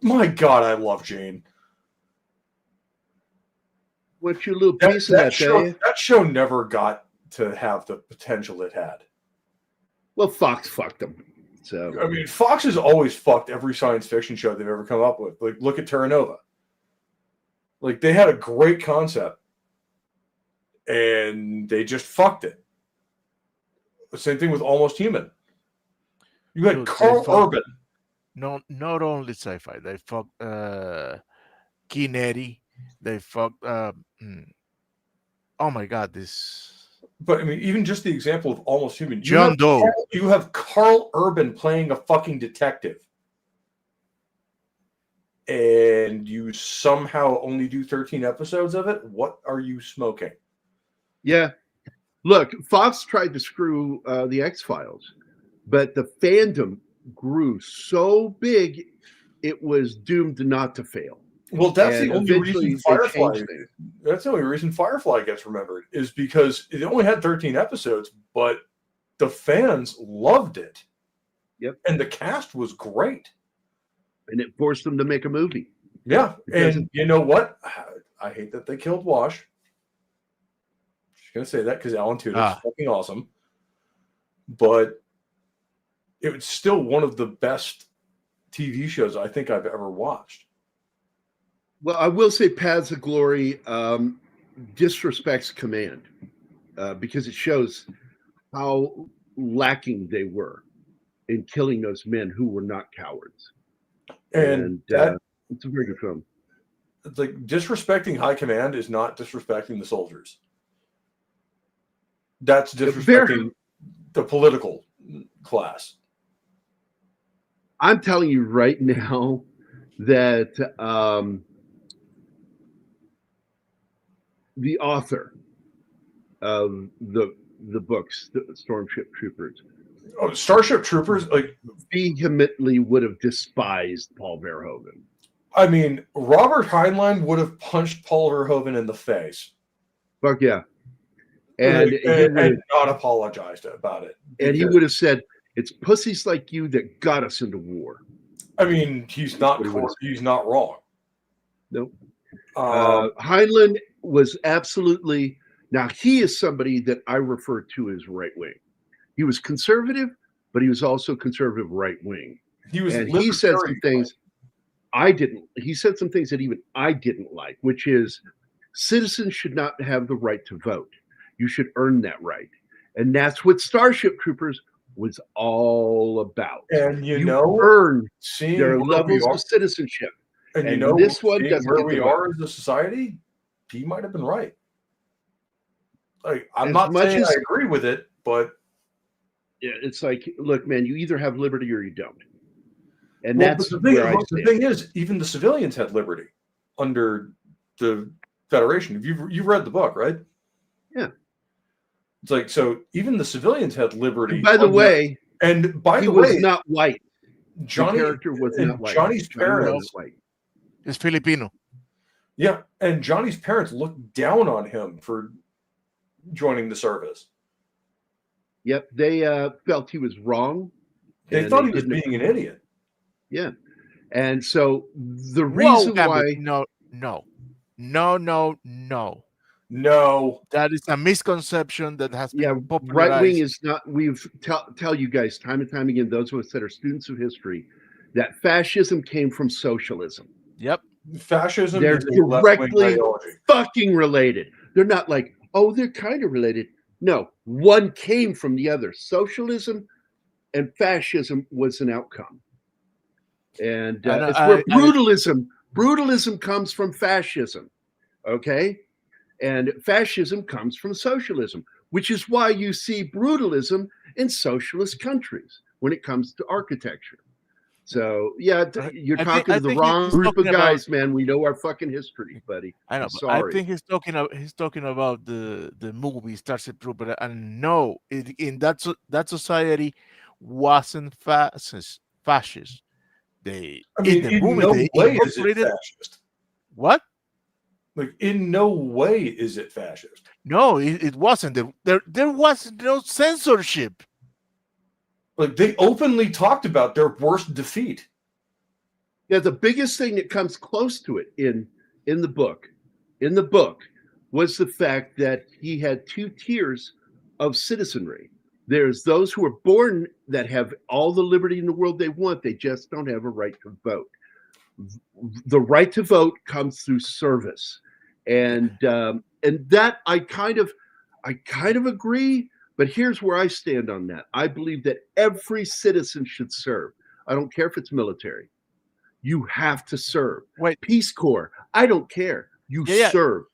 Speaker 2: my God, I love Jane.
Speaker 4: What's your little piece of that, Dave?
Speaker 2: That show never got to have the potential it had.
Speaker 4: Well, Fox fucked them. So
Speaker 2: I mean, Fox has always fucked every science fiction show they've ever come up with. Like, look at Terra Nova. Like, they had a great concept, and they just fucked it. The same thing with Almost Human. You had
Speaker 5: Dude,
Speaker 2: Carl Urban.
Speaker 5: No, not only sci-fi. They fucked Kinetti. They fucked. Oh my God, this.
Speaker 2: But I mean, even just the example of Almost Human.
Speaker 5: John Doe.
Speaker 2: You have Carl Urban playing a fucking detective. And you somehow only do 13 episodes of it? What are you smoking?
Speaker 4: yeah, look, Fox tried to screw the X-Files, but the fandom grew so big, it was doomed not to fail.
Speaker 2: Well, that's
Speaker 4: And
Speaker 2: the only
Speaker 4: eventually
Speaker 2: reason
Speaker 4: they
Speaker 2: Firefly.
Speaker 4: changed things.
Speaker 2: That's the only reason Firefly gets remembered, is because it only had 13 episodes, but the fans loved it.
Speaker 4: Yep.
Speaker 2: And the cast was great.
Speaker 4: And it forced them to make a movie.
Speaker 2: Yeah.
Speaker 4: Because
Speaker 2: And you know what? I hate that they killed Wash. Just gonna say that because Alan Tudyk's fucking awesome. But it was still one of the best TV shows I think I've ever watched.
Speaker 4: Well, I will say Paths of Glory disrespects Command because it shows how lacking they were in killing those men who were not cowards.
Speaker 2: And
Speaker 4: it's a very good film.
Speaker 2: Like, disrespecting High Command is not disrespecting the soldiers. That's disrespecting the political class.
Speaker 4: I'm telling you right now that the author of the books, the Starship Troopers,
Speaker 2: Starship Troopers, like,
Speaker 4: vehemently would have despised Paul Verhoeven.
Speaker 2: I mean, Robert Heinlein would have punched Paul Verhoeven in the face.
Speaker 4: Fuck yeah. And
Speaker 2: not apologized about it.
Speaker 4: And he would have said, it's pussies like you that got us into war.
Speaker 2: I mean, he's not wrong.
Speaker 4: Nope. Heinlein was absolutely, now he is somebody that I refer to as right wing. He was conservative, but he was also conservative right wing. He said some things he said some things that even I didn't like, which is citizens should not have the right to vote. You should earn that right. And that's what Starship Troopers was all about.
Speaker 2: And you
Speaker 4: earn
Speaker 2: seeing
Speaker 4: their levels of citizenship.
Speaker 2: And you know,
Speaker 4: this one doesn't
Speaker 2: where
Speaker 4: get
Speaker 2: we
Speaker 4: the
Speaker 2: are as a society, he might have been right. Like, I'm
Speaker 4: As
Speaker 2: not
Speaker 4: much
Speaker 2: saying
Speaker 4: as-
Speaker 2: I agree with it, but
Speaker 4: Yeah, it's like, look, man, you either have liberty or you don't. And
Speaker 2: well,
Speaker 4: that's
Speaker 2: but the
Speaker 4: where I
Speaker 2: the
Speaker 4: stand.
Speaker 2: thing is, even the civilians had liberty under the Federation. You've read the book, right?
Speaker 4: Yeah.
Speaker 2: It's like, so even the civilians had liberty.
Speaker 4: And by the way,
Speaker 2: he
Speaker 4: was not white.
Speaker 2: Johnny,
Speaker 4: The character was not white.
Speaker 2: Johnny's
Speaker 4: Johnny was
Speaker 2: parents.
Speaker 4: white.
Speaker 5: It's Filipino.
Speaker 2: Yeah, and Johnny's parents looked down on him for joining the service.
Speaker 4: Yep, they felt he was wrong.
Speaker 2: They thought he was being an idiot.
Speaker 4: Yeah, and so the
Speaker 5: Whoa,
Speaker 4: reason
Speaker 5: Gambit,
Speaker 4: why
Speaker 5: no.
Speaker 2: No.
Speaker 5: That is a misconception that has been
Speaker 4: right
Speaker 5: popularized.
Speaker 4: wing is not. We've tell you guys time and time again, those of us that are students of history, that fascism came from socialism.
Speaker 5: Yep.
Speaker 2: Fascism
Speaker 4: They're
Speaker 2: is a left-wing
Speaker 4: directly
Speaker 2: ideology.
Speaker 4: fucking related. They're not like, oh, they're kind of related. No, one came from the other. Socialism and fascism was an outcome. And it's where brutalism comes from fascism. Okay? And fascism comes from socialism, which is why you see brutalism in socialist countries when it comes to architecture. So yeah, you're talking to the wrong group of guys, man. We know our fucking history, buddy.
Speaker 5: I know.
Speaker 4: I'm
Speaker 5: But
Speaker 4: sorry.
Speaker 5: I think he's talking about the movie Starship Trooper, and no, in that society wasn't fascist. They
Speaker 2: I mean,
Speaker 5: in the
Speaker 2: in
Speaker 5: movie
Speaker 2: no
Speaker 5: they
Speaker 2: way is it
Speaker 5: incorporated
Speaker 2: fascist.
Speaker 5: what?
Speaker 2: Like, in no way is it fascist.
Speaker 5: No, it wasn't. There was no censorship.
Speaker 2: Like, they openly talked about their worst defeat.
Speaker 4: Yeah, the biggest thing that comes close to it in the book was the fact that he had two tiers of citizenry. There's those who are born that have all the liberty in the world they want. They just don't have a right to vote. The right to vote comes through service, and that I kind of agree. But here's where I stand on that. I believe that every citizen should serve. I don't care if it's military. You have to serve.
Speaker 5: Wait.
Speaker 4: Peace Corps. I don't care. You serve.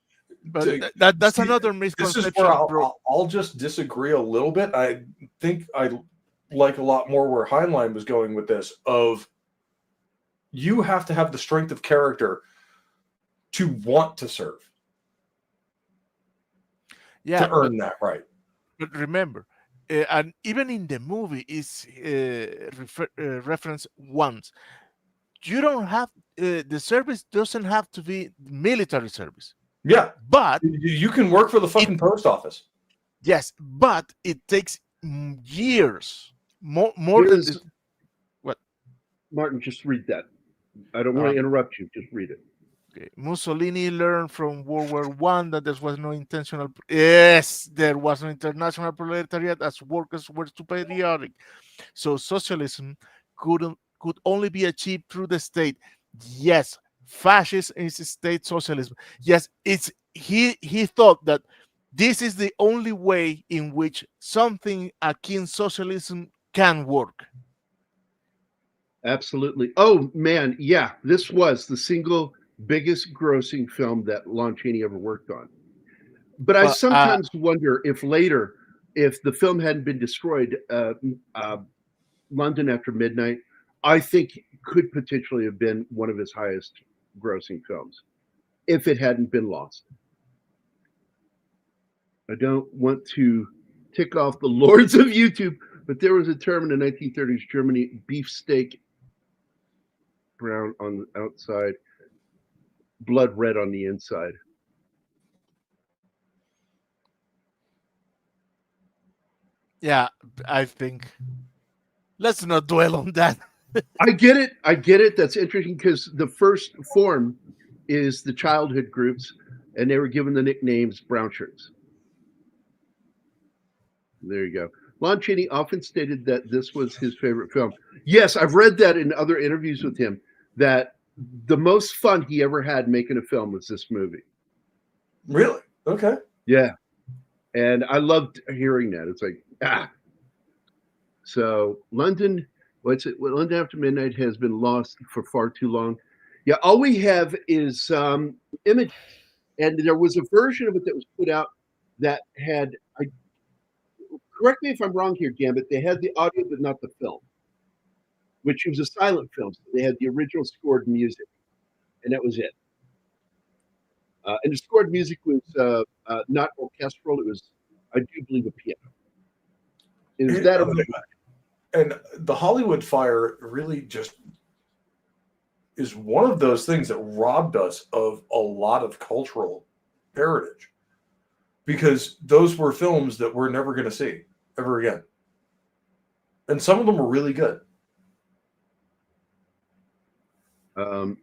Speaker 5: But that's another misconception.
Speaker 2: This is where I'll just disagree a little bit. I think I like a lot more where Heinlein was going with this, of you have to have the strength of character to want to serve.
Speaker 5: Yeah,
Speaker 2: to earn that right.
Speaker 5: But remember, and even in the movie is referenced once. You don't have the service doesn't have to be military service.
Speaker 2: Yeah,
Speaker 5: but
Speaker 2: you can work for the fucking post office.
Speaker 5: Yes, but it takes years, more than what?
Speaker 4: Martin, just read that. I don't want to interrupt you. Just read it.
Speaker 5: Okay. Mussolini learned from World War I that there was no intentional. Yes, there was an international proletariat as workers were too patriotic. So socialism could only be achieved through the state. Yes, fascism is state socialism. Yes, he thought that this is the only way in which something akin socialism can work.
Speaker 4: Absolutely. Oh man, yeah, this was the single biggest grossing film that Lon Chaney ever worked on. But I sometimes wonder if later, if the film hadn't been destroyed, London After Midnight, I think could potentially have been one of his highest grossing films if it hadn't been lost. I don't want to tick off the lords of YouTube, but there was a term in the 1930s Germany, beefsteak brown on the outside, blood red on the inside.
Speaker 5: Yeah, I think let's not dwell on that.
Speaker 4: I get it. That's interesting because the first form is the childhood groups, and they were given the nicknames brown shirts. There you go. Lon Chaney often stated that this was his favorite film. Yes, I've read that in other interviews with him, that the most fun he ever had making a film was this movie.
Speaker 2: Really? Okay.
Speaker 4: Yeah. And I loved hearing that. It's like, So London, London After Midnight has been lost for far too long. Yeah, all we have is images. And there was a version of it that was put out that had, correct me if I'm wrong here, Gambit, they had the audio but not the film, which was a silent film. So they had the original scored music, and that was it. And the scored music was not orchestral. It was, I do believe, a piano. Is that
Speaker 2: and the Hollywood fire really just is one of those things that robbed us of a lot of cultural heritage, because those were films that we're never going to see ever again. And some of them were really good.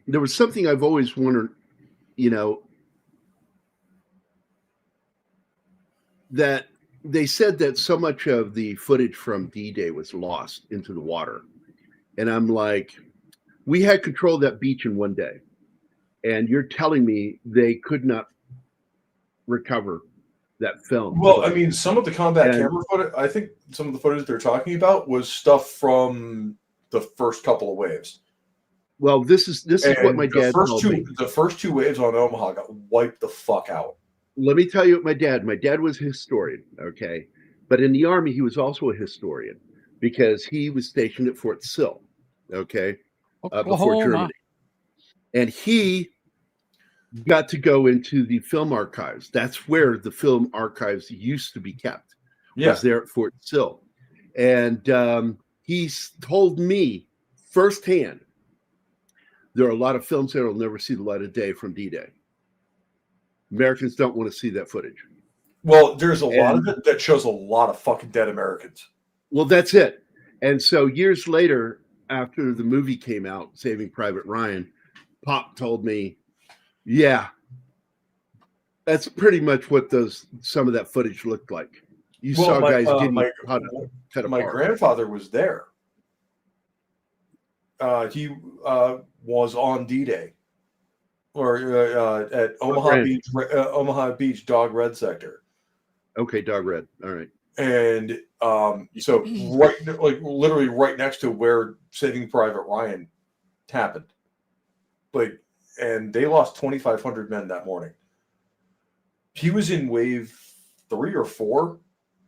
Speaker 4: There was something I've always wondered, that they said that so much of the footage from D-Day was lost into the water. And I'm like, we had control of that beach in one day. And you're telling me they could not recover that film.
Speaker 2: Well, I mean, some of the combat camera footage, I think some of the footage they're talking about was stuff from the first couple of waves.
Speaker 4: Well, this is what my dad told me.
Speaker 2: The first two waves on Omaha got wiped the fuck out.
Speaker 4: Let me tell you what my dad was a historian, okay? But in the Army, he was also a historian because he was stationed at Fort Sill, okay? Before Germany. And he got to go into the film archives. That's where the film archives used to be kept.
Speaker 2: Yeah.
Speaker 4: Was there at Fort Sill. And he's told me firsthand, there are a lot of films that will never see the light of day from D-Day. Americans don't want to see that footage.
Speaker 2: Well, there's a lot of it that shows a lot of fucking dead Americans.
Speaker 4: Well, that's it. And so years later, after the movie came out, Saving Private Ryan, Pop told me, yeah, that's pretty much what some of that footage looked like. You saw guys getting cut apart.
Speaker 2: My grandfather was there. He was on D-Day, or at Omaha Beach, Dog Red sector.
Speaker 4: Okay, Dog Red. All right.
Speaker 2: And so literally right next to where Saving Private Ryan happened. And they lost 2,500 men that morning. He was in wave 3 or 4,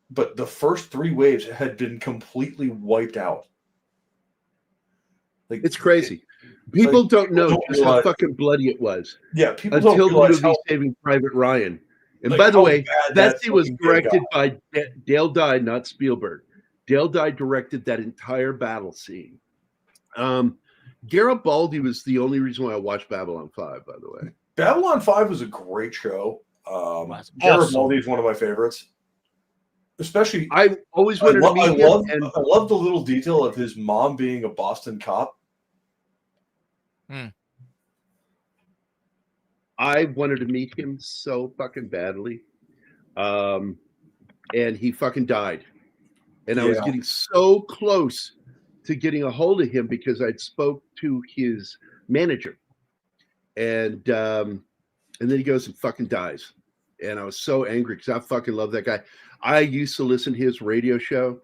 Speaker 2: but the first 3 waves had been completely wiped out.
Speaker 4: It's crazy. People don't know just how fucking bloody it was.
Speaker 2: Yeah, people
Speaker 4: until
Speaker 2: don't realize
Speaker 4: the movie Saving Private Ryan. And by the way, that scene was directed by Dale Dye, not Spielberg. Dale Dye directed that entire battle scene. Garibaldi was the only reason why I watched Babylon 5, by the way.
Speaker 2: Babylon 5 was a great show. Garibaldi is one of my favorites. Especially,
Speaker 4: I always wanted to meet him.
Speaker 2: I love the little detail of his mom being a Boston cop.
Speaker 4: I wanted to meet him so fucking badly. And he fucking died. And I was getting so close to getting a hold of him because I'd spoke to his manager. And then he goes and fucking dies. And I was so angry because I fucking love that guy. I used to listen to his radio show.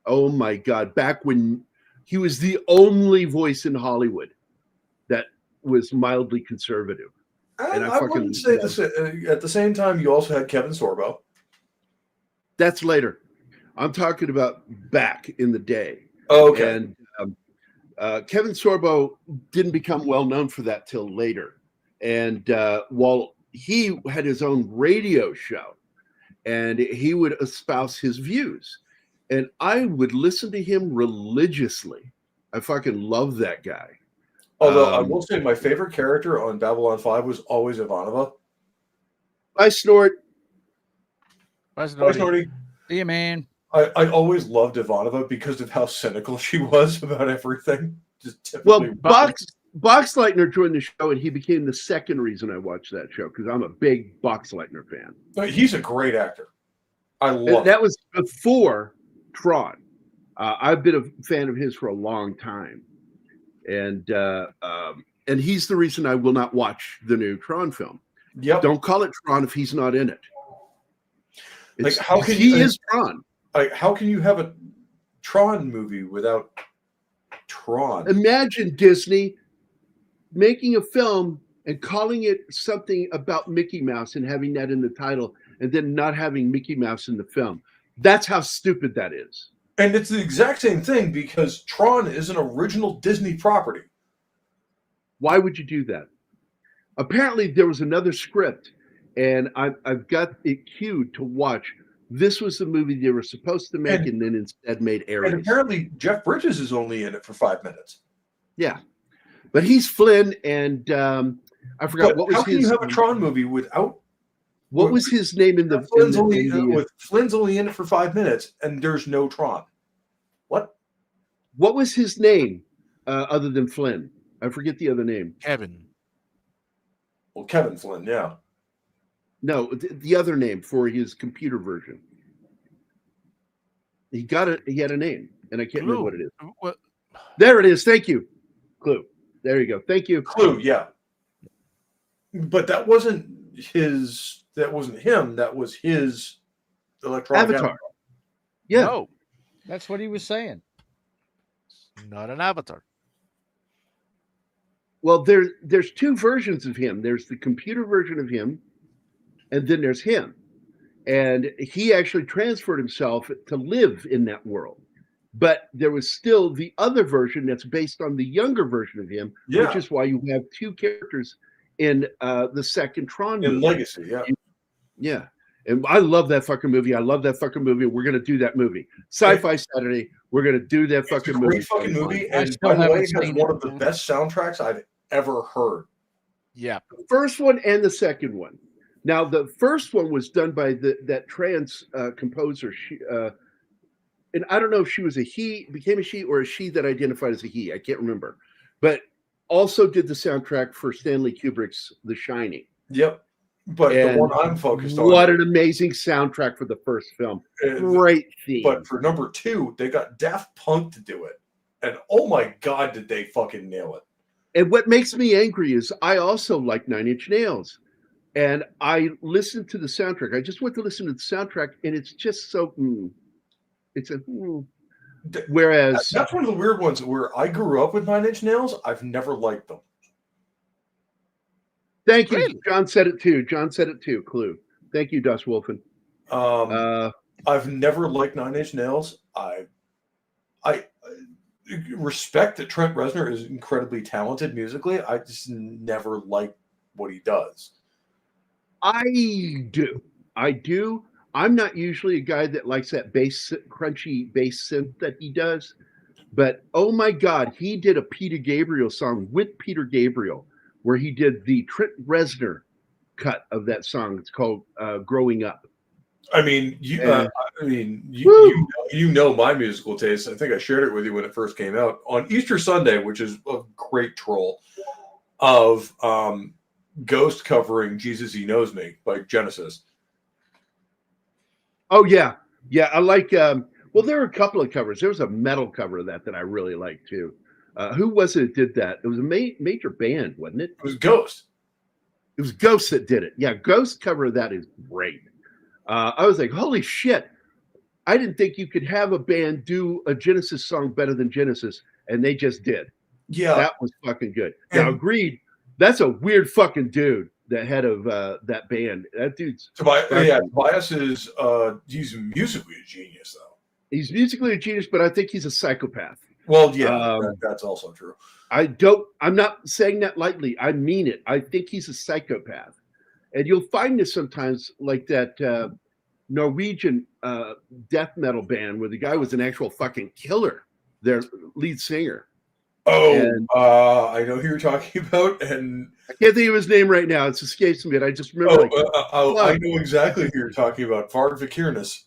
Speaker 4: Oh my God. Back when he was the only voice in Hollywood that was mildly conservative. And
Speaker 2: I wouldn't say this. At the same time, you also had Kevin Sorbo.
Speaker 4: That's later. I'm talking about back in the day.
Speaker 2: Oh, okay.
Speaker 4: And Kevin Sorbo didn't become well known for that till later. And while he had his own radio show, and he would espouse his views, and I would listen to him religiously. I fucking love that guy.
Speaker 2: Although I will say my favorite character on Babylon 5 was always Ivanova.
Speaker 4: I snort.
Speaker 2: Bye, Snorty.
Speaker 3: See you, man.
Speaker 2: I always loved Ivanova because of how cynical she was about everything.
Speaker 4: Well, Boxleitner joined the show, and he became the second reason I watched that show because I'm a big Boxleitner fan.
Speaker 2: He's a great actor. I love
Speaker 4: that. Was before Tron. I've been a fan of his for a long time, and he's the reason I will not watch the new Tron film.
Speaker 2: Yep.
Speaker 4: Don't call it Tron if he's not in it.
Speaker 2: Like, how can
Speaker 4: he is Tron?
Speaker 2: Like, how can you have a Tron movie without Tron?
Speaker 4: Imagine Disney making a film and calling it something about Mickey Mouse and having that in the title, and then not having Mickey Mouse in the film. That's how stupid that is.
Speaker 2: And it's the exact same thing because Tron is an original Disney property.
Speaker 4: Why would you do that? Apparently, there was another script, and I've got it queued to watch. This was the movie they were supposed to make, and then instead made Ares.
Speaker 2: And apparently, Jeff Bridges is only in it for 5 minutes.
Speaker 4: Yeah. But he's Flynn, and I forgot
Speaker 2: But
Speaker 4: what was
Speaker 2: how can
Speaker 4: his.
Speaker 2: you have a Tron movie without
Speaker 4: What was his name in the?
Speaker 2: with Flynn's only in it for 5 minutes, and there's no Tron? What?
Speaker 4: What was his name other than Flynn? I forget the other name.
Speaker 5: Kevin.
Speaker 2: Well, Kevin Flynn, yeah.
Speaker 4: No, the other name for his computer version. He got it. He had a name, and I can't remember what it is.
Speaker 5: What?
Speaker 4: There it is. Thank you, Clue. There you go. Thank you.
Speaker 2: Clue, yeah. But that wasn't his. That wasn't him. That was his electronic
Speaker 4: Avatar. Yeah.
Speaker 5: No,
Speaker 3: That's what he was saying.
Speaker 5: not an avatar.
Speaker 4: Well, there's two versions of him. There's the computer version of him, and then there's him. And he actually transferred himself to live in that world. But there was still the other version that's based on the younger version of him,
Speaker 2: Yeah.
Speaker 4: which is why you have two characters in the second Tron
Speaker 2: in
Speaker 4: movie.
Speaker 2: Legacy, yeah.
Speaker 4: Yeah. And I love that fucking movie. I love that fucking movie. We're going to do that movie. Sci-Fi Saturday, we're going to do that
Speaker 2: It's a
Speaker 4: fucking
Speaker 2: great
Speaker 4: movie.
Speaker 2: fucking movie,
Speaker 3: I
Speaker 2: and
Speaker 3: still
Speaker 2: by the way,
Speaker 3: haven't
Speaker 2: it has
Speaker 3: seen
Speaker 2: one
Speaker 3: it.
Speaker 2: of the best soundtracks I've ever heard.
Speaker 5: Yeah.
Speaker 4: The first one and the second one. Now, the first one was done by that trans composer. She, and I don't know if she was a he, became a she, or a she that identified as a he. I can't remember. But also did the soundtrack for Stanley Kubrick's The Shining.
Speaker 2: Yep. But
Speaker 4: And
Speaker 2: the one I'm focused on.
Speaker 4: What an amazing soundtrack for the first film. Great theme.
Speaker 2: But for number 2, they got Daft Punk to do it. And oh my God, did they fucking nail it.
Speaker 4: And what makes me angry is I also like Nine Inch Nails. And I listened to the soundtrack. I just went to listen to the soundtrack, and it's just so. It's a. Whereas
Speaker 2: that's one of the weird ones where I grew up with Nine Inch Nails. I've never liked them.
Speaker 4: Thank you.
Speaker 5: Really?
Speaker 4: John said it too. John said it too. Clue. Thank you, Dust Wolfen.
Speaker 2: I've never liked Nine Inch Nails. I respect that Trent Reznor is incredibly talented musically. I just never liked what he does.
Speaker 4: I do. I'm not usually a guy that likes that crunchy bass synth that he does, but oh my God, he did a Peter Gabriel song with Peter Gabriel, where he did the Trent Reznor cut of that song. It's called "Growing Up."
Speaker 2: I mean, you know my musical taste. I think I shared it with you when it first came out on Easter Sunday, which is a great troll of Ghost covering "Jesus He Knows Me" by Genesis.
Speaker 4: Oh yeah, I like. Well, there were a couple of covers. There was a metal cover of that I really liked too. Who was it that did that? It was a major band, wasn't it?
Speaker 2: It was Ghost.
Speaker 4: It was Ghost that did it. Yeah, Ghost cover of that is great. I was like, holy shit. I didn't think you could have a band do a Genesis song better than Genesis, and they just did.
Speaker 2: Yeah.
Speaker 4: That was fucking good. Now, agreed, that's a weird fucking dude, the head of that band. That dude's...
Speaker 2: Tobias is he's musically a genius, though.
Speaker 4: He's musically a genius, but I think he's a psychopath.
Speaker 2: Well, yeah, that's also true.
Speaker 4: I'm not saying that lightly. I mean it. I think he's a psychopath. And you'll find this sometimes, like that Norwegian death metal band where the guy was an actual fucking killer, their lead singer.
Speaker 2: I know who you're talking about, and
Speaker 4: I can't think of his name right now. It's escapes me. I just remember.
Speaker 2: I know exactly who you're talking about. Fard Vikirnis.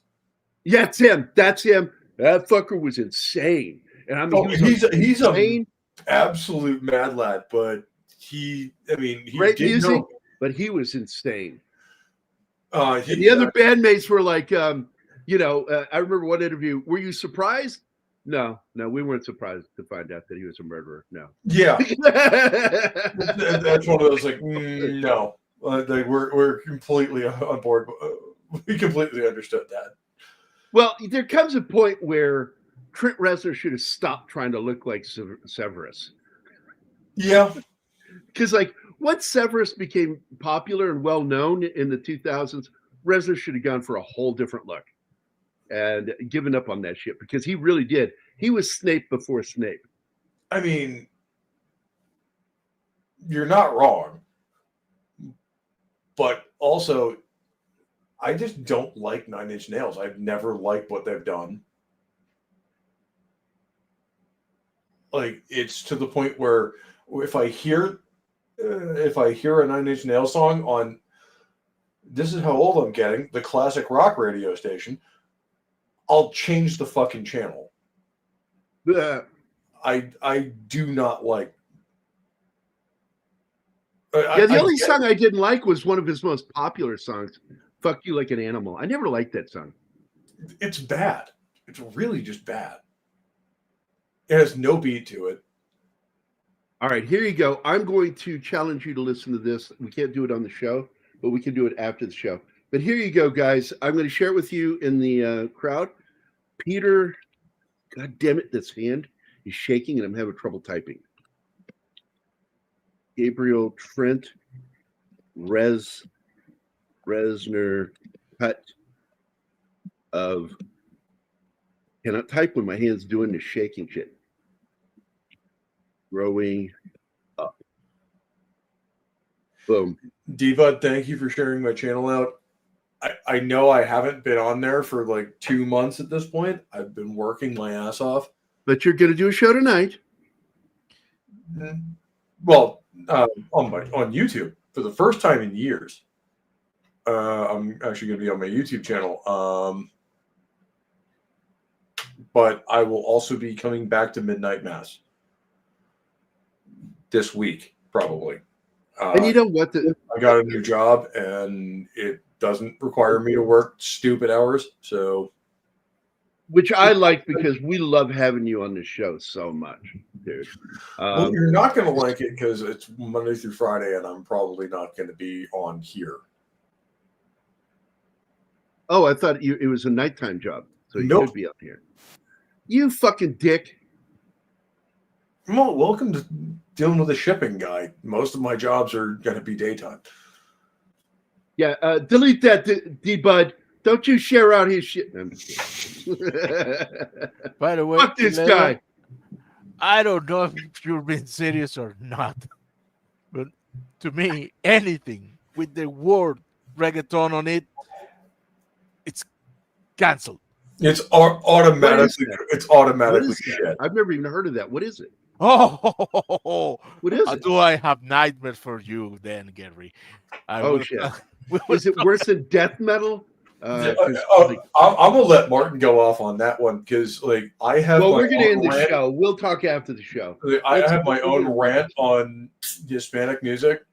Speaker 4: Yeah, it's him. That's him. That fucker was insane. And I mean,
Speaker 2: he's an absolute mad lad, but he
Speaker 4: great music, but he was insane. And the other bandmates were like, I remember one interview. Were you surprised? No, we weren't surprised to find out that he was a murderer. No.
Speaker 2: Yeah. That's one of those like, no. We're completely on board. We completely understood that.
Speaker 4: Well, there comes a point where Trent Reznor should have stopped trying to look like Severus.
Speaker 2: Yeah.
Speaker 4: Because once Severus became popular and well known in the 2000s, Reznor should have gone for a whole different look and given up on that shit, because he really did. He was Snape before Snape.
Speaker 2: I mean, you're not wrong, but also, I just don't like Nine Inch Nails. I've never liked what they've done. Like, it's to the point where if I hear a Nine Inch Nails song on, this is how old I'm getting, the classic rock radio station, I'll change the fucking channel. I do not like.
Speaker 4: The only song I didn't like was one of his most popular songs, "Fuck You Like an Animal." I never liked that song.
Speaker 2: It's bad. It's really just bad. It has no beat to it.
Speaker 4: All right, here you go. I'm going to challenge you to listen to this. We can't do it on the show, but we can do it after the show. But here you go, guys. I'm going to share it with you in the crowd. Peter, God damn it, this hand is shaking and I'm having trouble typing. Gabriel Trent Resner cut of, cannot type when my hand's doing the shaking shit. Growing up. Boom.
Speaker 2: Diva, thank you for sharing my channel out. I know I haven't been on there for like 2 months at this point. I've been working my ass off.
Speaker 4: But you're going to do a show tonight.
Speaker 2: Well, on YouTube for the first time in years. I'm actually going to be on my YouTube channel. But I will also be coming back to Midnight Mass this week, probably.
Speaker 4: And you know what?
Speaker 2: I got a new job, and it doesn't require me to work stupid hours. So,
Speaker 4: which I like because we love having you on the show so much, dude.
Speaker 2: Well, you're not going to like it because it's Monday through Friday, and I'm probably not going to be on here.
Speaker 4: Oh, I thought it was a nighttime job, so you could be up here. You fucking dick.
Speaker 2: Well, welcome to dealing with a shipping guy. Most of my jobs are going to be daytime.
Speaker 4: Yeah, delete that, D-Bud. Don't you share out his shit.
Speaker 5: By the way,
Speaker 4: fuck this guy.
Speaker 5: I don't know if you're being serious or not, but to me, anything with the word reggaeton on it, it's canceled.
Speaker 2: It's automatically. It's automatically shit.
Speaker 4: I've never even heard of that. What is it?
Speaker 5: Oh,
Speaker 4: what is it?
Speaker 5: Do I have nightmares for you then, Gary?
Speaker 4: Shit. Is it worse than death metal?
Speaker 2: I'm gonna let Martin go off on that one because, like, I have.
Speaker 4: Well, we're gonna end the show. We'll talk after the show.
Speaker 2: I have my own rant on Hispanic music.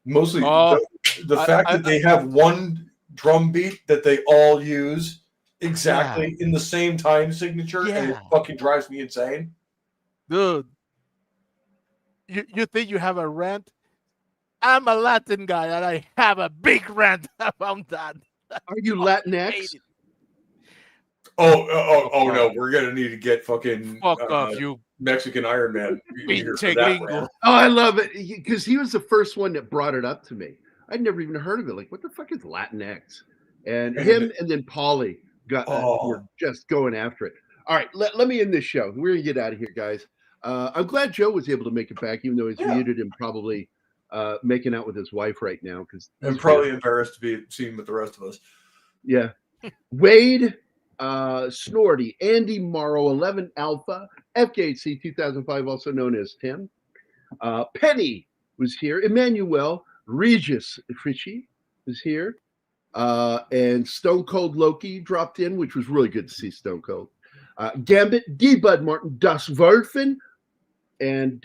Speaker 2: Mostly the fact that they have one drum beat that they all use exactly in the same time signature, and it fucking drives me insane.
Speaker 5: Dude, you think you have a rant? I'm a Latin guy, and I have a big rant about that.
Speaker 4: Are you Latinx?
Speaker 2: Oh no, we're gonna need to get fucking
Speaker 5: fuck off, you
Speaker 2: Mexican Iron Man.
Speaker 4: Oh, I love it because he was the first one that brought it up to me. I'd never even heard of it. Like, what the fuck is Latinx? And him and then Paulie were just going after it. All right, let me end this show. We're gonna get out of here, guys. I'm glad Joe was able to make it back, even though he's muted and probably making out with his wife right now.
Speaker 2: I'm probably embarrassed to be seen with the rest of us.
Speaker 4: Yeah. Wade, Snorty, Andy Morrow, 11 Alpha, FKC 2005, also known as Tim. Penny was here. Emmanuel, Regis Fritchie was here. And Stone Cold Loki dropped in, which was really good to see Stone Cold. Gambit, D-Bud Martin, Das Werfen. And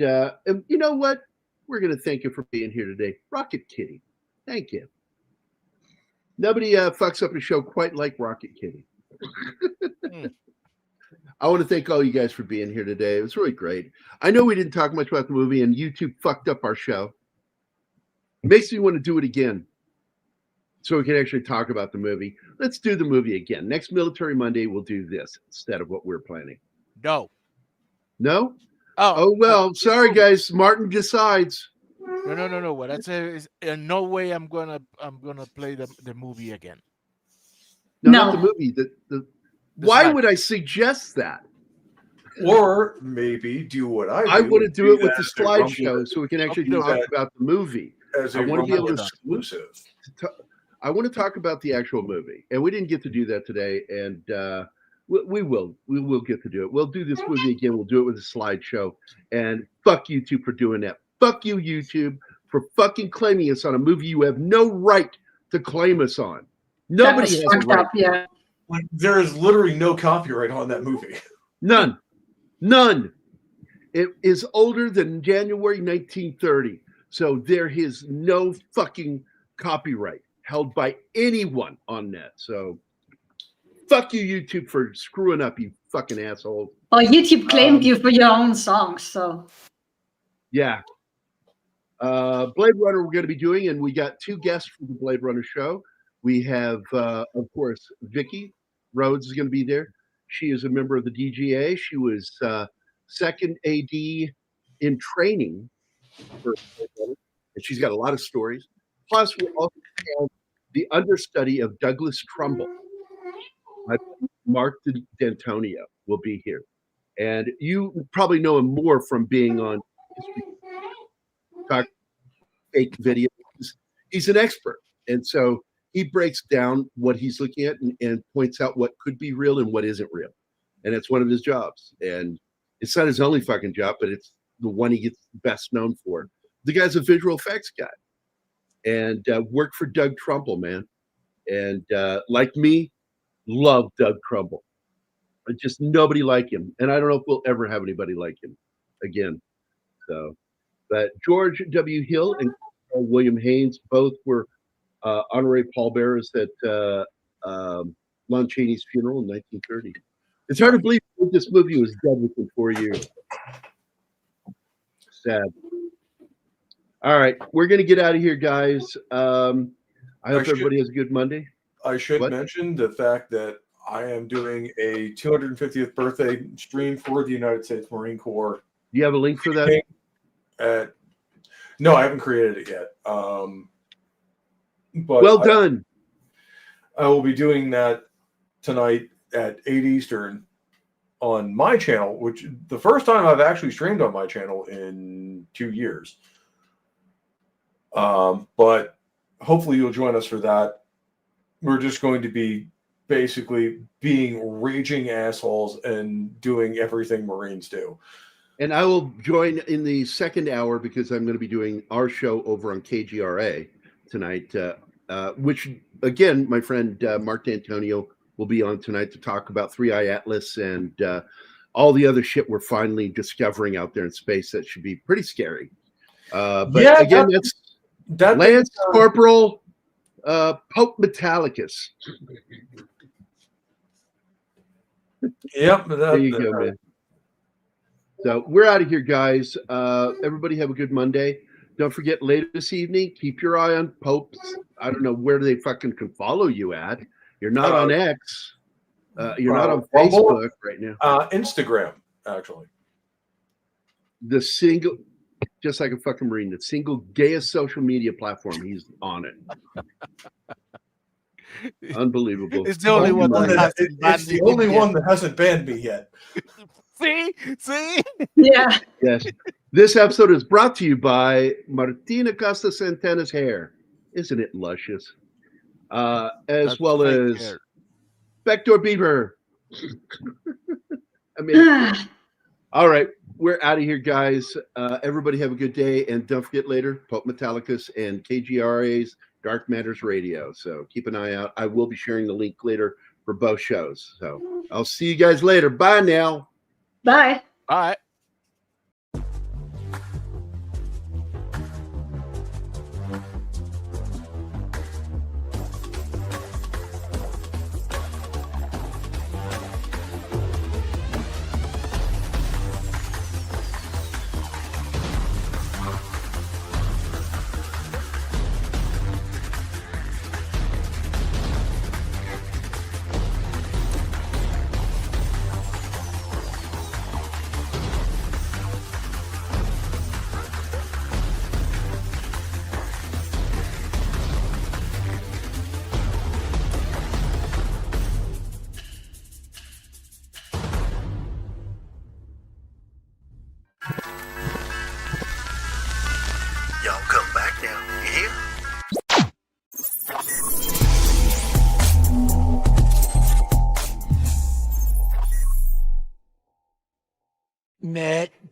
Speaker 4: you know what? We're going to thank you for being here today. Rocket Kitty. Thank you. Nobody fucks up a show quite like Rocket Kitty. I want to thank all you guys for being here today. It was really great. I know we didn't talk much about the movie, and YouTube fucked up our show. It makes me want to do it again so we can actually talk about the movie. Let's do the movie again. Next Military Monday, we'll do this instead of what we're planning.
Speaker 5: No?
Speaker 4: Oh well, sorry guys. Martin decides.
Speaker 5: No. What I say is, in no way I'm gonna play the movie again.
Speaker 4: No, not the movie. Why would I suggest that?
Speaker 2: Or maybe do what I do.
Speaker 4: I want to do it with the slideshow so we can actually talk about the movie.
Speaker 2: I want to be able to exclusive.
Speaker 4: I want to talk about the actual movie, and we didn't get to do that today. And We will get to do it. We'll do this movie again. We'll do it with a slideshow. And fuck YouTube for doing that. Fuck you, YouTube, for fucking claiming us on a movie you have no right to claim us on. Nobody has a right.
Speaker 6: Up, yeah.
Speaker 2: Like, there is literally no copyright on that movie.
Speaker 4: None. It is older than January 1930. So there is no fucking copyright held by anyone on that. So fuck you, YouTube, for screwing up, you fucking asshole.
Speaker 6: Well, YouTube claimed you for your own songs, so.
Speaker 4: Yeah. Blade Runner we're going to be doing, and we got 2 guests for the Blade Runner show. We have, of course, Vicky Rhodes is going to be there. She is a member of the DGA. She was second AD in training for Blade Runner, and she's got a lot of stories. Plus, we also have the understudy of Douglas Trumbull. Mark D'Antonio will be here. And you probably know him more from being on fake videos. He's an expert. And so he breaks down what he's looking at and points out what could be real and what isn't real. And it's one of his jobs. And it's not his only fucking job, but it's the one he gets best known for. The guy's a visual effects guy. And worked for Doug Trumbull, man. And like me, love Doug Trumbull. Just nobody like him. And I don't know if we'll ever have anybody like him again. So, but George W. Hill and William Haines both were honorary pallbearers at Lon Chaney's funeral in 1930. It's hard to believe this movie was dead within 4 years. Sad. All right, we're going to get out of here, guys. I hope everybody has a good Monday.
Speaker 2: I should mention the fact that I am doing a 250th birthday stream for the United States Marine Corps.
Speaker 4: Do you have a link for that?
Speaker 2: No, I haven't created it yet. But
Speaker 4: well done.
Speaker 2: I will be doing that tonight at 8 Eastern on my channel, which the first time I've actually streamed on my channel in 2 years. But hopefully you'll join us for that. We're just going to be basically being raging assholes and doing everything Marines do.
Speaker 4: And I will join in the second hour because I'm going to be doing our show over on KGRA tonight, which, again, my friend Mark D'Antonio will be on tonight to talk about 3i Atlas and all the other shit we're finally discovering out there in space that should be pretty scary. But yeah, again, that's Lance Corporal Pope Metallicus.
Speaker 2: Yep.
Speaker 4: There you go, man. So we're out of here, guys. Everybody have a good Monday. Don't forget, later this evening, keep your eye on Popes. I don't know where they fucking can follow you at. You're not on X. You're not on Facebook right now.
Speaker 2: Instagram, actually.
Speaker 4: The single, just like a fucking Marine, the single gayest social media platform. He's on it. Unbelievable.
Speaker 5: It's the only one that
Speaker 2: it's the only one that hasn't banned me yet.
Speaker 5: See?
Speaker 6: Yeah.
Speaker 4: Yes. This episode is brought to you by Martina Costa Santana's hair. Isn't it luscious? As
Speaker 5: That's
Speaker 4: well as
Speaker 5: hair.
Speaker 4: Backdoor Beaver. I mean, all right. We're out of here, guys. Everybody have a good day. And don't forget later, Pope Metallicus and KGRA's Dark Matters Radio. So keep an eye out. I will be sharing the link later for both shows. So I'll see you guys later. Bye now.
Speaker 6: Bye.
Speaker 5: All right.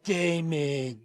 Speaker 7: gaming.